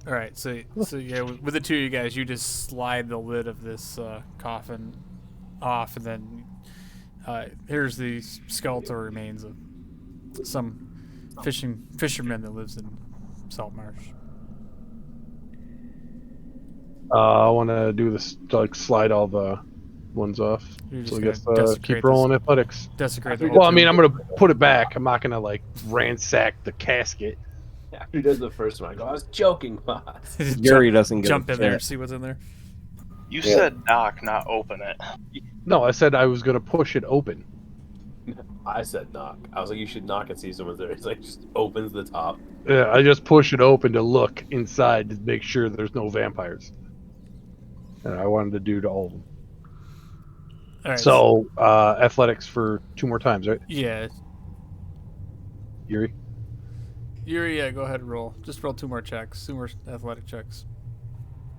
All right, so yeah, with the two of you guys, you just slide the lid of this coffin off, and then here's the skeletal remains of some fisherman that lives in Saltmarsh. I want to do this, like slide all the ones off. You're So I just guess gonna desecrate keep rolling athletics. Desecrate the whole Well, I mean, tomb. I'm gonna put it back. I'm not gonna like ransack the casket. After he does the first one, I go, I was joking, boss. Just Yuri doesn't get jump a in there, chance. see what's in there. You Yeah. said knock, not open it. No, I said I was gonna push it open. I said knock. I was like, you should knock and see if someone's there. It's like just opens the top. Yeah, I just push it open to look inside to make sure there's no vampires. And I wanted to do to all of them. All right. So, athletics for 2 more times, right? Yeah. Yuri? Yuri, yeah, go ahead and roll. Just roll 2 more checks. 2 more athletic checks.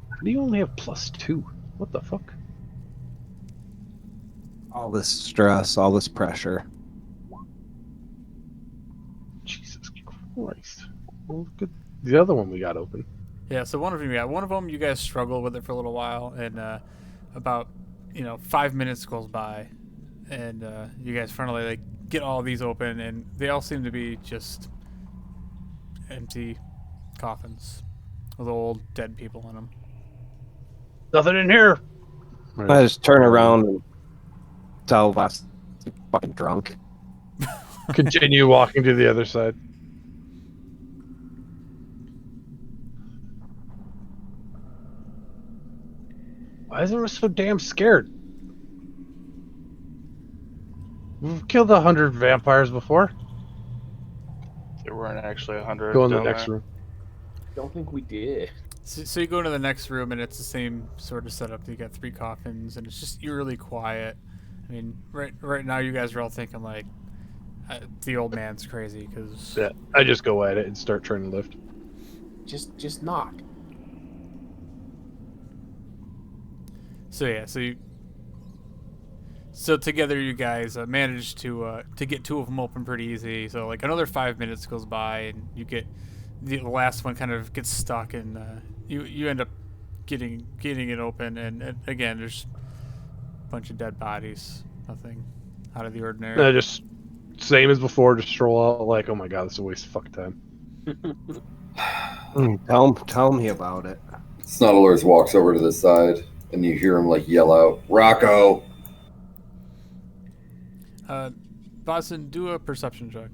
How do you only have +2? What the fuck? All this stress, all this pressure. Jesus Christ. Well, look at the other one we got open. Yeah, so one of them you guys struggle with it for a little while, and about 5 minutes goes by, and you guys finally like get all these open, and they all seem to be just empty coffins with old dead people in them. Nothing in here. I just turn around and tell Voss fucking drunk. Continue walking to the other side. Why is everyone so damn scared? We've killed 100 vampires before. There weren't actually 100. Go in the down next there. room. Don't think we did. So you go into the next room, and it's the same sort of setup. You got 3 coffins, and it's just eerily quiet. I mean, right now you guys are all thinking like, the old man's crazy because Yeah, I just go at it and start trying to lift. Just knock. So together you guys managed to get 2 of them open pretty easy. So like another 5 minutes goes by, and you get the last one kind of gets stuck, and you end up getting it open, and again there's a bunch of dead bodies. Nothing out of the ordinary. I just same as before. Just stroll out like, oh my god, this is a waste of fucking time. Tell me about it. Snuddlers walks over to the side, and you hear him like yell out, "Rocco!" Boston, do a perception check.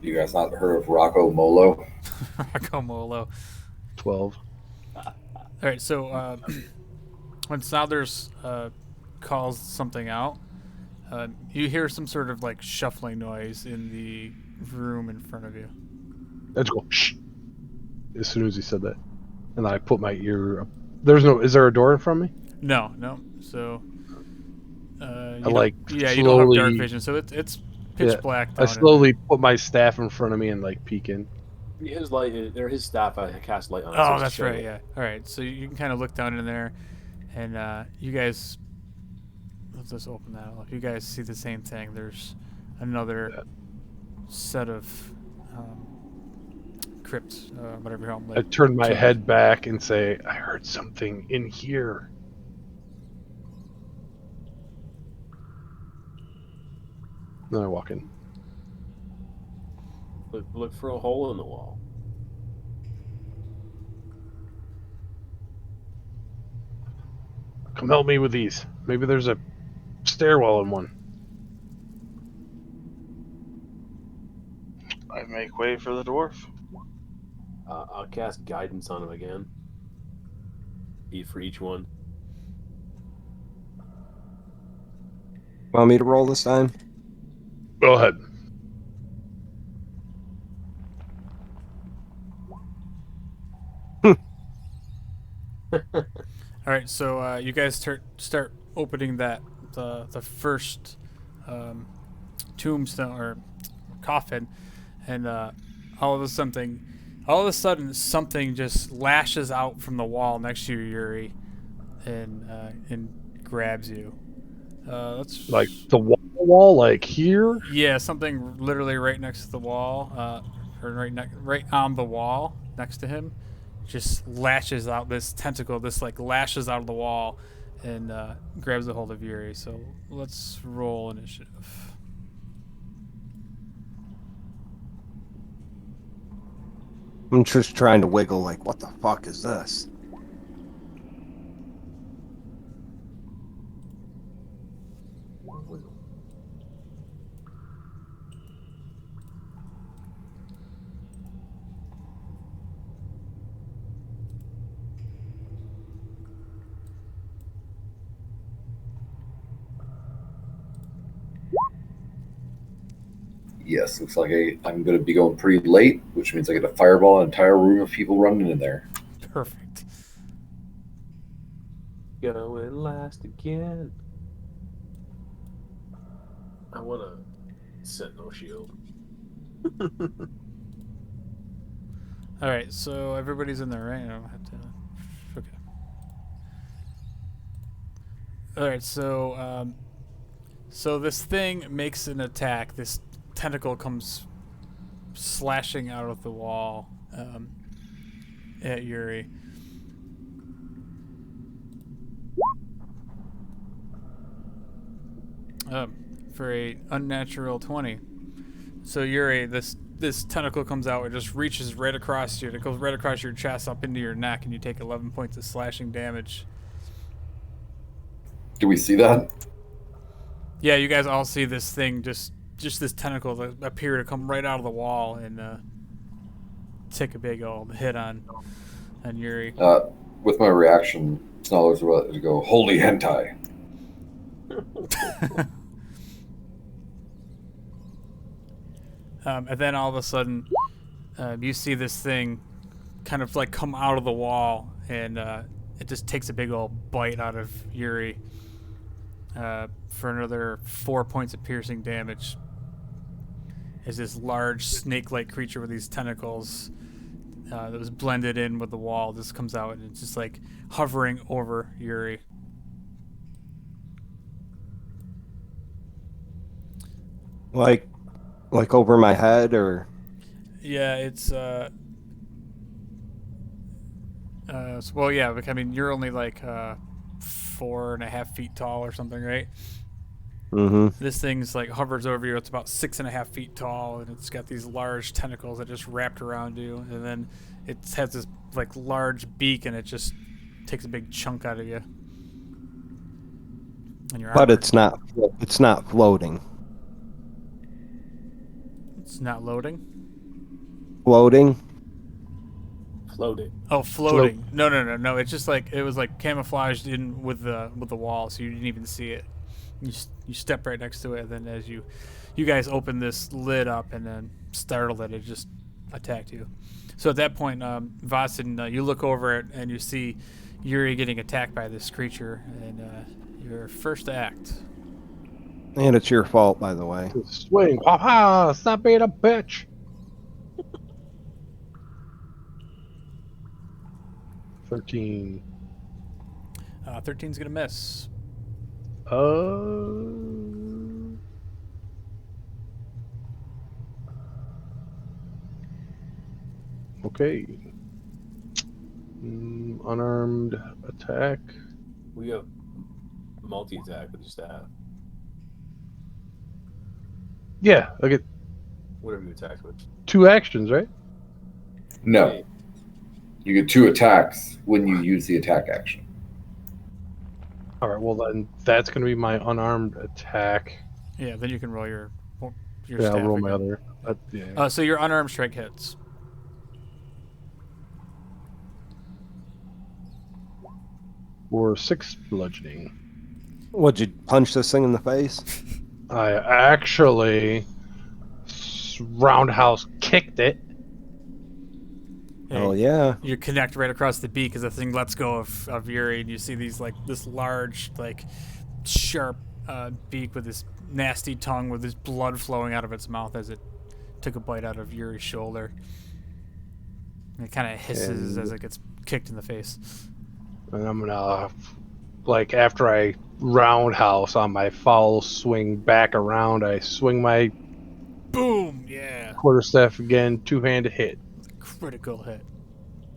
You guys not heard of Rocco Molo? Rocco Molo. 12. All right, so when Snothers calls something out, you hear some sort of like shuffling noise in the room in front of you. Let's go. Shh. As soon as he said that, and then I put my ear up. Is there a door in front of me? No. So I you like don't have dark slowly. vision, so it's pitch Yeah, black. I Down slowly put my staff in front of me and like peek in. His light, or his staff, I cast light on it. so Oh, it's that's showing. right. Yeah. All right. So you can kind of look down in there, and you guys. Let's just open that up. You guys see the same thing. There's another set of crypts, whatever you call them. I turn my head back and say, "I heard something in here." Then I walk in. Look for a hole in the wall. Come help me with these. Maybe there's a stairwell in one. I make way for the dwarf. I'll cast guidance on him again. For each one. Want me to roll this time? Go ahead. All right, so you guys start opening the first tombstone or coffin, and all of a sudden something just lashes out from the wall next to you, Yuri, and grabs you. That's Like the wall, like here. yeah, something literally right next to the wall, or right on the wall next to him. Just lashes out this tentacle, lashes out of the wall, and grabs a hold of Yuri. So let's roll initiative. I'm just trying to wiggle like, what the fuck is this? Yes, looks like I'm going to be going pretty late, which means I get to fireball an entire room of people running in there. Perfect. Going last again. I want a sentinel shield. All right, so everybody's in there, right? I don't have to. Okay. All right, so this thing makes an attack. This tentacle comes slashing out of the wall at Yuri. For a unnatural 20. So Yuri, this tentacle comes out. It just reaches right across you. It goes right across your chest up into your neck, and you take 11 points of slashing damage. Do we see that? Yeah, you guys all see this thing, just this tentacle that appear to come right out of the wall and take a big old hit on Yuri. With my reaction, Snarler's about to go, holy hentai. And then all of a sudden, you see this thing kind of like come out of the wall, and it just takes a big old bite out of Yuri for another 4 points of piercing damage. As this large snake-like creature with these tentacles that was blended in with the wall just comes out, and it's just like hovering over Yuri. Like over my head, or Yeah, it's well, yeah. I mean, you're only like 4.5 feet tall or something, right? This thing's like hovers over you. It's about 6.5 feet tall, and it's got these large tentacles that just wrapped around you, and then it has this like large beak, and it just takes a big chunk out of you. And your but armor. it's not floating. It's not loading. Floating. Floating. Oh, floating. No. It's just like it was like camouflaged in with the wall, so you didn't even see it. You step right next to it, and then as you guys open this lid up and then startled it just attacked you. So at that point, Vasin, you look over it and you see Yuri getting attacked by this creature, and your first act. And it's your fault, by the way. Swing. Ha ha! Stop being a bitch. 13. 13's gonna miss. Okay. Unarmed attack. We have multi-attack with your staff. Yeah, I get Whatever you attack with. 2 actions, right? No. Hey, You get 2 attacks when you use the attack action. All right. Well, then that's going to be my unarmed attack. Yeah, then you can roll your Yeah, staff I'll roll my again. other. Yeah. So your unarmed strike hits. For 6 bludgeoning. Would you punch this thing in the face? I actually roundhouse kicked it. Oh yeah. You connect right across the beak as the thing lets go of Yuri, and you see these like this large, like sharp beak with this nasty tongue with this blood flowing out of its mouth as it took a bite out of Yuri's shoulder. And it kind of hisses as it gets kicked in the face. And I'm gonna, like, after I roundhouse on my foul swing back around, I swing my Boom! Yeah. quarterstaff again, 2-handed hit. Critical hit.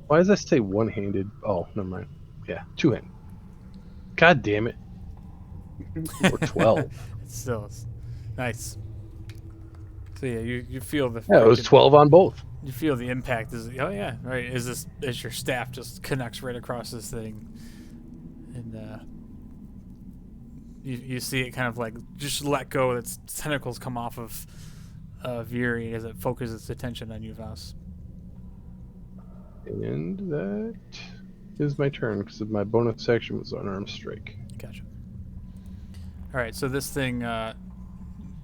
Why does that say one-handed? Oh, never mind. Yeah, 2-handed. God damn it. Or 12. It's nice. So yeah, you feel the Yeah, it was 12 on both. You feel the impact. Oh yeah, right. As your staff just connects right across this thing, and you see it kind of like just let go. Its tentacles come off of Yuri as it focuses its attention on you, Vas. And that is my turn because my bonus action was unarmed strike. Gotcha. All right, so this thing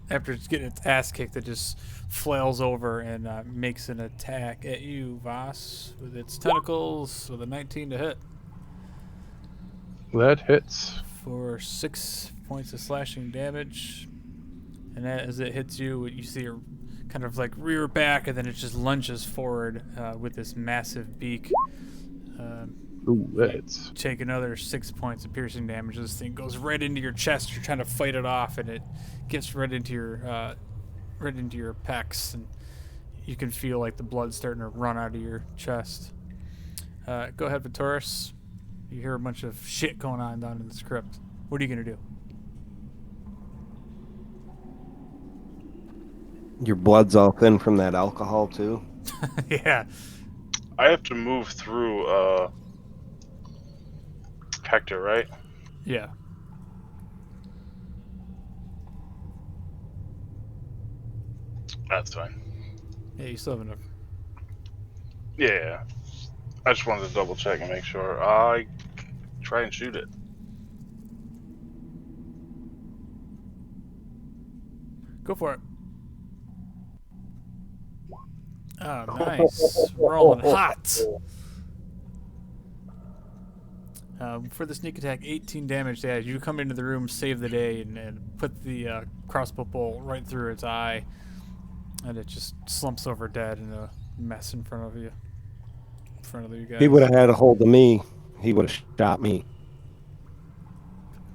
after it's getting its ass kicked, it just flails over and makes an attack at you, Voss, with its tentacles with a 19 to hit That hits. for 6 points of slashing damage. And as it hits you, you see her kind of like rear back, and then it just lunges forward with this massive beak. Ooh, that hits. Take another 6 points of piercing damage. This thing goes right into your chest. You're trying to fight it off, and it gets right into your pecs, and you can feel like the blood starting to run out of your chest. Go ahead, Vitoris. You hear a bunch of shit going on down in the crypt. What are you gonna do? Your blood's all thin from that alcohol too. Yeah. I have to move through Hector, right? Yeah. That's fine. Yeah, you still have enough. Yeah. I just wanted to double check and make sure. I try and shoot it. Go for it. Oh, nice. Rolling hot. For the sneak attack, 18 damage. Yeah, you come into the room, save the day, and put the crossbow bolt right through its eye. And it just slumps over dead in a mess in front of you. In front of you guys. He would have had a hold of me. He would have shot me.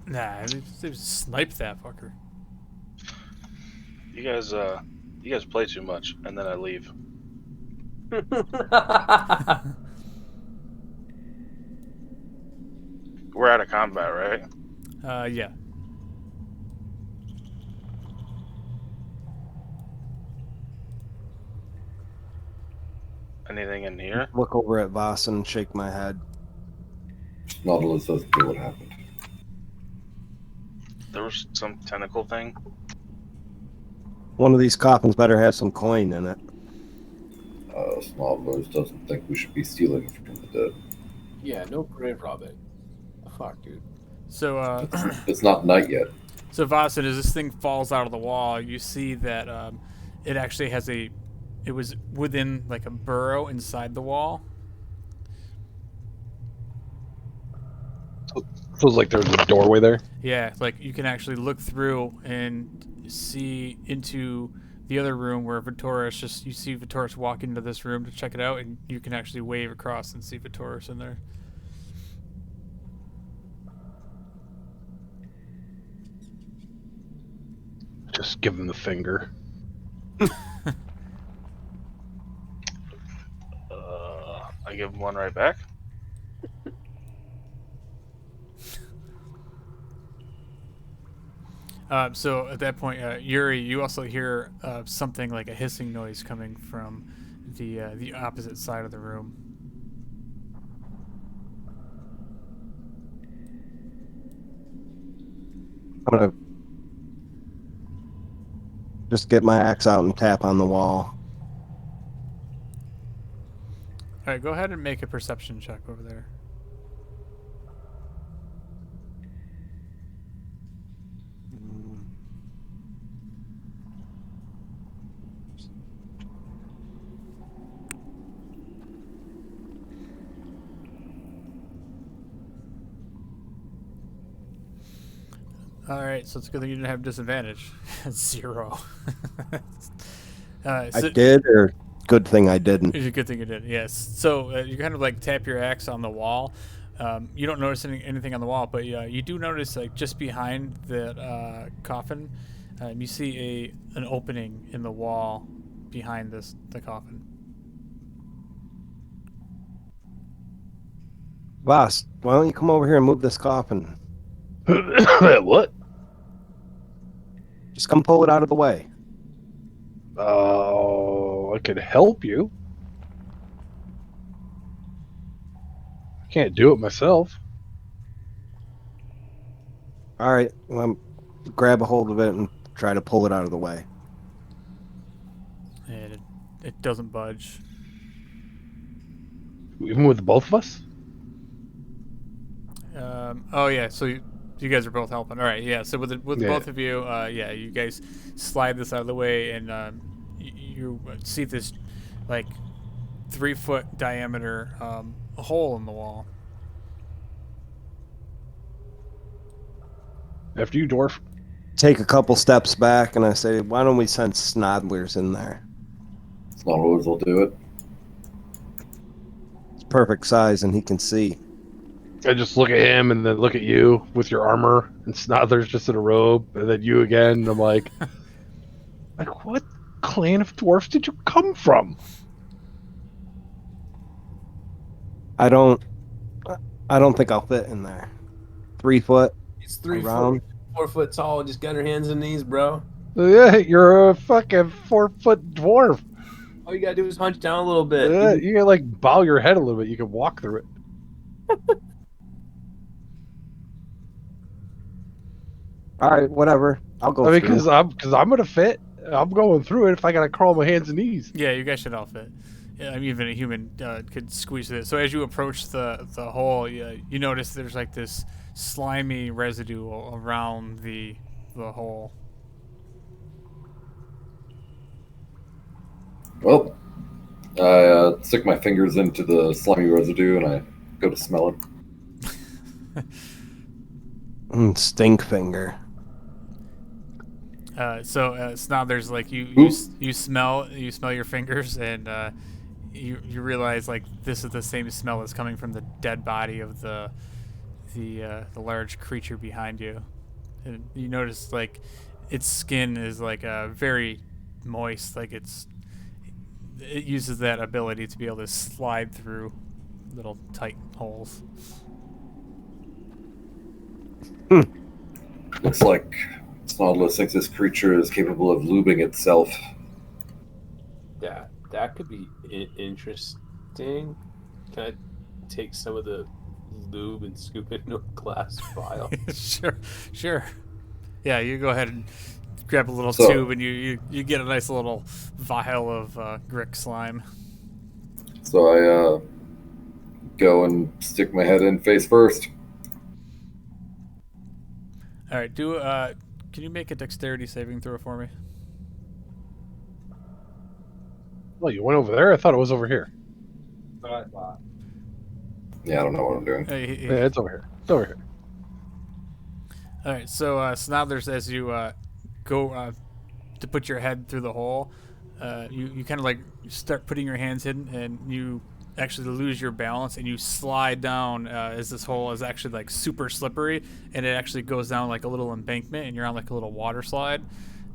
Nah, they just sniped that fucker. You guys play too much, and then I leave. We're out of combat, right? Yeah. Anything in here? Look over at Voss and shake my head. Nautilus doesn't know what happened. There was some tentacle thing. One of these coffins better have some coin in it. Nautilus doesn't think we should be stealing from the dead. Yeah, no grave robbing. The fuck, dude. So, It's not night yet. So Vossen, as this thing falls out of the wall, you see that it actually has it was within like a burrow inside the wall. Feels like there's a doorway there. Yeah, like you can actually look through and see into the other room where Vitoris you see Vitoris walk into this room to check it out, and you can actually wave across and see Vitoris in there. Just give him the finger. I give him one right back. So at that point, Yuri, you also hear something like a hissing noise coming from the opposite side of the room. I'm gonna just get my axe out and tap on the wall. All right, go ahead and make a perception check over there. All right, so it's a good thing you didn't have disadvantage. 0. I did, or good thing I didn't. It's a good thing you did, yes. So you kind of like tap your axe on the wall. You don't notice anything on the wall, but you do notice like just behind the coffin, you see an opening in the wall behind the coffin. Boss, why don't you come over here and move this coffin? What? Just come pull it out of the way. Oh, I could help you. I can't do it myself. All right, well, grab a hold of it and try to pull it out of the way. And it doesn't budge. Even with both of us? Oh yeah, so You guys are both helping. All right, yeah. So with Yeah. both of you, you guys slide this out of the way, and you see this like 3-foot diameter hole in the wall. After you, dwarf. Take a couple steps back, and I say, "Why don't we send Snodlers in there? Snodlers will do it. It's perfect size, and he can see." I just look at him and then look at you with your armor, and Snodler's just in a robe, and then you again. And I'm like, what clan of dwarfs did you come from? I don't think I'll fit in there. 3 foot It's 3 around. foot, 4 foot tall. Just got her hands and knees, bro. Yeah, you're a fucking 4-foot dwarf. All you gotta do is hunch down a little bit. Yeah, you can like bow your head a little bit. You can walk through it. All right, whatever. I'll go. I mean, through. because I'm gonna fit. I'm going through it if I gotta crawl on my hands and knees. Yeah, you guys should all fit. Yeah, I mean, even a human could squeeze through it. So as you approach the hole, you notice there's like this slimy residue around the hole. Well, I stick my fingers into the slimy residue and I go to smell it. Stink finger. So there's like you smell your fingers, and you realize like this is the same smell that's coming from the dead body of the large creature behind you, and you notice like its skin is like very moist, like it uses that ability to be able to slide through little tight holes. Looks like Snodless thinks this creature is capable of lubing itself. Yeah, that could be interesting. Can I take some of the lube and scoop it into a glass vial? Sure. Yeah, you go ahead and grab a little So- tube, and you get a nice little vial of Grick slime. So I go and stick my head in face first. All right, can you make a dexterity saving throw for me? Well, you went over there. I thought it was over here. Yeah, I don't know what I'm doing. Yeah, it's over here. It's over here. All right, so Snodlers, as you go to put your head through the hole, you kind of like start putting your hands in, and you actually lose your balance, and you slide down as this hole is actually like super slippery, and it actually goes down like a little embankment, and you're on like a little water slide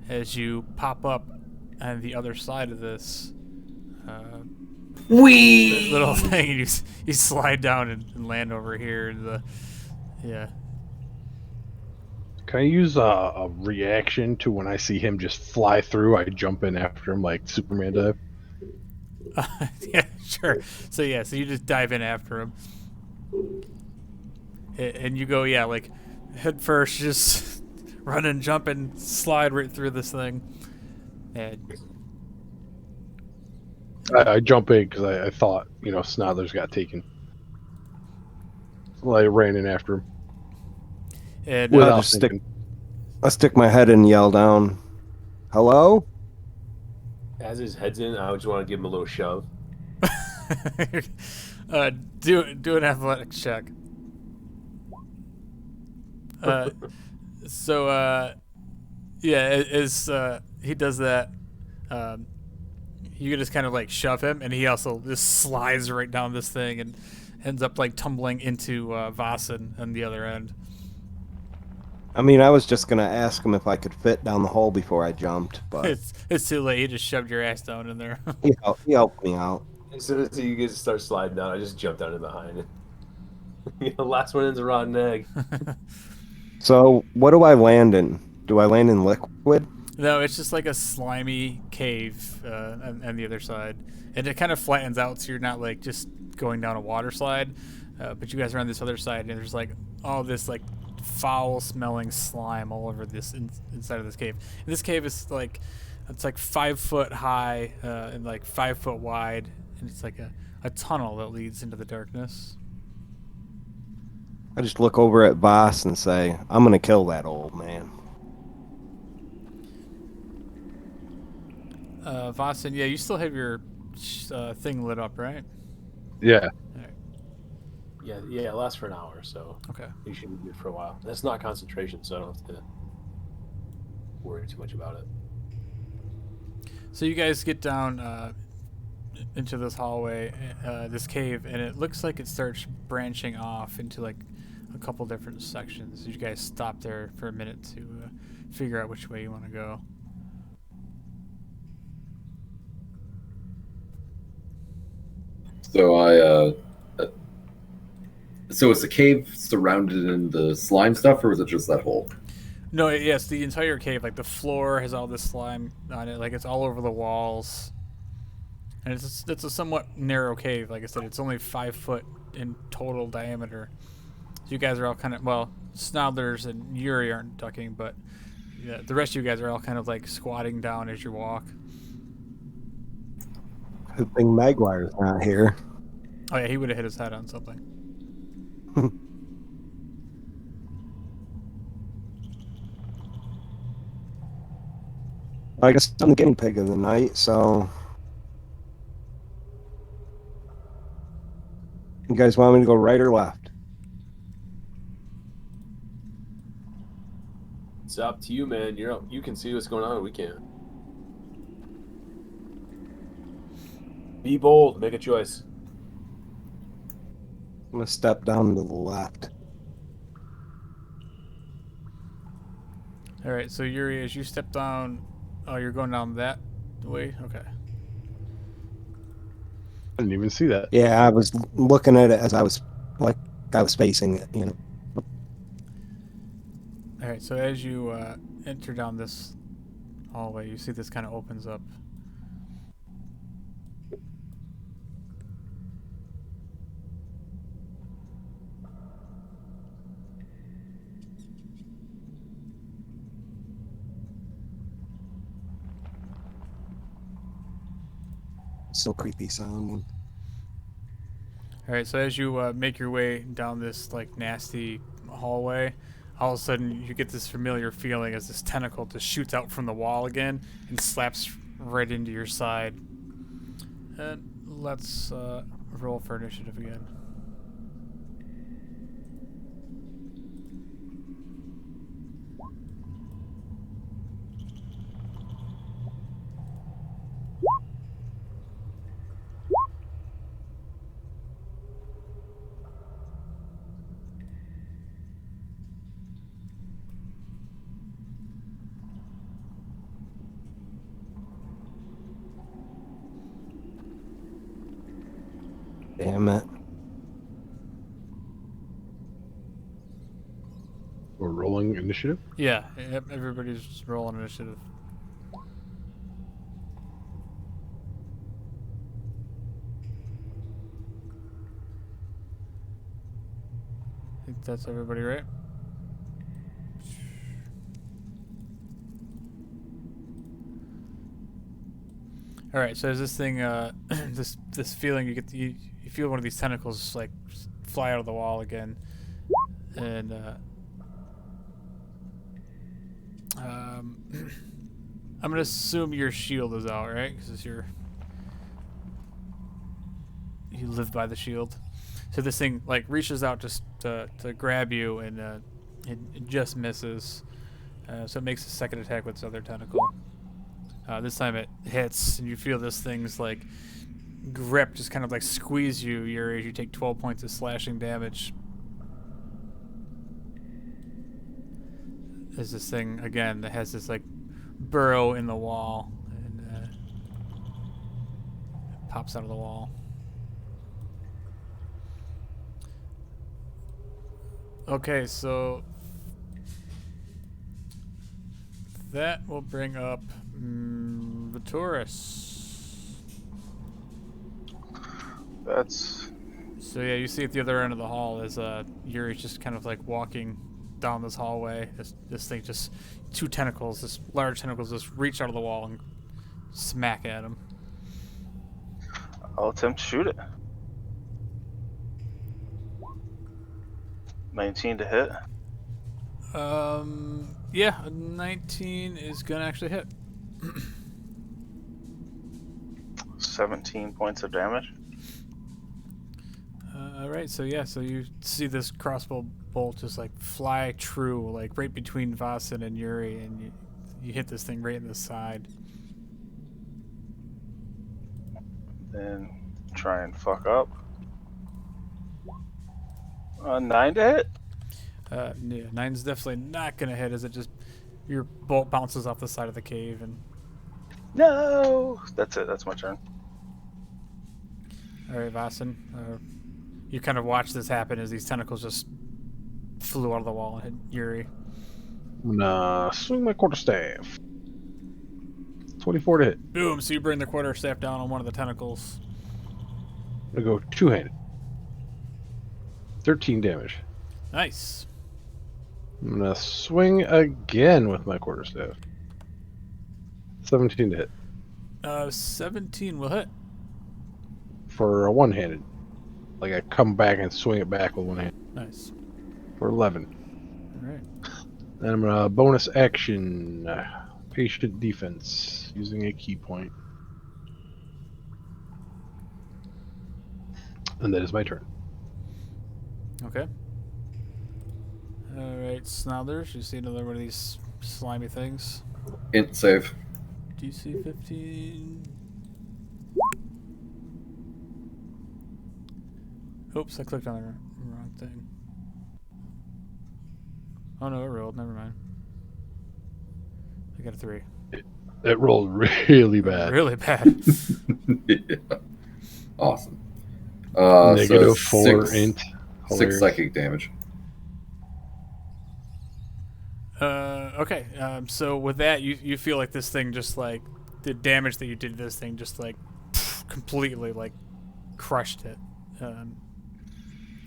as you pop up on the other side of this little thing, and you slide down and land over here. Yeah. Can I use a reaction to when I see him just fly through? I jump in after him like Superman dive. Yeah, sure. So you just dive in after him, and you go, like head first, just run and jump and slide right through this thing. And I jump in because I thought Snodlers got taken. Well, I ran in after him. and Without just thinking. I stick my head in and yell down, "Hello?" As his head's in, I just want to give him a little shove. do an athletics check. As he does that, you can just kind of like shove him, and he also just slides right down this thing and ends up like tumbling into Vasen on the other end. I mean, I was just gonna ask him if I could fit down the hole before I jumped, but It's too late. You just shoved your ass down in there. he helped me out. As soon as you guys start sliding down, I just jump down in behind it. Last one in's a rotten egg. So, what do I land in? Do I land in liquid? No, it's just like a slimy cave on the other side, and it kind of flattens out, so you're not like just going down a water slide, but you guys are on this other side, and there's like all this like foul-smelling slime all over this inside of this cave. And this cave is like 5 foot high and like 5 foot wide, and it's like a tunnel that leads into the darkness. I just look over at Voss and say, I'm going to kill that old man. Vossen, yeah, you still have your thing lit up, right? Yeah. Yeah, it lasts for an hour, so Okay. you should be good for a while. That's not concentration, so I don't have to worry too much about it. So you guys get down into this hallway, this cave, and it looks like it starts branching off into like a couple different sections. You guys stop there for a minute to figure out which way you want to go. So so is the cave surrounded in the slime stuff, or is it just that hole? No, yes, the entire cave, like the floor has all this slime on it, like it's all over the walls. And it's a somewhat narrow cave, like I said, it's only 5 foot in total diameter. So you guys are all kind of, well, Snodlers and Yuri aren't ducking, but yeah, the rest of you guys are all kind of like squatting down as you walk. Good thing Maguire's not here. Oh yeah, he would have hit his head on something. I guess I'm the guinea pig of the night, so... You guys want me to go right or left? It's up to you, man. You can see what's going on. We can't. Be bold. Make a choice. I'm going to step down to the left. All right, so Yuri, as you step down, oh, you're going down that way. Okay. I didn't even see that. Yeah, I was looking at it as I was facing it, you know. All right, so as you enter down this hallway, you see this kind of opens up. So creepy sounding. All right, so as you make your way down this like nasty hallway, all of a sudden you get this familiar feeling as this tentacle just shoots out from the wall again and slaps right into your side. And let's roll for initiative again. Damn it. We're rolling initiative. Yeah, yep, everybody's just rolling initiative. I think that's everybody, right? All right, so as this thing, this feeling, you feel one of these tentacles just, like fly out of the wall again, and I'm gonna assume your shield is out, right? Because you live by the shield. So this thing like reaches out just to grab you, and it just misses. So it makes a second attack with its other tentacle. This time it hits, and you feel this thing's like grip just kind of like squeeze you, Yuri, as you take 12 points of slashing damage. There's this thing again that has this like burrow in the wall, and pops out of the wall. Okay, so that will bring up Vitoris. That's So yeah, you see at the other end of the hall is Yuri's just kind of like walking down this hallway. This thing just, two tentacles, this large tentacles just reach out of the wall and smack at him. I'll attempt to shoot it. 19 to hit. Yeah, a 19 is gonna actually hit. 17 points of damage. All right, so yeah, so you see this crossbow bolt just like fly true, like right between Vasen and Yuri, and you hit this thing right in the side. Then try and fuck up. 9 to hit. Yeah, 9's definitely not gonna hit, as it just your bolt bounces off the side of the cave, and No. That's it. That's my turn. all right, Vasen, you kind of watch this happen as these tentacles just flew out of the wall and hit Yuri. I'm gonna swing my quarterstaff. 24 to hit. Boom! So you bring the quarterstaff down on one of the tentacles. I'm gonna go two-handed. 13 damage. Nice. I'm gonna swing again with my quarterstaff. 17 to hit 17 will hit. for a one-handed. Like I come back and swing it back with one hand Nice. for 11. All right. Then I'm gonna bonus action, patient defense, using a key point. And that is my turn. Okay. All right, Snothers, you see another one of these slimy things. Int save. DC 15. Oops, I clicked on the wrong thing. Oh no, it rolled. Never mind. I got a 3. It rolled really bad. Really bad. Yeah. Awesome. Negative so 4 six, int. 6 Hilarious. psychic damage. Okay. So with that, you feel like this thing just like the damage that you did to this thing just like completely like crushed it, and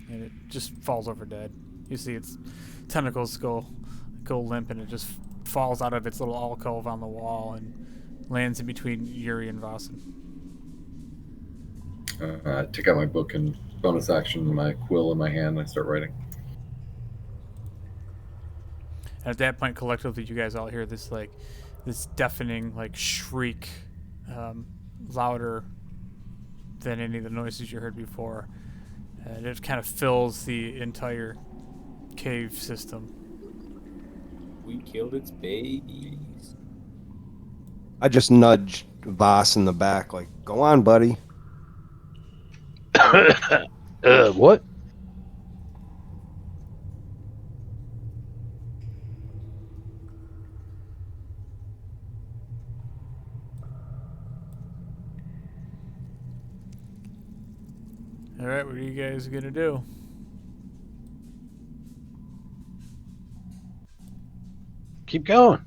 it just falls over dead. You see its tentacles go limp, and it just falls out of its little alcove on the wall and lands in between Yuri and Vasen. I take out my book and bonus action, my quill in my hand, and I start writing. And at that point, collectively, you guys all hear this deafening like shriek, louder than any of the noises you heard before, and it kind of fills the entire cave system. We killed its babies. I just nudged Voss in the back, like, go on, buddy. What? All right, what are you guys gonna do? Keep going.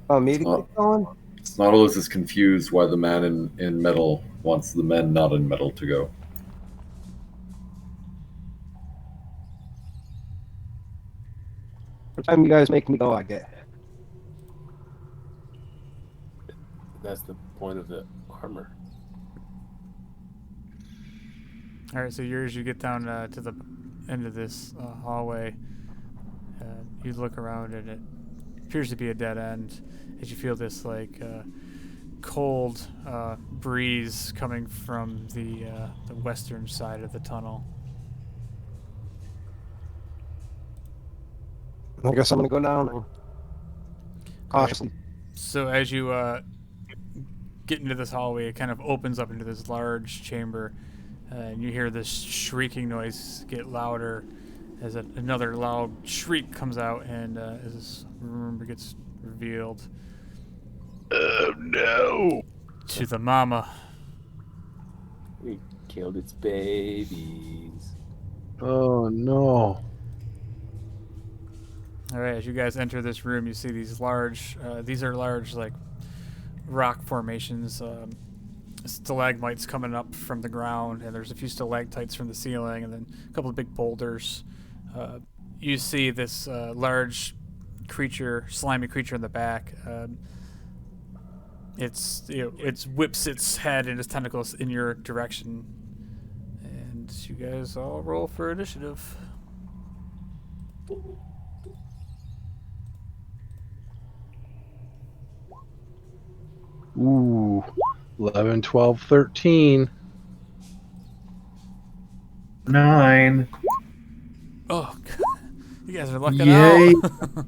Oh, me to Oh. keep going? Nautilus is confused why the man in metal wants the men not in metal to go. Every time you guys make me go, I get. That's the point of the armor. All right, so yours, you get down to the end of this hallway. You look around, and it appears to be a dead end. As you feel this like cold breeze coming from the western side of the tunnel. I guess I'm gonna go down cautiously. So as you get into this hallway, it kind of opens up into this large chamber, and you hear this shrieking noise get louder as another loud shriek comes out, and as this room gets revealed. Oh no! To the mama. We killed its babies. Oh no! All right, as you guys enter this room, you see these large, these are large, like, rock formations, stalagmites coming up from the ground, and there's a few stalactites from the ceiling, and then a couple of big boulders. You see this large creature, slimy creature in the back. It whips its head and its tentacles in your direction, And you guys all roll for initiative. Ooh, 11, 12, 13. 9. Oh, you guys are lucking Yay. out.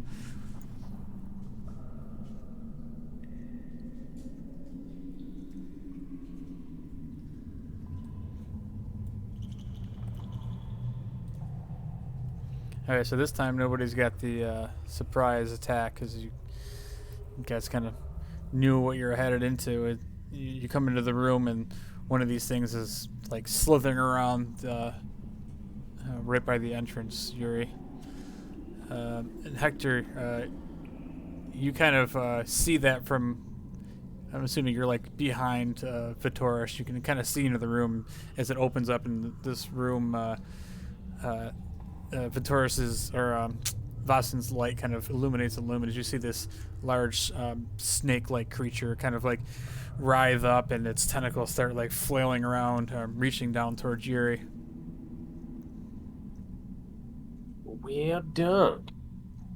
All right, so this time nobody's got the surprise attack because you guys kind of knew what you're headed into. You come into the room and one of these things is like slithering around right by the entrance, Yuri. And Hector, you kind of see that from. I'm assuming you're like behind Vitoris. You can kind of see into the room as it opens up in this room. Vitoris's or Vasen's light kind of illuminates the lumen as you see this large snake-like creature kind of like writhe up and its tentacles start like flailing around, reaching down towards Yuri. Well done.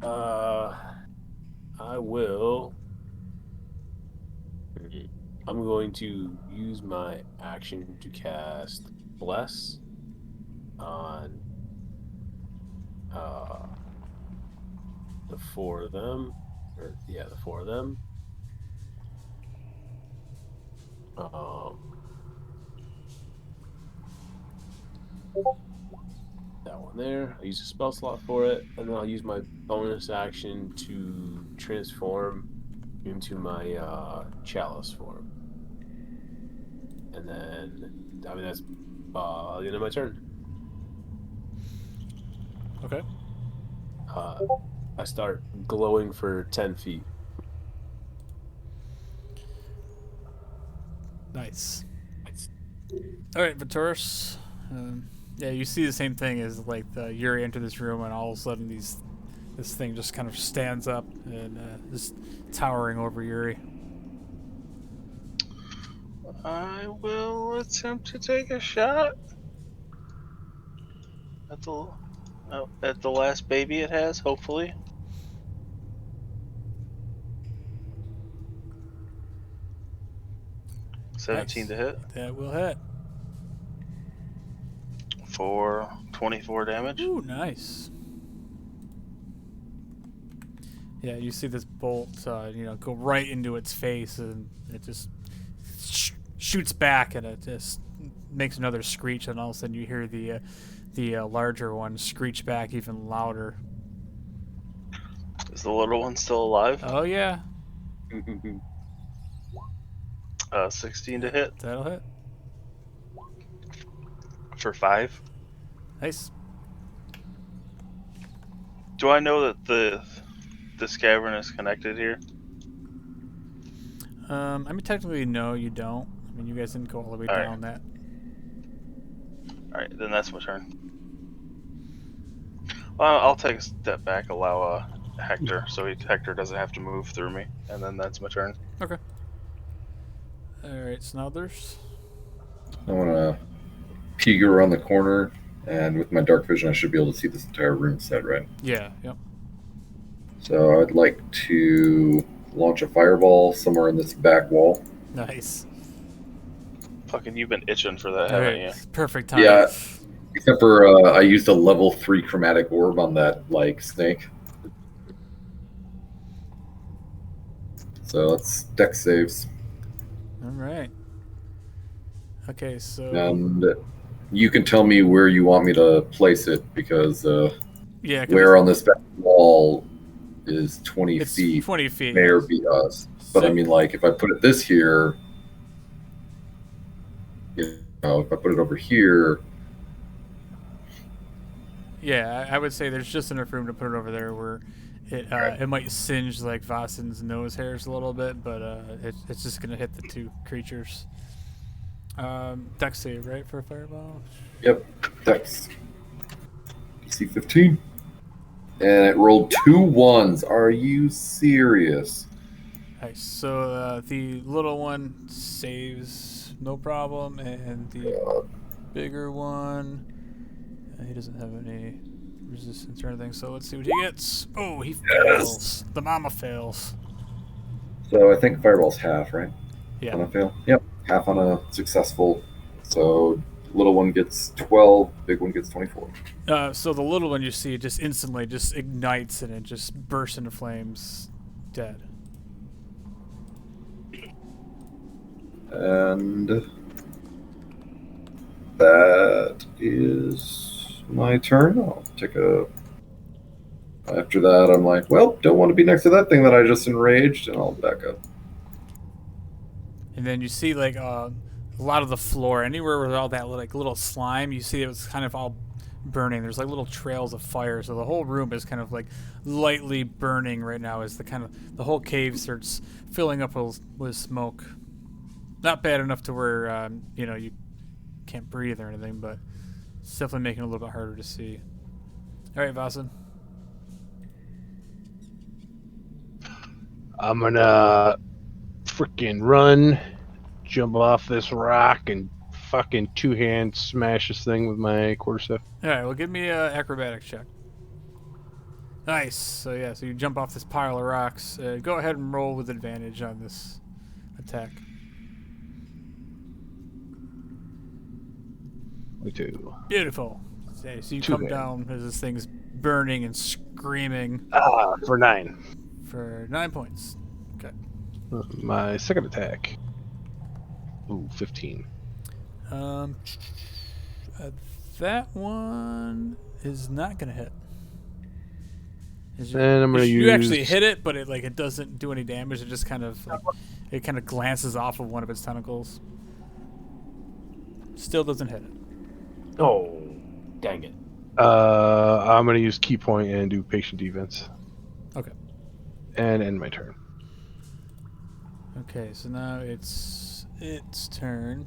I will. I'm going to use my action to cast Bless on the 4 of them. The 4 of them. That one there. I'll use a spell slot for it, and then I'll use my bonus action to transform into my chalice form. And then, that's the end of my turn. Okay. I start glowing for 10 feet. Nice. All right, Vitoris. Yeah, you see the same thing as like Yuri enter this room, and all of a sudden this thing just kind of stands up and is towering over Yuri. I will attempt to take a shot at the last baby it has, hopefully. Nice. 17 to hit That will hit. for 24 damage. Ooh, nice. Yeah, you see this bolt, go right into its face, and it just shoots back, and it just makes another screech, and all of a sudden you hear the larger one screech back even louder. Is the little one still alive? Oh yeah, 16 to hit that'll hit. for 5. Nice. Do I know that this cavern is connected here? I mean, technically, no, you don't. I mean, you guys didn't go all the way down that. Alright, then that's my turn. Well, I'll take a step back, allow Hector, so Hector doesn't have to move through me, and then that's my turn. Okay. All right, Snothers. I want to peek around the corner, and with my dark vision, I should be able to see this entire room set, right? Yeah. Yep. So I'd like to launch a fireball somewhere in this back wall. Nice. Fucking, you've been itching for that, All haven't right. you? Perfect time. Yeah, except for I used a level 3 chromatic orb on that snake. So let's dex saves. All right. Okay, so And you can tell me where you want me to place it, because yeah, 'cause where on this back wall is 20 it's feet. 20 feet. May or be us. But I mean, like, if I put it this here, if I put it over here, Yeah, I would say there's just enough room to put it over there where it might singe like Vasen's nose hairs a little bit, but it's just gonna hit the two creatures. Dex save, right, for a fireball? yep, dex. DC 15. And it rolled 2 1s. Are you serious? Nice. So the little one saves no problem, and the bigger one. He doesn't have any resistance or anything, so let's see what he gets. Oh, he fails. The mama fails. So I think fireball's half, right? Yeah. On a fail. Yep, half on a successful. So little one gets 12, big one gets 24. So the little one you see just instantly just ignites and it just bursts into flames, dead. And that is my turn. I'll take a. After that, I'm like, well, don't want to be next to that thing that I just enraged, and I'll back up. And then you see like a lot of the floor, anywhere with all that like little slime, you see it was kind of all burning. There's like little trails of fire, so the whole room is kind of like lightly burning right now. As the whole cave starts filling up with smoke. Not bad enough to where you can't breathe or anything, but it's definitely making it a little bit harder to see. All right, Vasan. I'm gonna freaking run, jump off this rock, and fucking two-hand smash this thing with my quarterstaff. All right, well, give me an acrobatics check. Nice. So yeah, so you jump off this pile of rocks. Go ahead and roll with advantage on this attack. 22. Beautiful. Okay, so you Two come hand. down as this thing's burning and screaming For 9. for 9 points. Okay. My second attack. Ooh, 15. That one is not gonna hit. Then I'm gonna You actually use- hit it, but it doesn't do any damage. It just kind of glances off of one of its tentacles. Still doesn't hit it. Oh, dang it. I'm gonna use key point and do patient defense. Okay. And end my turn. Okay, so now it's its turn.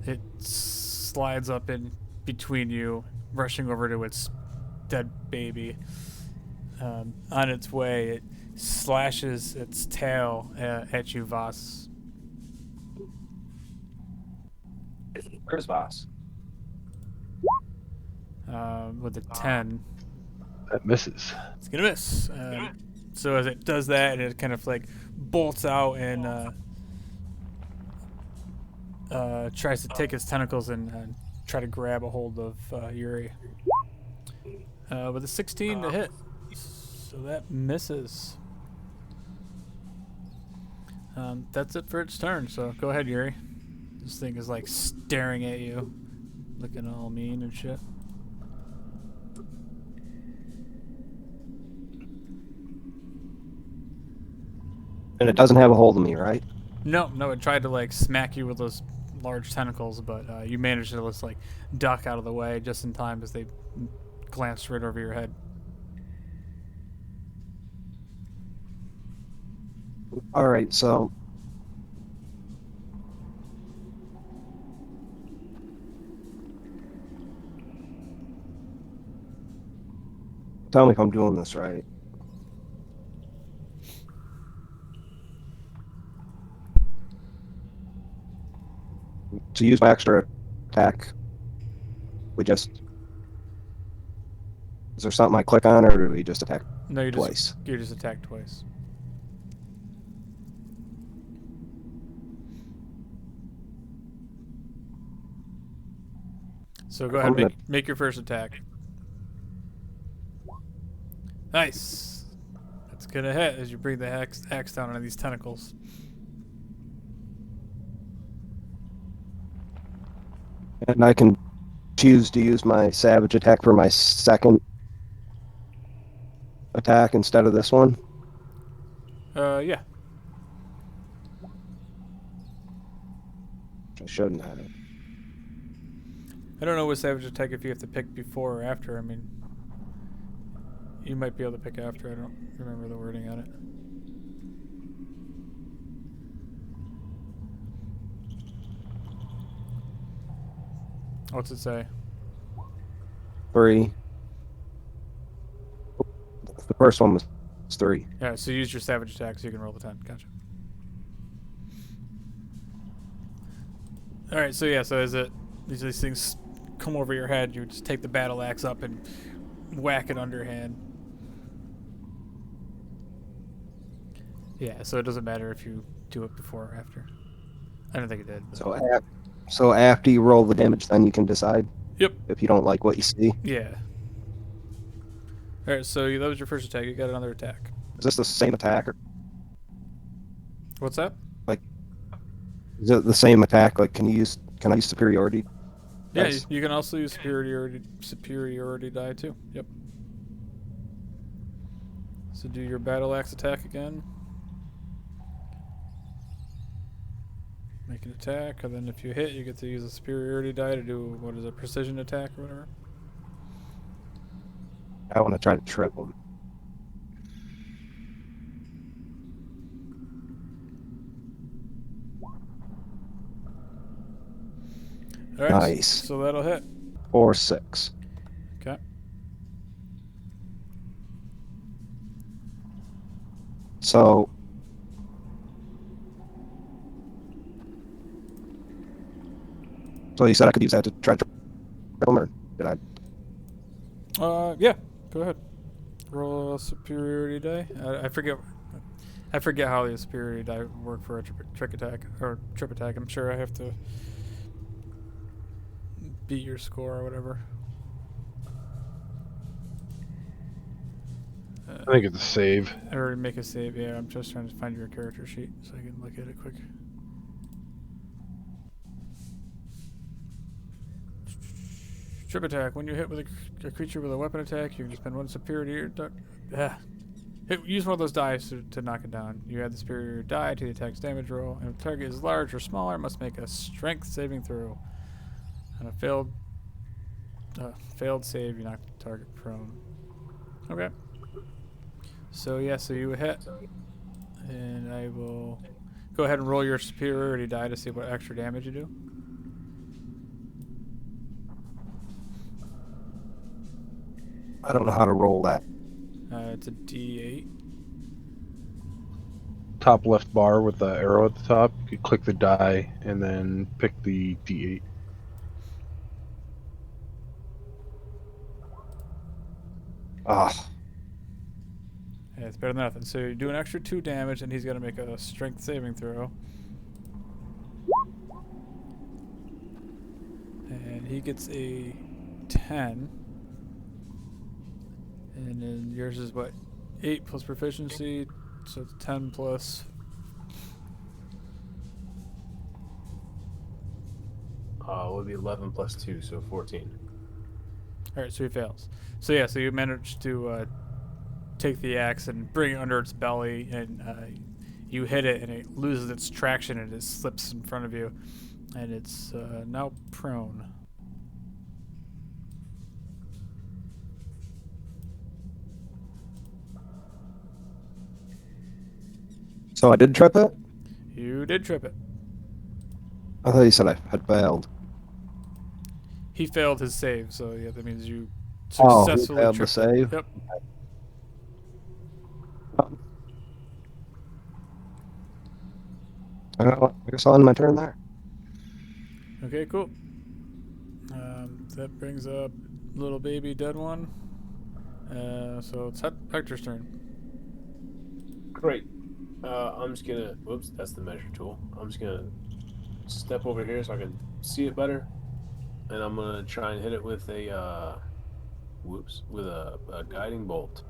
It slides up in between you, rushing over to its dead baby. On its way, it slashes its tail at you, Voss. Where's Voss? With a 10. That misses. It's gonna miss. So as it does that, it kind of like bolts out and tries to take its tentacles and try to grab a hold of Yuri. With a 16 to hit, so that misses. That's it for its turn. So go ahead, Yuri. This thing is like staring at you, looking all mean and shit. And it doesn't have a hold of me, right? No, it tried to like smack you with those large tentacles, but you managed to just like duck out of the way just in time as they glanced right over your head. All right, so tell me if I'm doing this right. To use my extra attack, is there something I click on, or do we just attack No, you twice? just attacked twice. So go ahead, I'm gonna- make your first attack. Nice. That's gonna hit as you bring the axe down on these tentacles. And I can choose to use my savage attack for my second attack instead of this one. Yeah. I shouldn't have. I don't know with Savage Attack if you have to pick before or after. I mean, you might be able to pick after. I don't remember the wording on it. What's it say? 3. The first one was 3. Yeah, so use your Savage Attack so you can roll the 10. Gotcha. All right, so yeah, so as these things come over your head, you just take the battle axe up and whack it underhand. Yeah, so it doesn't matter if you do it before or after. I don't think it did. But. So after you roll the damage, then you can decide. Yep. If you don't like what you see. Yeah. All right, so that was your first attack. You got another attack. Is this the same attack? Or, What's that? is it the same attack? Like, can I use superiority? Yeah, Nice. you can also use superiority die too. Yep. So do your battle axe attack again. Make an attack, and then if you hit, you get to use a superiority die to do what is a precision attack or whatever. I want to try to trip him. All right, Nice. So that'll hit. Or 6. Okay. So you said I could use that to try to trip him, or did I? Yeah. Go ahead. Roll a superiority die. I forget. I forget how the superiority die work for a trick attack or trip attack. I'm sure I have to beat your score or whatever. I think it's a save. Or make a save. Yeah, I'm just trying to find your character sheet so I can look at it quick. Trip attack. When you hit with a creature with a weapon attack, you can spend one superior. Use one of those dice to knock it down. You add the superior die to the attack's damage roll, and if the target is large or smaller, it must make a strength saving throw. On a failed save, you knock the target prone. Okay. So yeah, so you hit, and I will go ahead and roll your superiority die to see what extra damage you do. I don't know how to roll that. It's a D8. Top left bar with the arrow at the top. You could click the die and then pick the D8. Ah, Yeah, it's better than nothing. So you do an extra 2 damage, and he's got to make a strength saving throw. And he gets a 10. And then yours is what? 8 plus proficiency, so it's 10 plus. It would be 11 plus 2, so 14. Alright, so he fails. So yeah, so you manage to take the axe and bring it under its belly, and you hit it, and it loses its traction, and it slips in front of you, and it's now prone. so I did trip it? You did trip it. I thought you said I had failed. He failed his save, so yeah, that means you Oh, he successfully failed the tripped. save? Yep. I guess I'll end my turn there. Okay, cool. That brings up little baby dead one. So it's Hector's turn. Great. I'm just gonna. Whoops, that's the measure tool. I'm just gonna step over here so I can see it better, and I'm gonna try and hit it with a with a guiding bolt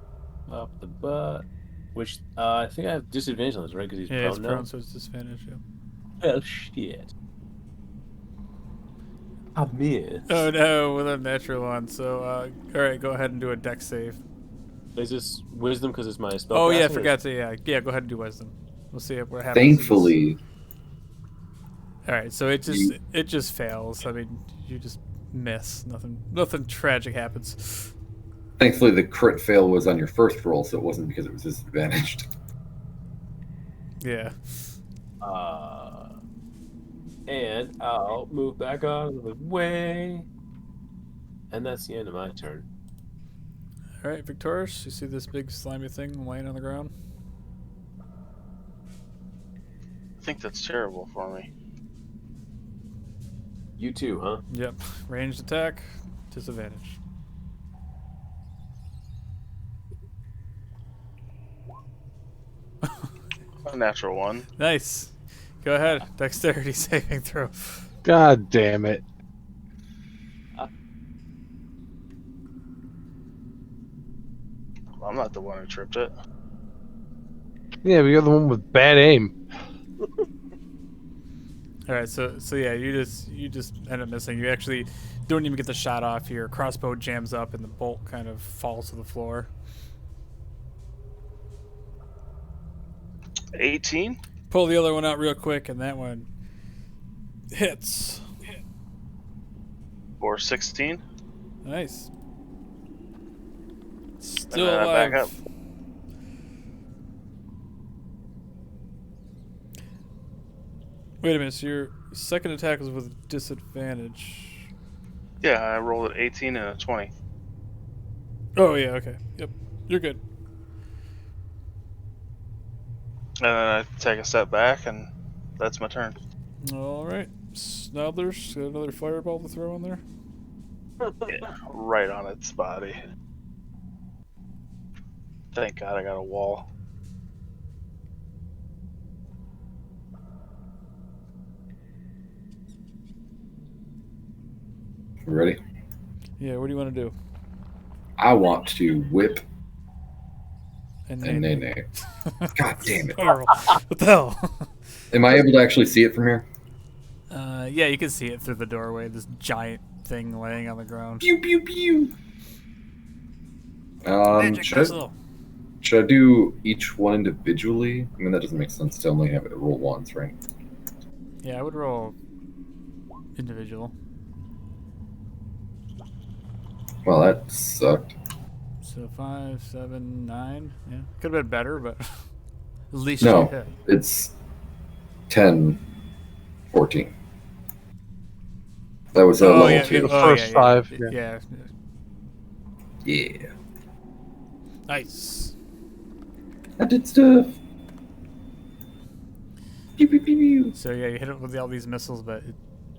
up the butt. Which I think I have disadvantage on this, right? Because he's Yeah, prone it's now. prone, so it's disadvantage. Yeah. Oh shit! I missed. Oh no, with a natural one. So all right, go ahead and do a dex save. Is this wisdom because it's my spell? Oh yeah, I casting, or- forgot to yeah. Go ahead and do wisdom. We'll see what happens. Thankfully, All right, so it just fails. I mean, you just miss. Nothing tragic happens. thankfully, the crit fail was on your first roll, so it wasn't because it was disadvantaged. Yeah. And I'll move back out of the way. And that's the end of my turn. All right, Victorious, you see this big slimy thing laying on the ground? I think that's terrible for me. You too, huh? Yep. Ranged attack, disadvantage. A natural one. Nice. Go ahead. Dexterity saving throw. God damn it. I'm not the one who tripped it. Yeah, but you're the one with bad aim. All right, so yeah, you just end up missing. You actually don't even get the shot off. Your crossbow jams up, and the bolt kind of falls to the floor. 18 Pull the other one out real quick, and that one hits. or 16. Nice. Still then I alive. back up. Wait a minute. So your second attack was with disadvantage. Yeah, I rolled an 18 and a 20. Oh yeah. Okay. Yep. You're good. And then I take a step back, and that's my turn. All right. Snoddler's got another fireball to throw in there. Yeah, right on its body. Thank God I got a wall. You ready? Yeah. What do you want to do? I want to whip And and nay. God damn it. Carl, what the hell? Am I able to actually see it from here? Yeah, you can see it through the doorway. This giant thing laying on the ground. Pew pew pew. Magic Should missile. I do each one individually? I mean, that doesn't make sense to only have it roll once, right? Yeah, I would roll individual. Well, that sucked. So 5, 7, 9. Yeah, could have been better, but at least No. you hit. It's 10, 14. That was a level yeah, 2. yeah, The first five, Yeah. yeah. Yeah. Nice. I did stuff. Pew, pew, pew, pew. So yeah, you hit it with all these missiles, but it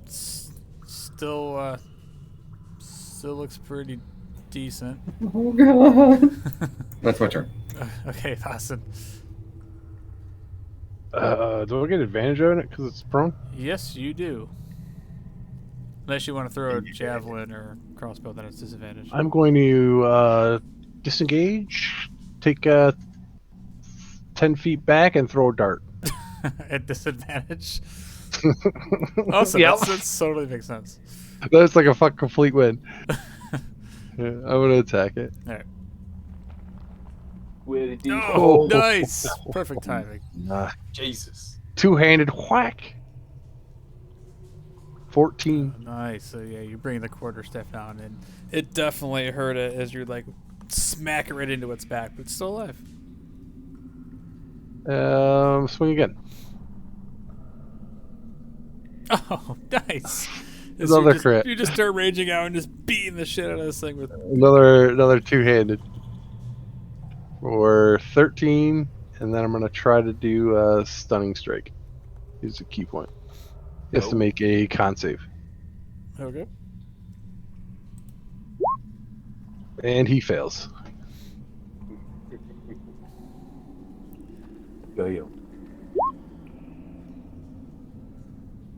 still looks pretty decent. Oh god. That's my turn. Okay, awesome. Do I get advantage on it because it's prone? Yes, you do. Unless you want to throw a javelin or crossbow, then it's disadvantage. I'm going to disengage, take 10 feet back, and throw a dart. At disadvantage. Awesome. Yep. That totally makes sense. That's like a fucking complete win. Yeah, I'm gonna attack it. All right. Where did he Oh, go? nice. Perfect timing. Jesus. Two-handed whack. 14. Nice. So yeah, you bring the quarterstaff down, and it definitely hurt it as you like smack it right into its back, but it's still alive. Swing again. Oh, nice. As Another you just, crit. You just start raging out and just beating the shit out of this thing with. Another two-handed. For 13, and then I'm gonna try to do a stunning strike. Use a key point. He has to make a con save, Okay. and he fails. Go you.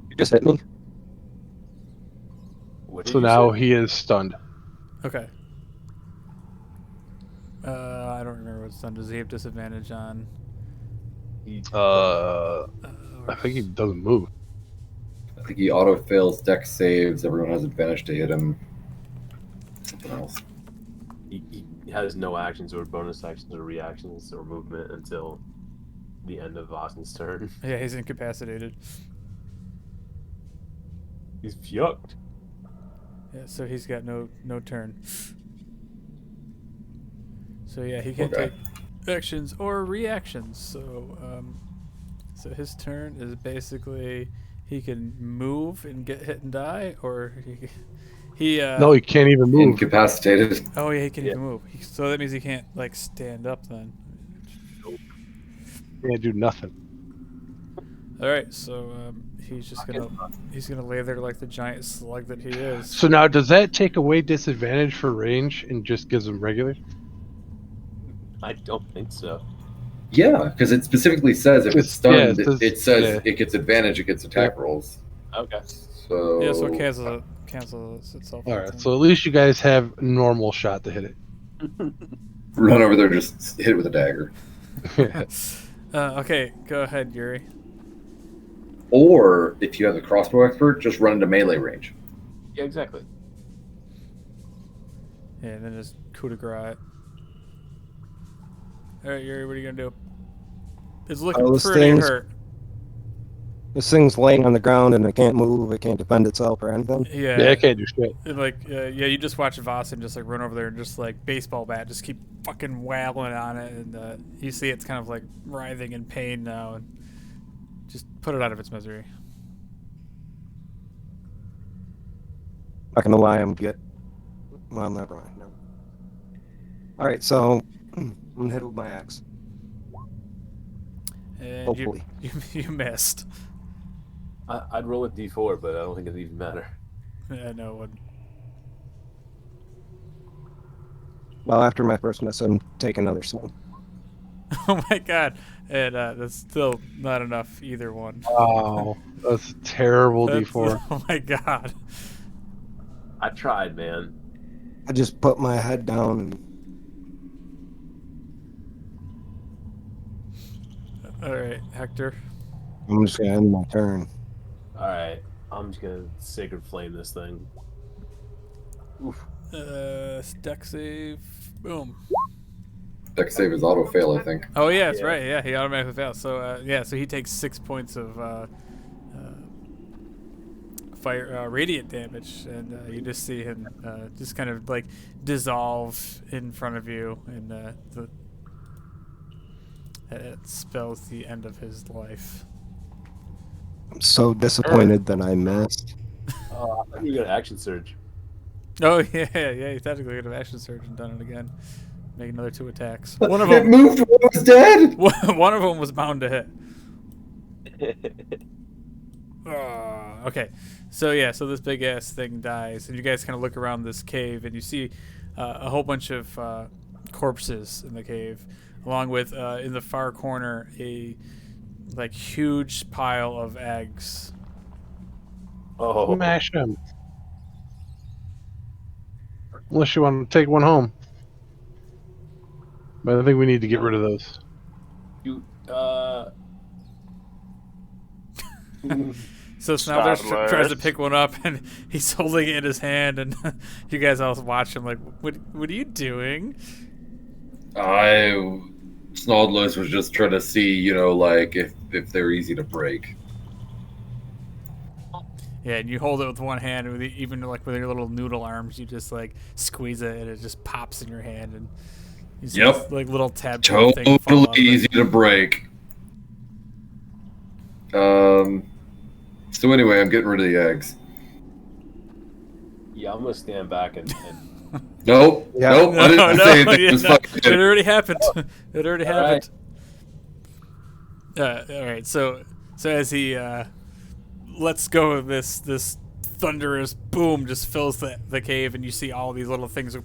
You just hit me. What did So you now say? he is stunned. Okay. I don't remember what stun. Does he have disadvantage on? I think he doesn't move. I think he auto fails deck saves. Everyone has advantage to hit him. Something else. He has no actions or bonus actions or reactions or movement until the end of Austin's turn. Yeah, he's incapacitated. He's fucked. Yeah, so he's got no turn. So yeah, he can't Okay. take actions or reactions. So so his turn is basically he can move and get hit and die, or he No, he can't even move. Incapacitated. oh yeah, he can Yeah. even move. So that means he can't like stand up then. He can't do nothing. All right, so he's just gonna lay there like the giant slug that he is. So now, does that take away disadvantage for range and just gives him regular? I don't think so. Yeah, because it specifically says if it's stunned, yeah, it says yeah. it gets advantage, it gets attack rolls. Okay. So Yeah, so it cancels itself. All out right, then. so at least you guys have normal shot to hit it. run over there, just hit it with a dagger. Okay, go ahead, Yuri. Or if you have the crossbow expert, just run into melee range. Yeah, exactly. Yeah, and then just coup de grace. All right, Yuri, what are you gonna do? It's looking this pretty thing's- hurt. This thing's laying on the ground and it can't move. It can't defend itself or anything. Yeah. Yeah, I can't do shit. And, like, yeah, you just watch Vossen just like run over there and just like baseball bat, just keep fucking wailing on it, and you see it's kind of like writhing in pain now, and just put it out of its misery. Not gonna lie, I'm good. Well, never mind. No. All right, so I'm gonna hit it with my axe. And Hopefully. you missed. I'd roll a d4, but I don't think it'd even matter. Yeah, no, it wouldn't. Well, after my first miss, I'm taking another swing. Oh my god, and that's still not enough either one. Wow, that's a terrible That's- D4. Oh my god. I tried, man. I just put my head down and All right, Hector. I'm just gonna end my turn. All right, I'm just gonna sacred flame this thing. Oof. Deck save. Boom. Deck save is auto fail, I think. Oh yeah, that's Yeah. right. Yeah, he automatically fails. So so he takes 6 points of fire radiant damage, and you just see him just kind of like dissolve in front of you, and it spells the end of his life. I'm so disappointed that I missed. Oh, I thought you got an action surge. Oh yeah, he technically could have action surge and done it again. Make another 2 attacks. One of It them, moved when it was dead. one of them was bound to hit. Okay, so this big ass thing dies, and you guys kind of look around this cave, and you see a whole bunch of corpses in the cave, along with in the far corner a like huge pile of eggs. Oh, Mash him. Unless you want to take one home. But I think we need to get rid of those. you. So Snowders Snodlers. tries to pick one up, and he's holding it in his hand, and you guys all watch him like, what are you doing? Snodless was just trying to see, like if they're easy to break. Yeah, and you hold it with one hand, and even like with your little noodle arms, you just like squeeze it, and it just pops in your hand, and you see Yep. this, like little tadpole thing fall out Totally of it. easy to break. So anyway, I'm getting rid of the eggs. Yeah, I'm gonna stand back and Nope. Yeah. Nope. I didn't say anything. yeah, Just no, fucking it did it. already happened. It already All happened. All right. So as he lets go of this thunderous boom, just fills the cave, and you see all these little things,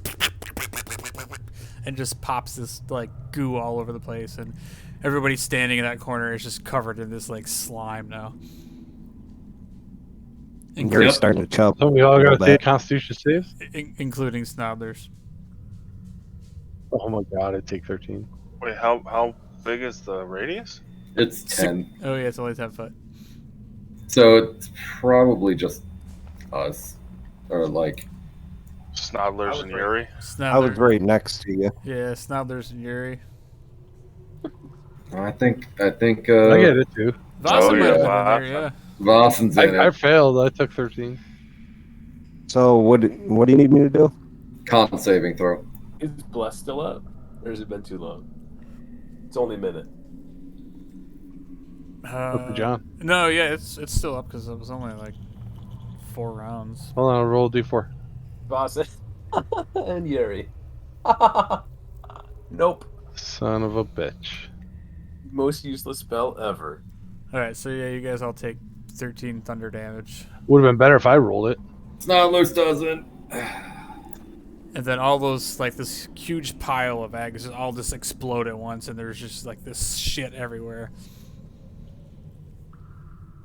and just pops this like goo all over the place, and everybody standing in that corner is just covered in this like slime now. You're Yep. starting to chub. So we all a got little to bit. take Constitution saves? Including Snodlers. Oh my god, I take 13. Wait, how big is the radius? It's 10. Oh yeah, it's only 10 foot. So it's probably just us. Or like, Snodlers and Yuri. I was Snodler. right next to you. Yeah, Snodlers and Yuri. I think I get it too. Vossen might have yeah. been in there, yeah. Vosson's in I it. failed. I took 13. So what do you need me to do? Con saving throw. is Bless still up, or has it been too long? It's only a minute. Up to John. No, yeah, it's still up because it was only like 4 rounds. Hold on, I'll roll a d4. Boston and Yuri. Nope. Son of a bitch. Most useless spell ever. All right, so yeah, you guys all take 13 thunder damage, Would have been better if I rolled it. Snodlers doesn't. and then all those like this huge pile of eggs all just explode at once, and there's just like this shit everywhere.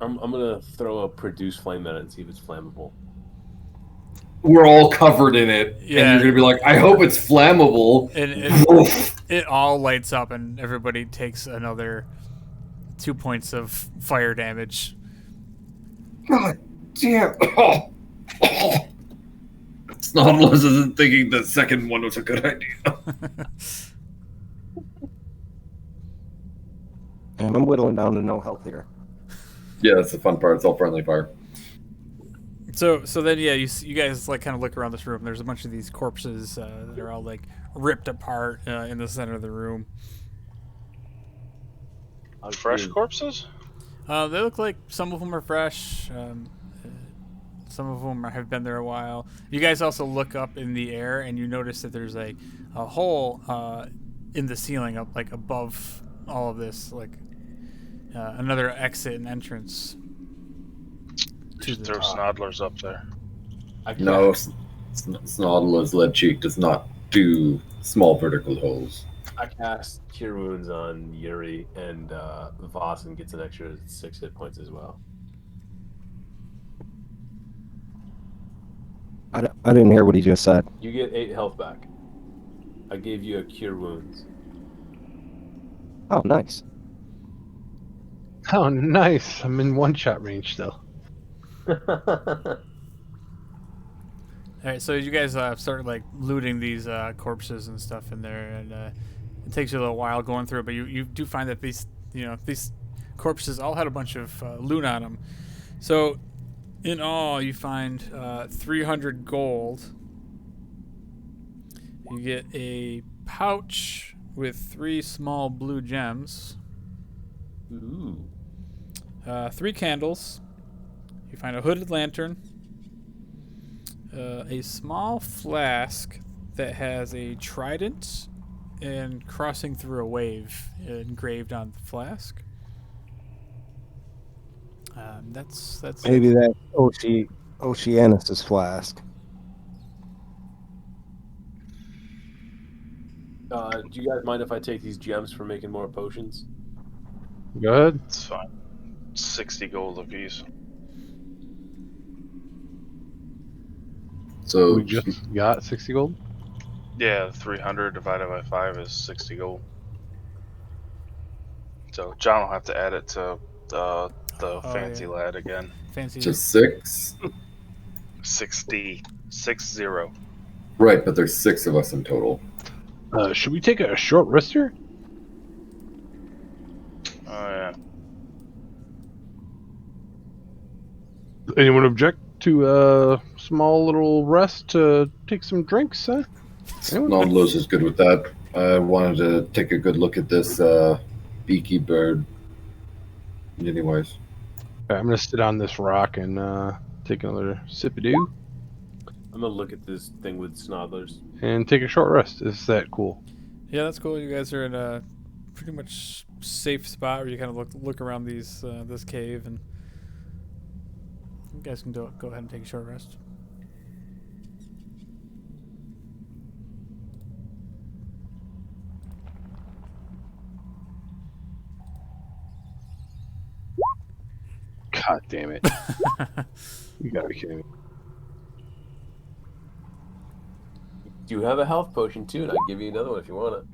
I'm gonna throw a produce flame at it and see if it's flammable. We're all covered in it, and Yeah. you're gonna be like, I hope it's flammable. And it all lights up, and everybody takes another 2 points of fire damage. God damn. Snodlers isn't thinking the second one was a good idea. And I'm whittling down to no health here. Yeah, that's the fun part. It's all friendly fire. So then yeah, you guys like kind of look around this room. There's a bunch of these corpses that are all like ripped apart in the center of the room. Fresh corpses? They look like some of them are fresh. Some of them have been there a while. You guys also look up in the air and you notice that there's a hole in the ceiling up like above all of this, like another exit and entrance. Just throw Snodlers up there. No, Snodlers lead cheek does not do small vertical holes. I cast Cure Wounds on Yuri, and Vossen gets an extra 6 hit points as well. I didn't hear what he just said. You get 8 health back. I gave you a Cure Wounds. Oh, nice. Oh, nice. I'm in one-shot range still. All right, so you guys start like looting these corpses and stuff in there, and it takes you a little while going through it, but you do find that these corpses all had a bunch of loot on them. So in all, you find 300 gold. You get a pouch with 3 small blue gems. Ooh. 3 candles. You find a hooded lantern. A small flask that has a trident and crossing through a wave engraved on the flask. That's Maybe that Oceanus's flask. Do you guys mind if I take these gems for making more potions? Good. It's fine. 60 gold apiece. So We just got 60 gold. Yeah, 300 divided by 5 is 60 gold. So John will have to add it to the fancy yeah. lad again. fancy. just 6? 60. 60. Right, but there's 6 of us in total. Should we take a short rest here? Oh, yeah. Anyone object to a small little rest to take some drinks? Anyone? Snodlers is good with that. I wanted to take a good look at this beaky bird. Anyways. Okay, I'm gonna sit on this rock and take another sip-a-doo I'm gonna look at this thing with Snodlers. and take a short rest. Is that cool? Yeah, that's cool. You guys are in a pretty much safe spot where you kind of look around these this cave, and you guys can go ahead and take a short rest. God damn it! You gotta be kidding me. Do you have a health potion too? And I'll give you another one if you want it.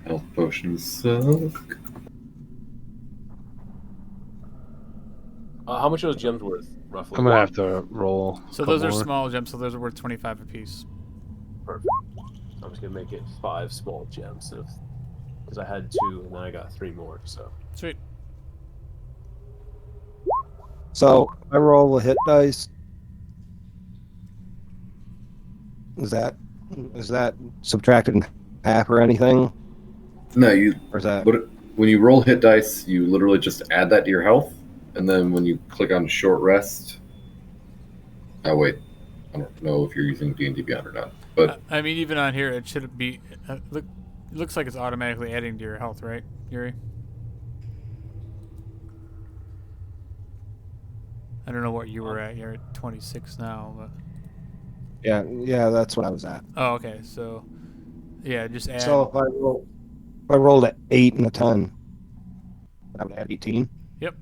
Health potions suck. How much are those gems worth, roughly? I'm gonna have to roll. a So those are couple more. small gems, so those are worth 25 apiece. Perfect. I'm just gonna make it 5 small gems, because I had 2 and then I got 3 more. So Sweet. So I roll a hit dice. Is that subtracted in half or anything? No, you. Or is that But when you roll hit dice, you literally just add that to your health, and then when you click on short rest. Oh wait, I don't know if you're using D&D Beyond or not, but I mean, even on here, it should be. It looks like it's automatically adding to your health, right, Yuri? I don't know what you were at. You're at 26 now, but Yeah, that's what I was at. oh, okay. So yeah, just add. So if I rolled an 8 and a 10, I would add 18. Yep.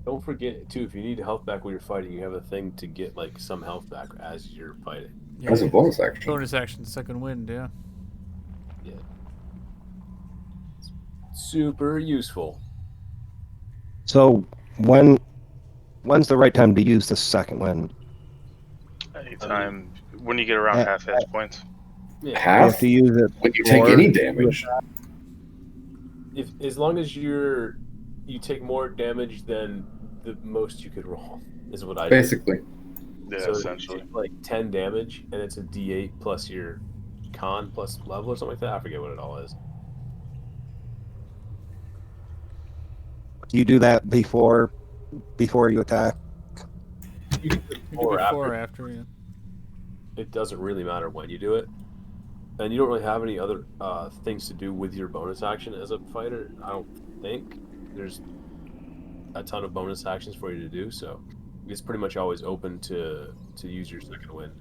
Don't forget too, if you need health back when you're fighting, you have a thing to get like some health back as you're fighting. Yeah, As a bonus action. bonus action, second wind. Yeah. Yeah. It's super useful. So when's the right time to use the second wind? Anytime when you get around Yeah. half hit points. Yeah. I have Half? to use it When you take before any you damage. If as long as you take more damage than the most you could roll is what I do. Basically. Yeah, So essentially. you take, like 10 damage, and it's a D8 plus your con plus level or something like that. I forget what it all is. Do you do that before you attack? You can do You it could before or before or after. after. Yeah. It doesn't really matter when you do it, and you don't really have any other things to do with your bonus action as a fighter. I don't think there's a ton of bonus actions for you to do, so it's pretty much always open to use your second wind.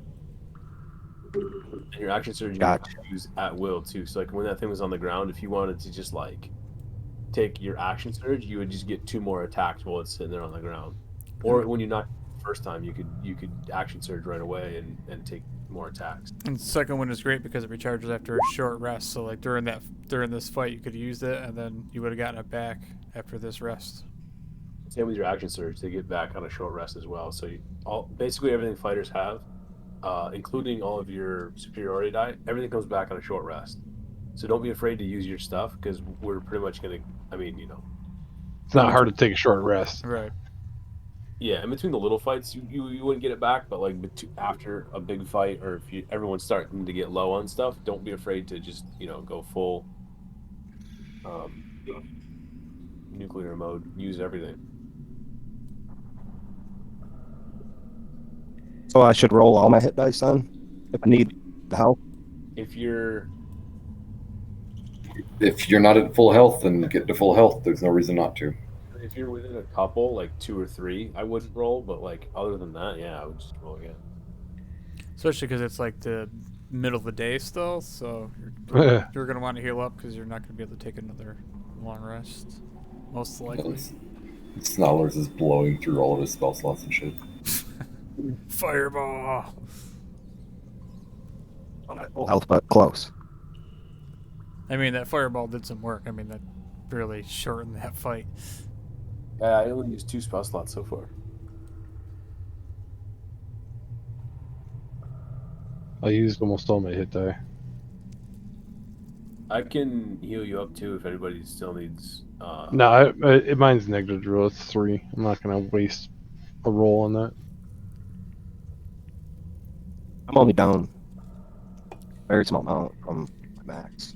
And your action surge you Gotcha. can use at will too. So like when that thing was on the ground, if you wanted to just like take your action surge, you would just get 2 more attacks while it's sitting there on the ground. Or when you knock the first time, you could action surge right away and take more attacks. And second wind is great because it recharges after a short rest. So like during this fight, you could use it, and then you would have gotten it back after this rest. Same with your action surge; they get back on a short rest as well. So basically everything fighters have, including all of your superiority die, everything comes back on a short rest. So don't be afraid to use your stuff because we're pretty much gonna. I mean, It's not hard to take a short rest. Right. yeah. In between the little fights, you wouldn't get it back, but like after a big fight, or if everyone's starting to get low on stuff, don't be afraid to just go full nuclear mode. Use everything. So I should roll all my hit dice then if I need the help. If you're not at full health, then get to full health. There's no reason not to. If you're within a couple, like 2 or 3, I wouldn't roll. But like other than that, yeah, I would just roll again. Especially because it's like the middle of the day still, so you're gonna want to heal up because you're not gonna be able to take another long rest, most likely. Snarlers is blowing through all of his spell slots and shit. Fireball. Full health, but close. I mean, that fireball did some work. I mean, that really shortened that fight. I only used 2 spell slots so far. I used almost all my hit die. I can heal you up too if anybody still needs. No, mine's negative drill. It's 3. I'm not gonna waste a roll on that. I'm only down a very small amount from max.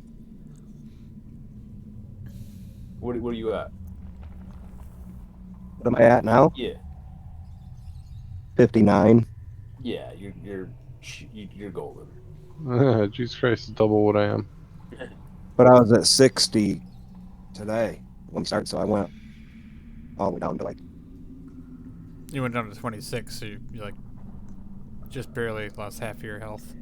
What are you at? What am I at now? Yeah, 59. yeah, you're golden. Jesus Christ, it's double what I am. But I was at 60 today when we started, so I went all the way down to like. You went down to 26, so you like just barely lost half of your health.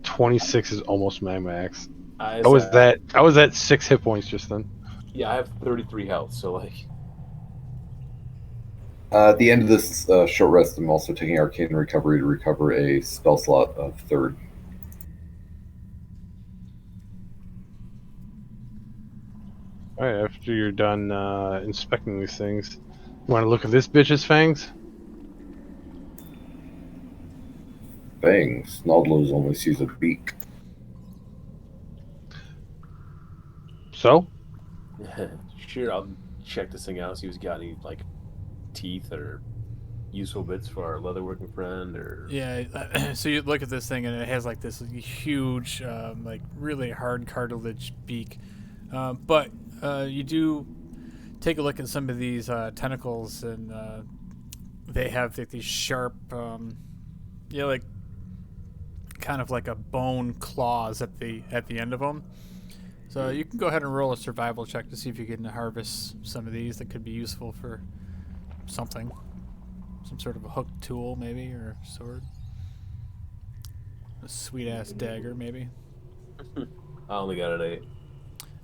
26 is almost my max. I I was at 6 hit points just then. Yeah, I have 33 health, so like. At the end of this short rest, I'm also taking Arcane Recovery to recover a spell slot of 3rd. Alright, after you're done inspecting these things, you want to look at this bitch's fangs? Fangs. Snodlos only sees a beak. So? Sure, I'll check this thing out, see if he's got any like teeth or useful bits for our leatherworking friend, or Yeah, so you look at this thing and it has like this huge, like really hard cartilage beak. But you do take a look at some of these tentacles, and they have like these sharp, like kind of like a bone claws at the end of them. So you can go ahead and roll a survival check to see if you can harvest some of these that could be useful for something. Some sort of a hooked tool, maybe, or a sword. A sweet-ass dagger, maybe. I only got an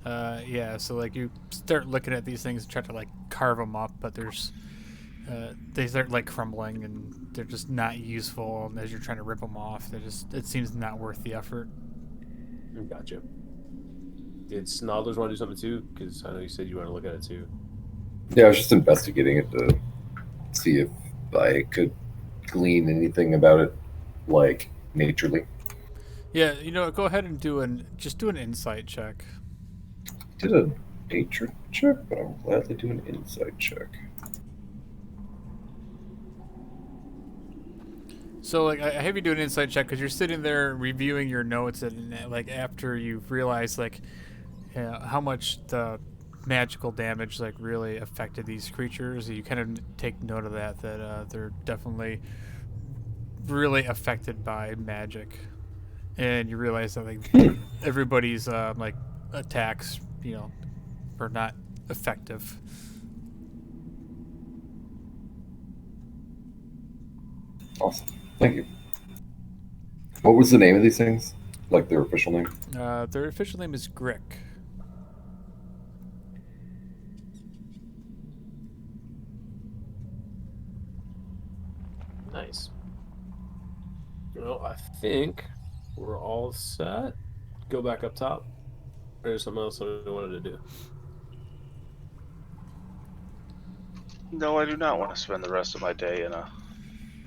8. Yeah, so like you start looking at these things and try to like carve them up, but they start like crumbling and they're just not useful. And as you're trying to rip them off, it seems not worth the effort. Gotcha. Did Snoddlers want to do something too? Because I know you said you want to look at it too. Yeah, I was just investigating it to see if I could glean anything about it, like naturally. Yeah, go ahead and just do an insight check. Did a nature check, but I'll gladly do an insight check. So, like, I have you do an insight check because you're sitting there reviewing your notes, and like after you've realized like how much the magical damage like really affected these creatures, you kind of take note of that they're definitely really affected by magic, and you realize that like everybody's like attacks, are not effective. Awesome. Thank you. What was the name of these things? Like their official name? Their official name is Grick. Nice. Well, I think we're all set. Go back up top. Or there's something else I wanted to do. No, I do not want to spend the rest of my day in a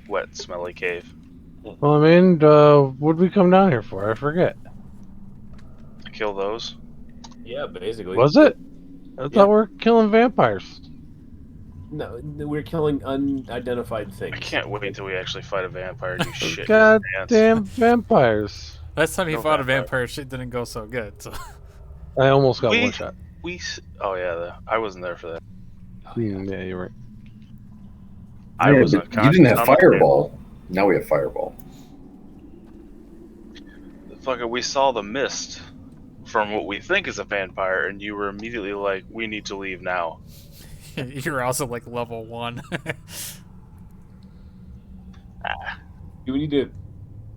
wet, smelly cave. Well, I mean, what'd we come down here for? I forget. To kill those. Yeah, basically. Was it? I thought we were killing vampires. No, we're killing unidentified things. I can't wait until we actually fight a vampire. You shit. God your pants. damn vampires. Last time he No fought a vampire. vampire, shit didn't go so good. So. I almost got one shot. Oh yeah, I wasn't there for that. Yeah, you're right. I Yeah, wasn't. but you didn't have conscious on the fireball. Now we have fireball. table. Fucking, we saw the mist from what we think is a vampire, and you were immediately like, "We need to leave now." You're also like level 1. Do we need to,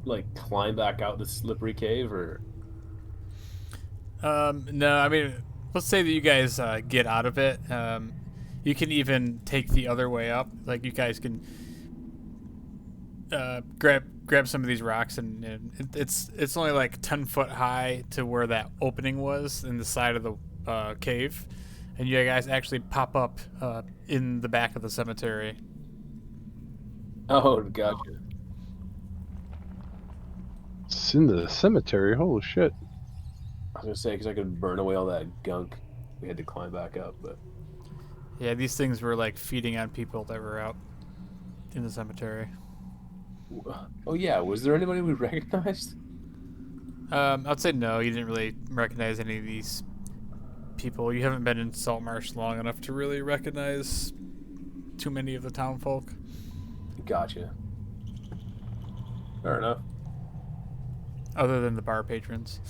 like, climb back out the slippery cave, or? No, I mean, let's say that you guys get out of it. You can even take the other way up. Like, you guys can grab some of these rocks, and it's only like 10 foot high to where that opening was in the side of the cave. And you guys actually pop up in the back of the cemetery. Oh, gotcha. It's in the cemetery. Holy shit. I was gonna say, because I could burn away all that gunk. We had to climb back up, but Yeah, these things were like feeding on people that were out in the cemetery. oh yeah, was there anybody we recognized? I'd say no. You didn't really recognize any of these people. You haven't been in Saltmarsh long enough to really recognize too many of the town folk. Gotcha. Fair enough. Other than the bar patrons.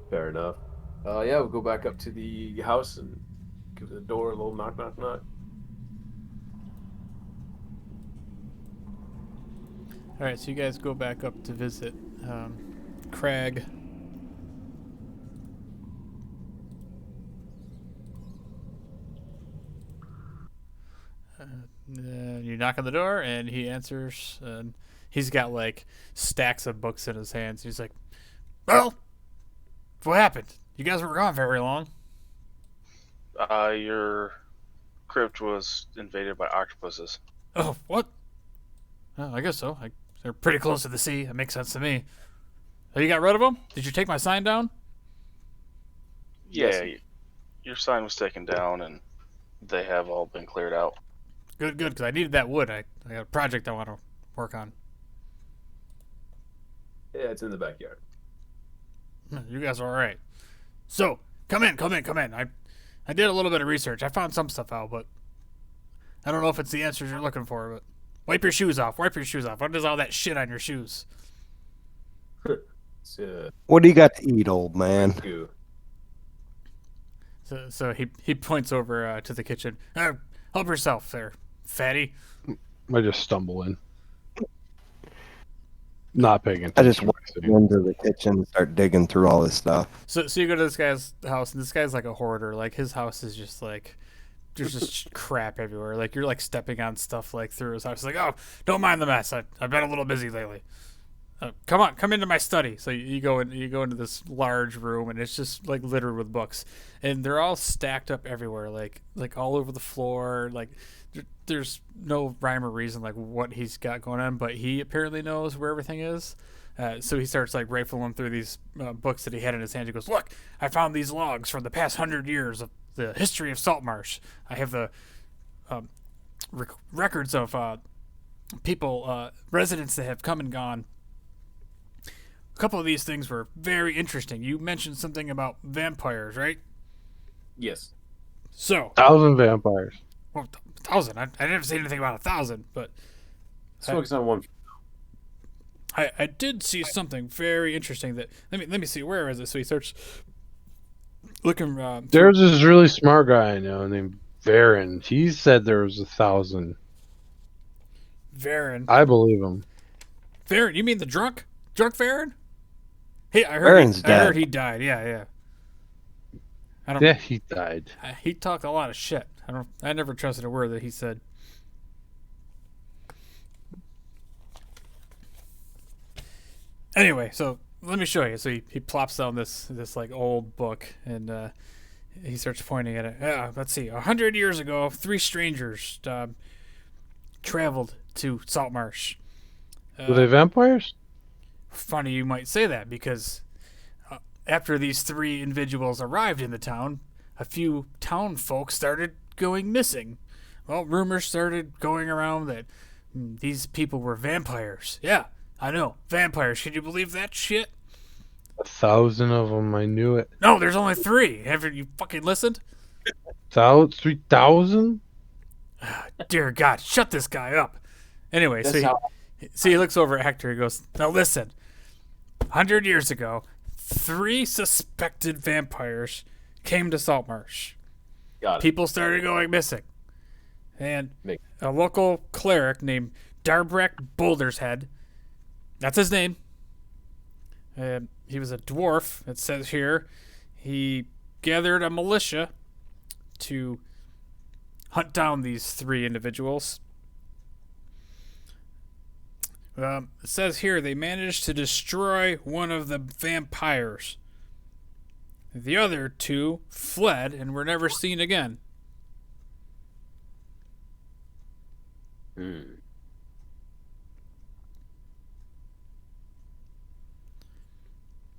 Fair enough. Yeah, we'll go back up to the house and give the door a little knock, knock, knock. Alright, so you guys go back up to visit Crag. You knock on the door, and he answers, and he's got like stacks of books in his hands. He's like, "Well, what happened? You guys weren't gone very long." Your crypt was invaded by octopuses. Oh, what? I guess so. They're pretty close to the sea. That makes sense to me. Oh, you got rid of them? Did you take my sign down? Yeah, your sign was taken down, and they have all been cleared out. Good, because I needed that wood. I got a project I want to work on. Yeah, it's in the backyard. You guys are all right. So, come in. I did a little bit of research. I found some stuff out, but I don't know if it's the answers you're looking for, but wipe your shoes off. What is all that shit on your shoes? It's, What do you got to eat, old man? goo. So he points over to the kitchen. Help yourself there, fatty. I just stumble in. Not paying I just attention. went into the kitchen and start digging through all this stuff. So you go to this guy's house, and this guy's like a hoarder. Like his house is just like there's just crap everywhere. Like you're like stepping on stuff like through his house. He's like, oh, don't mind the mess. I've been a little busy lately. Come into my study. So you go into this large room, and it's just like littered with books, and they're all stacked up everywhere, like all over the floor. Like there's no rhyme or reason like what he's got going on, but he apparently knows where everything is. So he starts like rifling through these books that he had in his hand. He goes, "Look, I found these logs from the past 100 years of the history of Saltmarsh. I have the records of people, residents that have come and gone. A couple of these things were very interesting. You mentioned something about vampires, right? Yes. So, 1,000 vampires. well, 1,000. I never say anything about 1,000, but Let's focus on one. I did see something very interesting. That let me see. Where is it? So he starts looking. There's this really smart guy I know named Varen. He said there was 1,000. Varen. I believe him. Varen, you mean the drunk Varen? Hey, I heard Varen's I dead. heard he died. Yeah. I don't. Yeah, he died. He talked a lot of shit. I never trusted a word that he said. Anyway, so let me show you. So he plops down this like old book, and he starts pointing at it. Let's see. 100 years ago, 3 strangers traveled to Saltmarsh. Were they vampires? Funny you might say that, because after these 3 individuals arrived in the town, a few town folks started going missing. Well, rumors started going around that these people were vampires. Yeah, I know, vampires. Can you believe that shit? 1,000 of them. I knew it. No, there's only 3. Haven't you fucking listened? 3,000? Dear God, shut this guy up. Anyway, That's so how he looks over at Hector. He goes, now listen. 100 years ago, 3 suspected vampires came to Saltmarsh. got it. People started going missing. And Make- a local cleric named Darbrek Boulder's Head, that's his name. He was a dwarf, it says here. He gathered a militia to hunt down these 3 individuals. It says here they managed to destroy one of the vampires. The other 2 fled and were never seen again.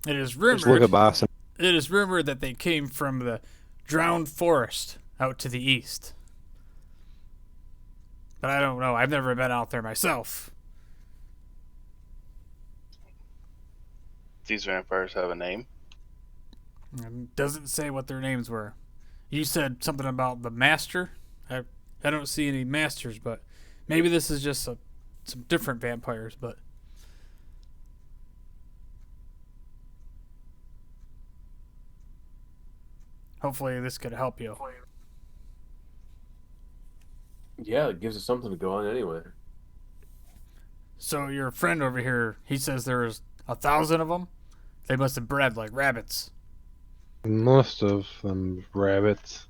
It is Just look rumored. at Boston. It is rumored that they came from the drowned forest out to the east. But I don't know. I've never been out there myself. These vampires have a name. It doesn't say what their names were. You said something about the master. I don't see any masters, but maybe this is just some different vampires. But hopefully this could help you. Yeah, it gives us something to go on anyway. So your friend over here, he says there was 1,000 of them. They must have bred like rabbits. Most of them rabbits.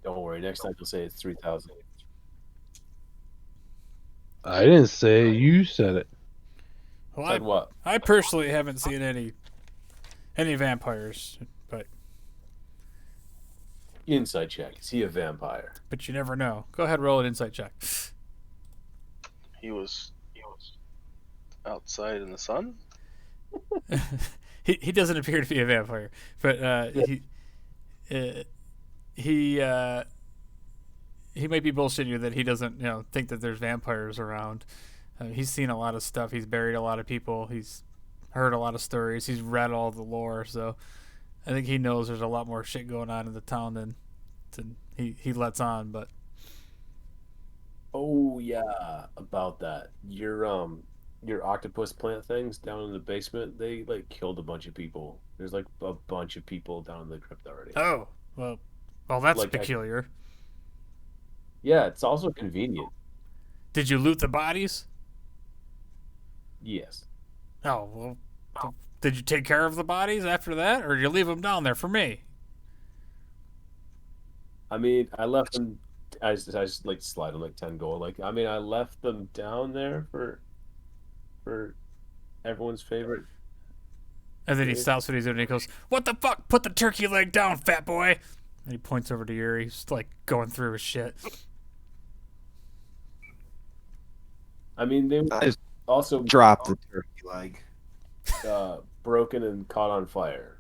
Don't worry. Next time you'll say it's 3,000. I didn't say it, you said it. Well, Said what? I personally haven't seen any vampires, but Insight check. Is he a vampire? you never know. Go ahead, roll an insight check. He was outside in the sun. He doesn't appear to be a vampire, but he might be bullshitting you that he doesn't think that there's vampires around. He's seen a lot of stuff. He's buried a lot of people. He's heard a lot of stories. He's read all the lore, so I think he knows there's a lot more shit going on in the town than he lets on. But Oh yeah, about that. your octopus plant things down in the basement, they like killed a bunch of people. There's like a bunch of people down in the crypt already. Oh, well, that's Like, peculiar. Yeah, it's also convenient. Did you loot the bodies? Yes. Oh, well, did you take care of the bodies after that, or did you leave them down there for me? I mean, I left them. I just like slide them like 10 gold. Like, I mean, I left them down there for everyone's favorite. And then he Dude. stops what he's doing and he goes, "What the fuck? Put the turkey leg down, fat boy!" And he points over to Yuri. He's like going through his shit. I mean, they I just also dropped the turkey leg. broken and caught on fire.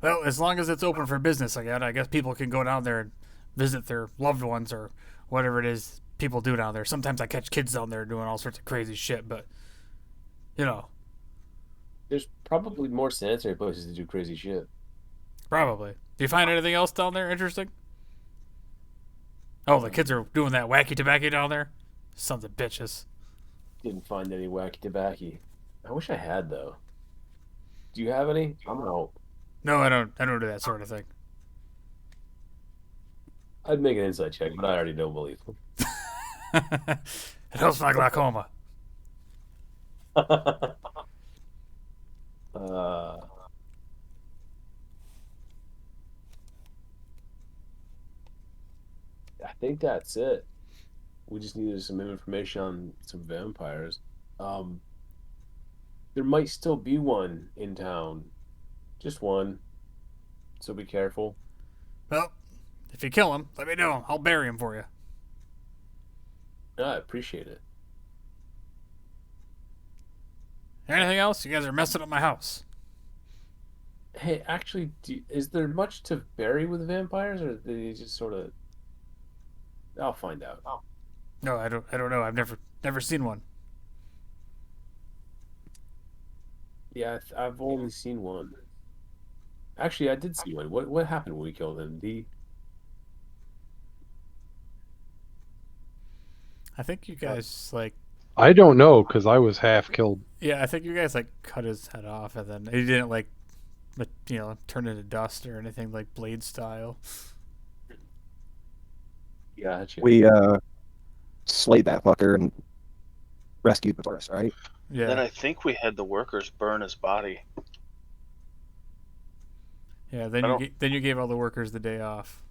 Well, as long as it's open for business again, I guess people can go down there and visit their loved ones or whatever it is people do down there. Sometimes I catch kids down there doing all sorts of crazy shit, but you know, There's probably more sanitary places to do crazy shit. probably. Do you find anything else down there interesting? Oh, the kids are doing that wacky tobacco down there. Sons of bitches. Didn't find any wacky tobacco. I wish I had though. Do you have any? I'm out. No, I don't. I don't do that sort of thing. I'd make an insight check, but I already don't believe them. It helps my glaucoma. uh, I think that's it. We just needed some information on some vampires. Um, there might still be one in town. Just one. So be careful. Well, if you kill him, let me know. I'll bury him for you. Yeah, I appreciate it. Anything else? You guys are messing up my house. Hey, actually, is there much to bury with vampires, or do they just sort of? I'll find out. No, I don't. I don't know. I've never seen one. Yeah, I've only seen one. Actually, I did see one. What happened when we killed him? I think you guys like. I don't know because I was half killed. Yeah, I think you guys like cut his head off, and then he didn't like, turn into dust or anything like Blade style. Gotcha. We slayed that fucker and rescued the forest, right? Yeah. Then I think we had the workers burn his body. Yeah. I Then don't- then you gave all the workers the day off.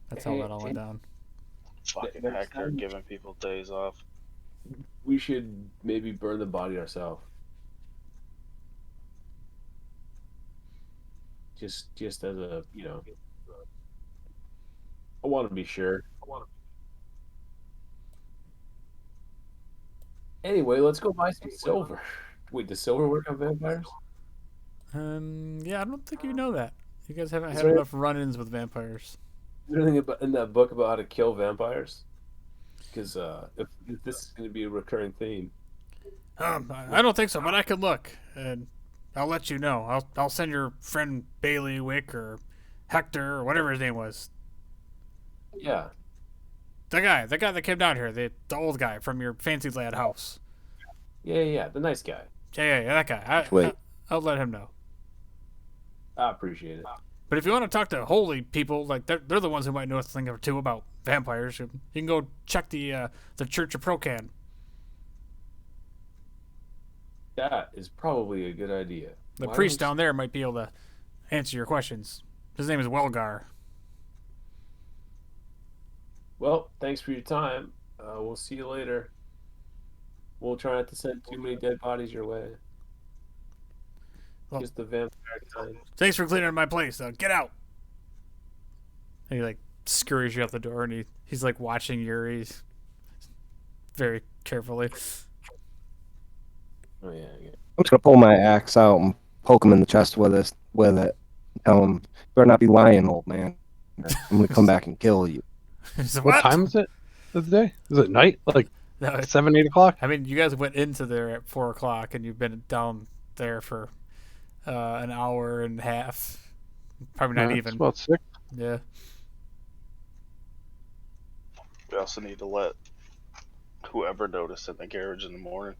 That's how Hey, that all went down. Fucking next Hector time- giving people days off. We should maybe burn the body ourselves. Just as a, I want to be sure. Anyway, let's go buy some silver. Wait, does silver work on vampires? Yeah, I don't think you know that. You guys haven't Is had there- enough run-ins with vampires. Is there anything about in that book about how to kill vampires? Because if this is going to be a recurring theme. I don't think so, but I could look, and I'll let you know. I'll send your friend Bailey Wick or Hector or whatever his name was. Yeah, The guy that came down here, the old guy from your fancy lad house. yeah, the nice guy. Yeah, that guy. Wait. I'll let him know. I appreciate it. But if you want to talk to holy people, like they're the ones who might know a thing or two about vampires. You can go check the Church of Procan. That is probably a good idea. The Why priest don't down there might be able to answer your questions. His name is Welgar. Well, thanks for your time. We'll see you later. We'll try not to send too many dead bodies your way. Well- Just the vampire kind. Thanks for cleaning my place. Get out. And he like scurries you out the door, and he's like watching Yuri very carefully. Oh yeah. I'm just gonna pull my axe out and poke him in the chest with it. Tell him, "Better not be lying, old man. I'm gonna come back and kill you." He said, What time is it of the day? Is it night? Like No, 7, 8 o'clock? I mean, you guys went into there at 4 o'clock, and you've been down there for an hour and a half. Probably not It's even. about 6. Yeah. We also need to let whoever noticed in the garage in the morning.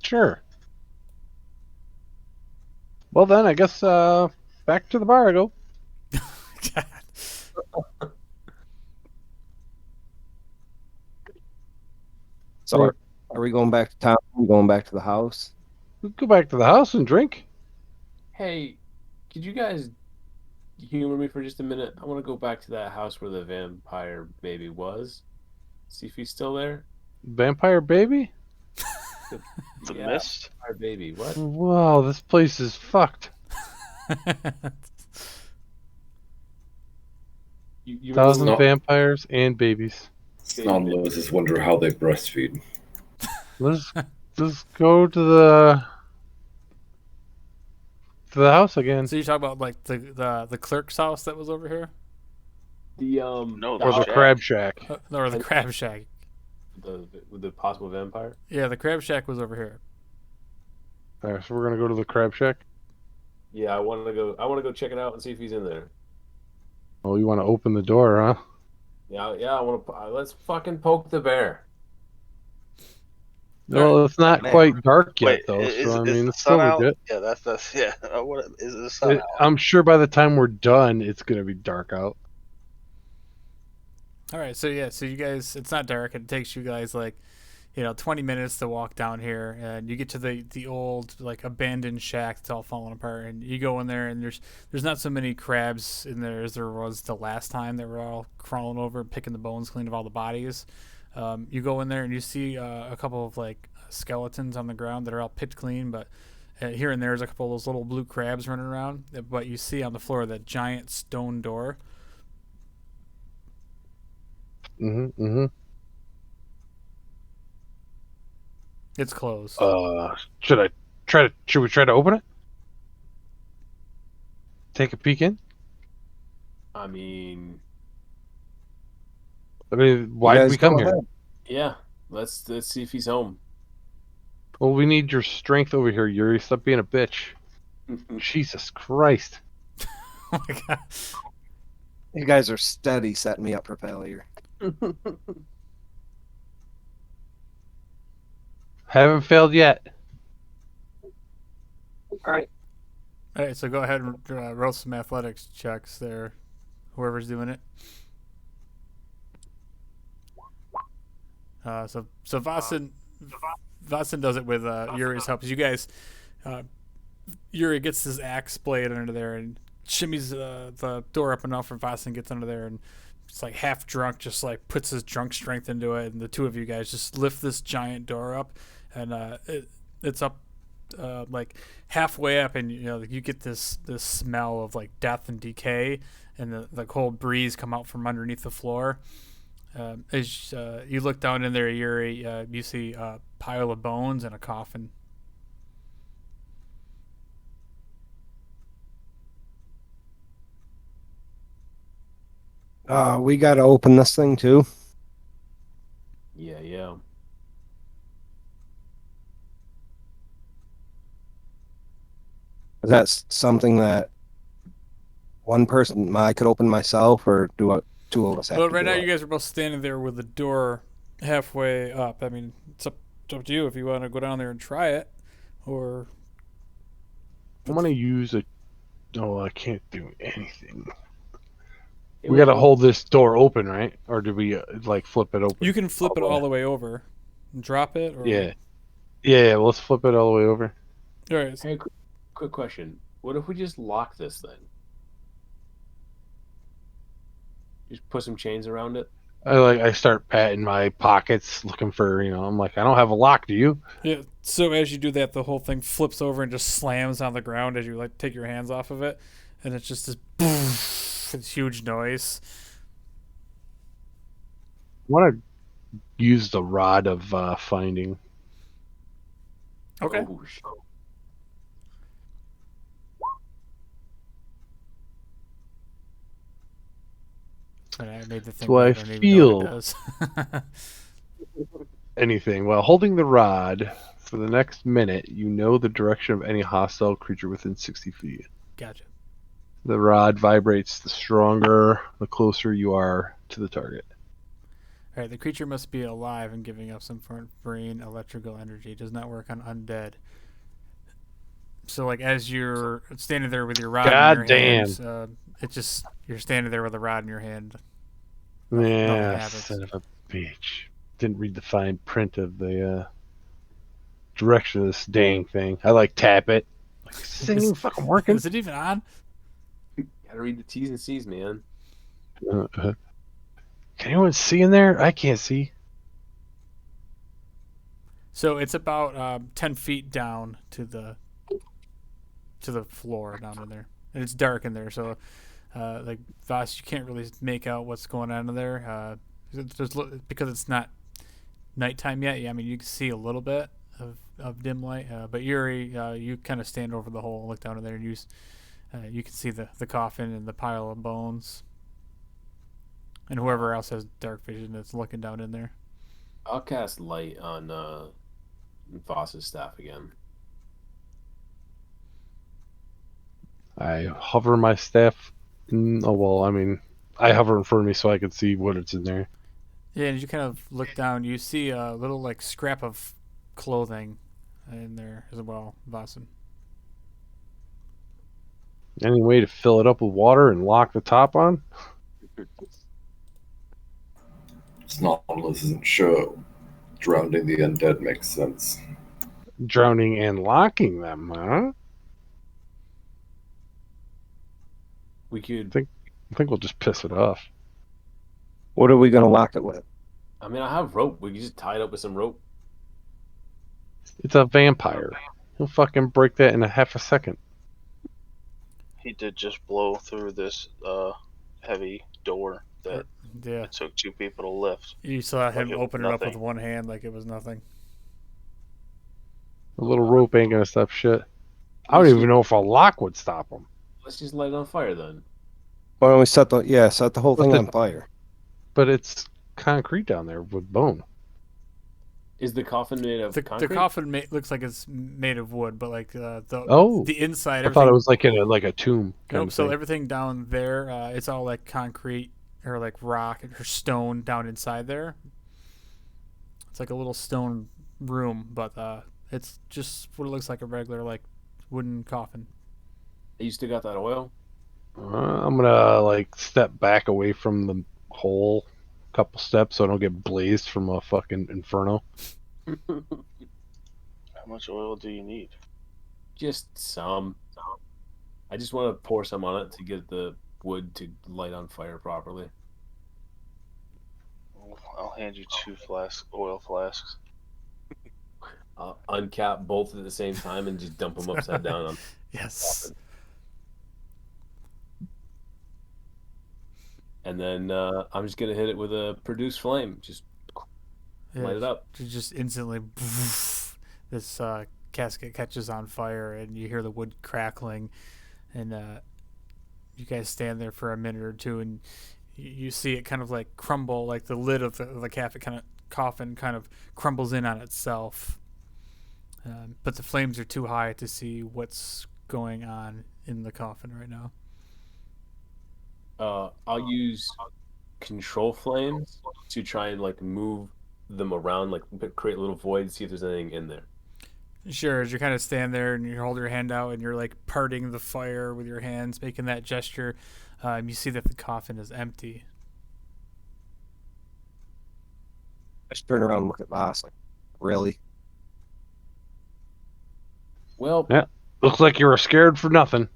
Sure. Well then, I guess back to the bar I go. So are we going back to town? Are we going back to the house? Let's go back to the house and drink. Hey, could you guys humor me for just a minute? I want to go back to that house where the vampire baby was. See if he's still there. Vampire baby? The Yeah, mist. vampire baby. What? Wow, this place is fucked. You Thousand No. vampires and babies. Non-Lewis's wonder how they breastfeed. Let's go to the house again. So you talk about like the clerk's house that was over here, the No, Or the shack. crab shack. or the crab shack? the possible vampire. Yeah, the crab shack was over here. Alright, so we're gonna go to the crab shack. Yeah, I want to go. I want to go check it out and see if he's in there. Oh, you want to open the door, huh? Yeah. I want to. Let's fucking poke the bear. Well, it's not Man. quite dark yet, Wait, though. is, So I is mean, the it's still sun out? legit. Yeah, that's yeah. What is the sun out? I'm sure by the time we're done, it's gonna be dark out. All right, so yeah, so you guys, it's not dark. It takes you guys like, 20 minutes to walk down here, and you get to the old like abandoned shack that's all falling apart, and you go in there, and there's not so many crabs in there as there was the last time that were all crawling over and picking the bones clean of all the bodies. You go in there and you see a couple of like skeletons on the ground that are all picked clean, but here and there's a couple of those little blue crabs running around. But you see on the floor that giant stone door. Mm-hmm. It's closed. Should we try to open it? Take a peek in? I mean, Why You did guys we come go here? ahead. yeah. Let's see if he's home. Well, we need your strength over here, Yuri. Stop being a bitch. Jesus Christ. Oh my god. You guys are steady setting me up for failure. Haven't failed yet. All right. All right, so go ahead and roll some athletics checks there, whoever's doing it. So Vasen does it with Yuri's help. You guys, Yuri gets his axe blade under there and shimmies the door up enough for Vasen gets under there, and it's like half drunk, just like puts his drunk strength into it, and the two of you guys just lift this giant door up, and it's up like halfway up, and you get this smell of like death and decay, and the cold breeze come out from underneath the floor. As you look down in there, Yuri, you see a pile of bones and a coffin. We got to open this thing too. Yeah. Is that something that one person I could open myself, or do two of us have Well, to right do now it? you guys are both standing there with the door halfway up. I mean, it's up to you if you want to go down there and try it, or I'm gonna use a. Oh, I can't do anything. Hey, We gotta look, hold this door open, right? Or do we like flip it open? you can flip it all the way over, and drop it. Or... Yeah. Well, let's flip it all the way over. All right. Hey, quick question. What if we just lock this thing? Just put some chains around it. I start patting my pockets, looking for I'm like, I don't have a lock. Do you? Yeah. So as you do that, the whole thing flips over and just slams on the ground as you like take your hands off of it, and it's just this boom, this huge noise. I want to use the rod of finding. Okay. Oh, shit. And I made the thing. So I that don't even know what feel- it does. Anything. While holding the rod for the next minute, you know the direction of any hostile creature within 60 feet. Gotcha. The rod vibrates the stronger, the closer you are to the target. All right, the creature must be alive and giving up some form of brain electrical energy. It does not work on undead. So, like, as you're standing there with your rod in God your damn. hands, you're standing there with a rod in your hand. Yeah, happens. son of a bitch. Didn't read the fine print of the direction of this dang thing. I like tap it. Like, is this thing fucking working? Is it even on? Gotta read the T's and C's, man. Can anyone see in there? I can't see. So it's about 10 feet down to the floor down in there, and it's dark in there. So, like Voss, you can't really make out what's going on in there. Because it's not nighttime yet. Yeah, I mean you can see a little bit of dim light, but Yuri, you kind of stand over the hole and look down in there, and you can see the coffin and the pile of bones, and whoever else has dark vision that's looking down in there. I'll cast light on Voss's staff again. I hover my staff. Oh, well, I mean, I hover in front of me so I can see what it's in there. Yeah, and as you kind of look down, you see a little like scrap of clothing in there as well, Vossen. Any way to fill it up with water and lock the top on? It's not this isn't sure. Drowning the undead makes sense. Drowning and locking them, huh? We could. I think we'll just piss it off. What are we gonna lock it with? I mean, I have rope. We could just tie it up with some rope. It's a vampire. He'll fucking break that in a half a second. He did just blow through this heavy door that Yeah, it took 2 people to lift. you saw him Like it was open it up with nothing. one hand like it was nothing. A little rope ain't gonna stop shit. I don't even know if a lock would stop him. Let's just light it on fire then. Why don't we set the whole thing on fire? But it's concrete down there with bone. Is the coffin made of The concrete? coffin looks like it's made of wood, but like the inside. I thought it was like in a tomb. Nope. So everything down there, it's all like concrete or like rock or stone down inside there. It's like a little stone room, but it's just what it looks like, a regular like wooden coffin. You still got that oil? I'm gonna like step back away from the hole a couple steps so I don't get blazed from a fucking inferno. How much oil do you need? Just some. I just want to pour some on it to get the wood to light on fire properly. I'll hand you 2 oil flasks. Uncap both at the same time and just dump them upside down on. Yes. And then I'm just gonna hit it with a produce flame. Just light it up. Just instantly, this casket catches on fire, and you hear the wood crackling, and you guys stand there for a minute or two, and you see it kind of like crumble, like the lid of the coffin kind of crumbles in on itself. But the flames are too high to see what's going on in the coffin right now. I'll use control flames to try and like move them around, like create little voids, see if there's anything in there. Sure, as you kind of stand there and you hold your hand out and you're like parting the fire with your hands, making that gesture, you see that the coffin is empty. I just turn around and look at Voss like, really? Well, Yeah. Looks like you were scared for nothing.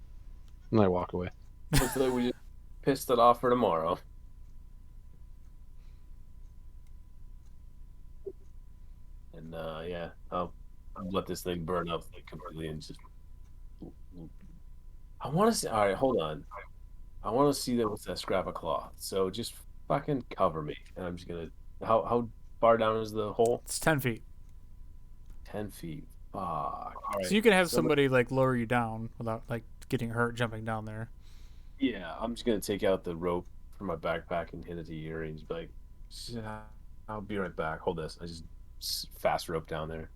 And I walk away. hopefully we just pissed it off for tomorrow. And yeah, I'll let this thing burn up completely and just. I want to see. All right, hold on. I want to see that with that scrap of cloth. So just fucking cover me, and I'm just gonna. How far down is the hole? It's 10 feet. 10 feet. Fuck. All right. So you can have somebody like lower you down without like getting hurt jumping down there. Yeah, I'm just gonna take out the rope from my backpack and hand it to Yuri and just be like, I'll be right back. Hold this. I just fast rope down there.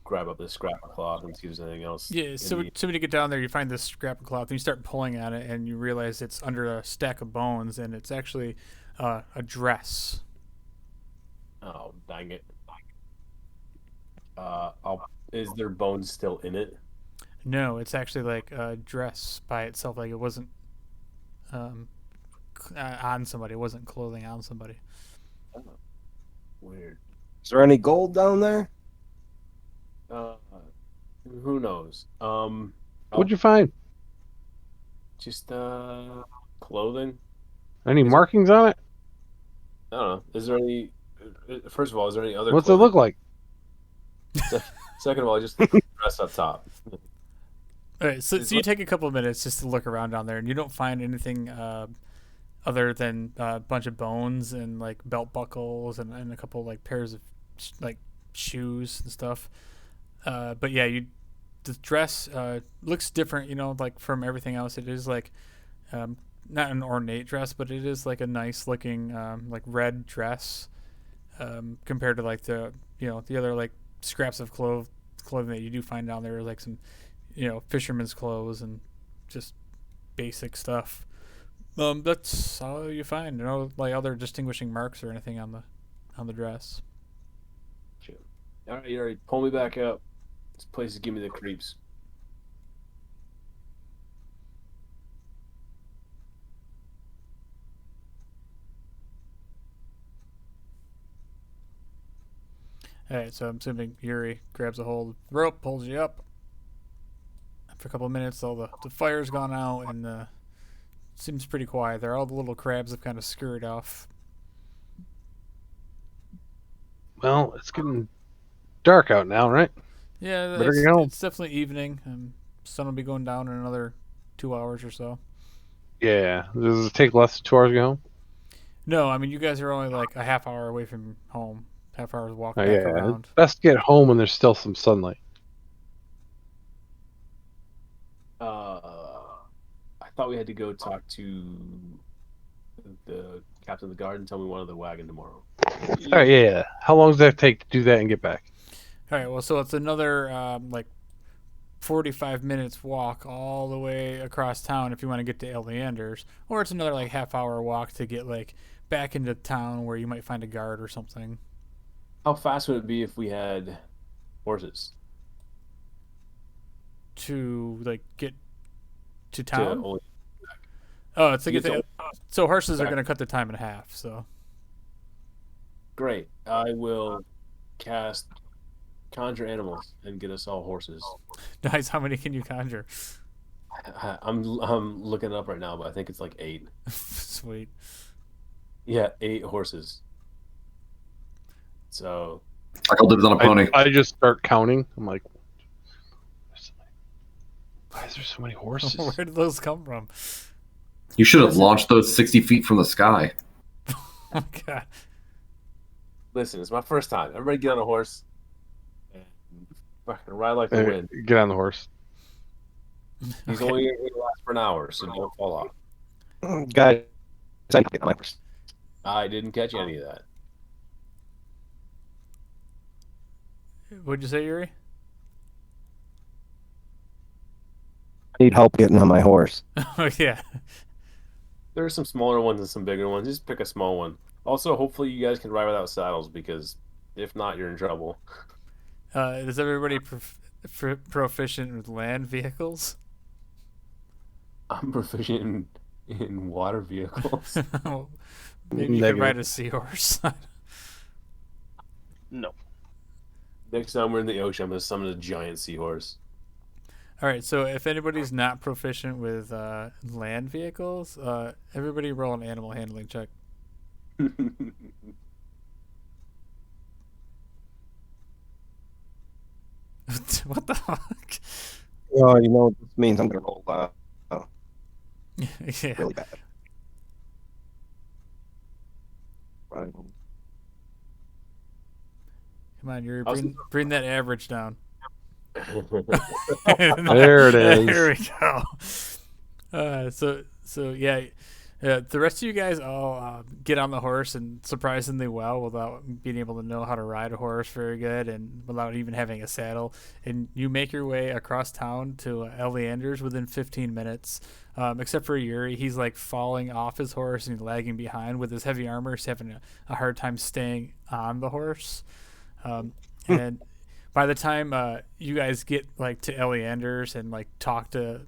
Grab up this scrap of cloth and see if there's anything else. Yeah, so when you get down there, you find this scrap of cloth and you start pulling at it, and you realize it's under a stack of bones, and it's actually a dress. Oh, dang it. Is there bones still in it? No, it's actually like a dress by itself. Like it wasn't um, on somebody. It wasn't clothing on somebody. Oh, weird. Is there any gold down there? Uh, who knows? What'd you find? Just clothing. Any Is it- markings on it? I don't know. Is there any? First of all, is there any other? What's it clothing? look like? Second of all, just dress up top. All right, so Is you what- take a couple of minutes just to look around down there, and you don't find anything other than a bunch of bones and like belt buckles and a couple like pairs of like shoes and stuff. But yeah, the dress looks different, like from everything else. It is like not an ornate dress, but it is like a nice looking like red dress compared to like the other like scraps of clothing that you do find down there, like some fisherman's clothes and just basic stuff. That's all you find. No like other distinguishing marks or anything on the dress. All right, pull me back up. This place is giving me the creeps. All right, so I'm assuming Yuri grabs a hold of the rope, pulls you up. For a couple of minutes, all the fire's gone out, and seems pretty quiet there. All the little crabs have kind of scurried off. Well, it's getting dark out now, right? Yeah, Better get home. it's definitely evening. Sun will be going down in another 2 hours or so. Yeah. Does it take less than 2 hours to get home? No, I mean you guys are only like a half hour away from home. Half hour's walk back Yeah. around. Best to get home when there's still some sunlight. I thought we had to go talk to the captain of the guard and tell me one of the wagon tomorrow. All right, yeah. How long does that take to do that and get back? All right, well, so it's another like 45 minutes walk all the way across town if you want to get to Eleander's, or it's another like half hour walk to get like back into town where you might find a guard or something. How fast would it be if we had horses? To like get to To town. only- Oh, it's like get to- so horses are back. going to cut the time in half. So Great. I will cast conjure animals and get us all horses. nice. How many can you conjure? I'm looking it up right now, but I think it's like 8. Sweet. Yeah, 8 horses. So I called dibs on a pony. I just start counting. I'm like, why is there so many horses? Where did those come from? You should have launched those 60 feet from the sky. Oh God. listen, it's my first time. Everybody get on a horse and fucking ride like the Hey, wind. get on the horse. He's Okay. only going to last for an hour, so don't fall off. Guys, I'm getting on my horse. I didn't catch any of that. What'd you say, Yuri? I need help getting on my horse. Oh yeah. There are some smaller ones and some bigger ones. Just pick a small one. Also, hopefully you guys can ride without saddles, because if not, you're in trouble. Is everybody proficient with land vehicles? I'm proficient in water vehicles. Maybe you could Negative. ride a seahorse. No. Next time we're in the ocean, I'm going to summon a giant seahorse. All right, so if anybody's not proficient with land vehicles, everybody roll an animal handling check. What the fuck? Oh, you know what this means? I'm gonna roll Yeah. really bad. Come on, Yuri, How's bring that average down. There it is. There we go. So yeah, Yeah, the rest of you guys all get on the horse and surprisingly well without being able to know how to ride a horse very good and without even having a saddle. And you make your way across town to Eleander's within 15 minutes. Except for Yuri, he's like falling off his horse and lagging behind with his heavy armor. He's having a hard time staying on the horse. And by the time you guys get like to Eleander's and like talk to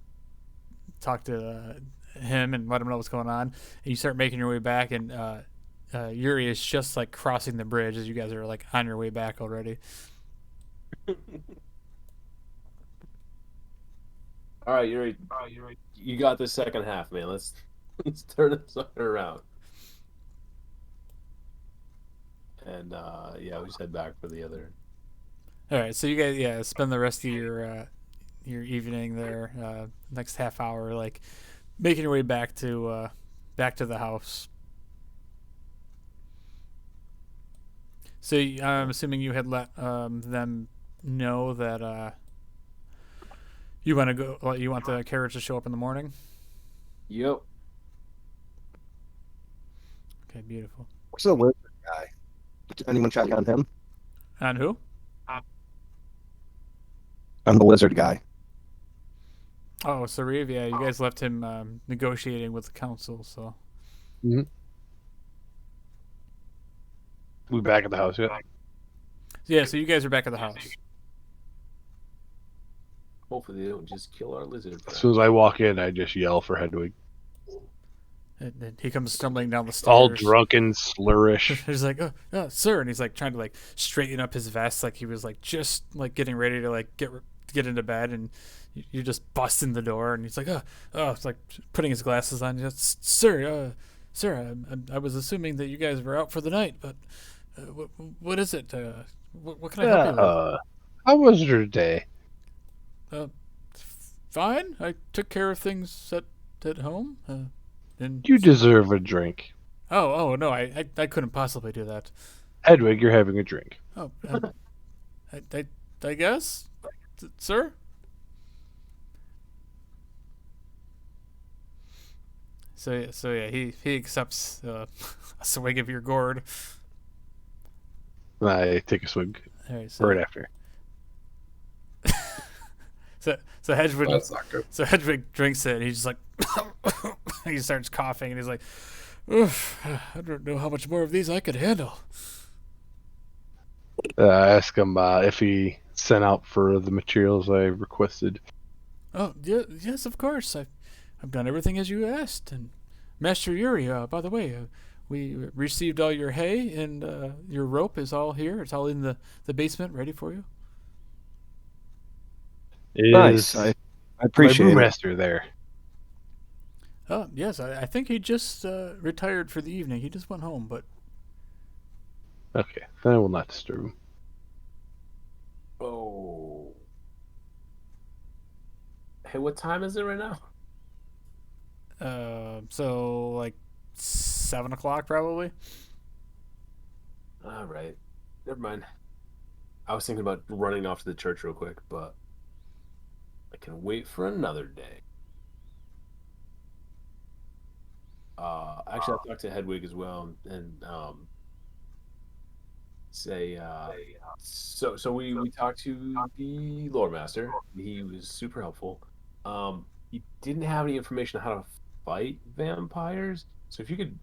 him and let him know what's going on, and you start making your way back, and Yuri is just like crossing the bridge as you guys are like on your way back already. All right, Yuri, you got the second half, man. Let's turn this around. And yeah, we just head back for the other. All right, so you guys spend the rest of your evening there, next half hour, like making your way back to the house. So I'm assuming you had let them know that you want to go. You want the carriage to show up in the morning. Yep. Okay, beautiful. What's the lizard guy? Did anyone check on him? On who? On the lizard guy. Oh, Sariv. Yeah, you guys left him negotiating with the council. So We back at the house yet? yeah, so you guys are back at the house. Hopefully they don't just kill our lizard. As soon as I walk in, I just yell for Hedwig. And then he comes stumbling down the stairs. All drunken, slurish. He's like, oh, sir, and he's like trying to like straighten up his vest, like he was like just like getting ready to like get into bed, and you just bust in the door, and he's like, oh, it's like putting his glasses on. Just, sir, I was assuming that you guys were out for the night, but what is it? What can I help you with? How was your day? Fine. I took care of things at home. And You deserve a drink. oh no, I couldn't possibly do that. Hedwig, you're having a drink. Oh, I guess, sir. So yeah, he accepts a swig of your gourd. I take a swig All right, so right after. so Hedwig That's not good. so Hedwig drinks it, and he's just like he starts coughing, and he's like, oof, I don't know how much more of these I could handle. I ask him if he sent out for the materials I requested. Oh, yeah, yes, of course. I've done everything as you asked. And Master Yuri, by the way, we received all your hay, and your rope is all here. It's all in the basement, ready for you. Nice. I appreciate my it. brewmaster there. Oh, yes, I think he just retired for the evening. He just went home, but Okay, then I will not disturb him. Oh. Hey, what time is it right now? so like 7 o'clock probably. All right. Never mind. I was thinking about running off to the church real quick, but I can wait for another day. Actually, I talked to Hedwig as well, and say so we talked to the lore master. He was super helpful. He didn't have any information on how to fight vampires, so if you could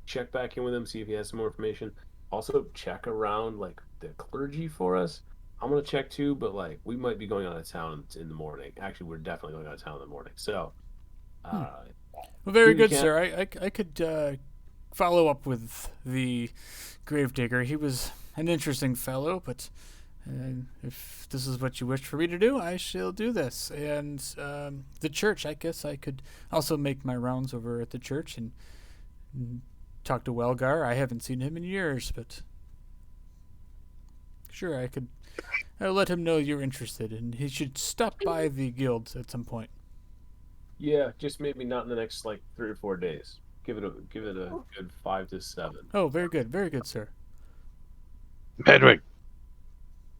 check back in with him, see if he has some more information. Also check around like the clergy for us. I'm gonna check too, but like we might be going out of town in the morning. Actually, we're definitely going out of town in the morning, so Well, very You good, can't- sir. I could follow up with the gravedigger. He was an interesting fellow, but if this is what you wish for me to do, I shall do this. And the church, I guess I could also make my rounds over at the church and talk to Welgar. I haven't seen him in years, but sure, I'll let him know you're interested, and he should stop by the guild at some point. Yeah, just maybe not in the next like 3 or 4 days. Give it a good 5 to 7. Oh, very good, sir. Hedwig,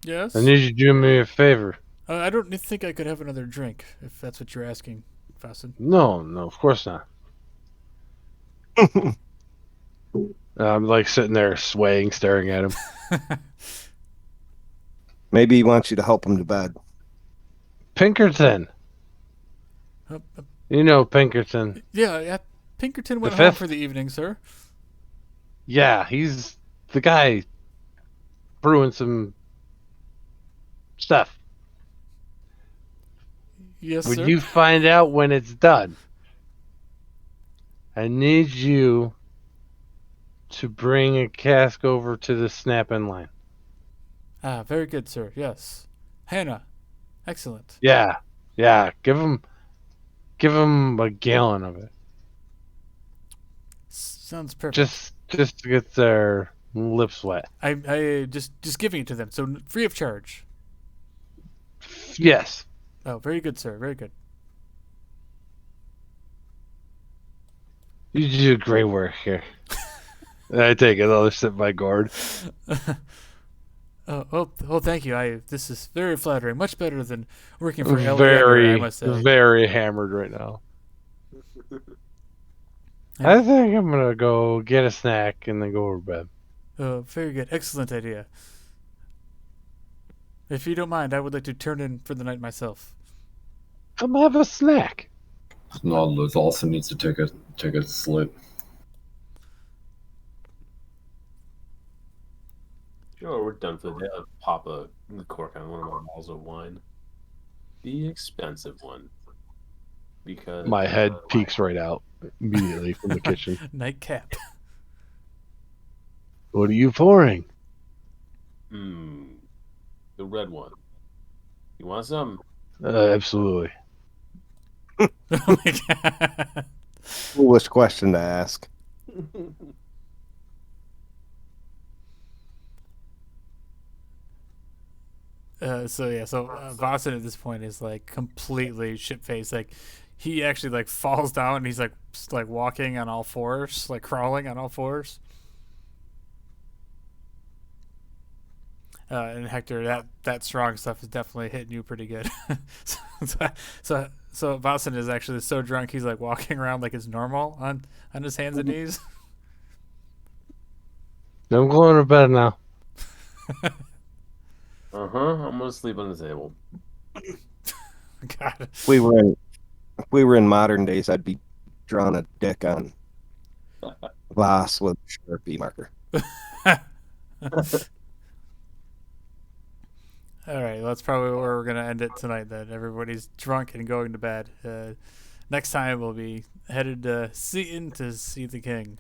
Yes? I need you to do me a favor. I don't think I could have another drink, if that's what you're asking, Fasten. No, of course not. I'm like sitting there swaying, staring at him. Maybe he wants you to help him to bed. Pinkerton. You know Pinkerton. Yeah, Pinkerton went The home fifth? for the evening, sir. Yeah, he's the guy brewing some stuff. Yes, Would sir. you find out when it's done? I need you to bring a cask over to the snap-in line. Ah, very good, sir. Yes. Hannah. Excellent. Yeah. Give him a gallon of it. Sounds perfect. Just to get their lips wet. I just giving it to them, so free of charge. Yes. Oh, very good, sir. Very good. You do great work here. I take another sip of my gourd. Oh, thank you. This is very flattering. Much better than working for Eliander, I Very, must say. very hammered right now. I think I'm gonna go get a snack and then go over to bed. Oh, very good. Excellent idea. If you don't mind, I would like to turn in for the night myself. Come have a snack. Nautilus also needs to take a slit. Sure, we're done for the day. I'll pop a cork on one of my bottles of wine. The expensive one. Because My head peeks right out immediately from the kitchen. Nightcap. What are you pouring? the red one. You want some? Absolutely. Oh my god. Foolish question to ask. So Boston at this point is like completely shit faced. Like he actually like falls down and he's like walking on all fours, like crawling on all fours. And Hector, that strong stuff is definitely hitting you pretty good. so Boston is actually so drunk he's like walking around like it's normal on his hands and knees. I'm going to bed now. I'm gonna sleep on the table. God. If we were in modern days, I'd be drawing a dick on Voss with a Sharpie marker. All right, well, that's probably where we're gonna end it tonight. Then everybody's drunk and going to bed. Next time we'll be headed to Seaton to see the king.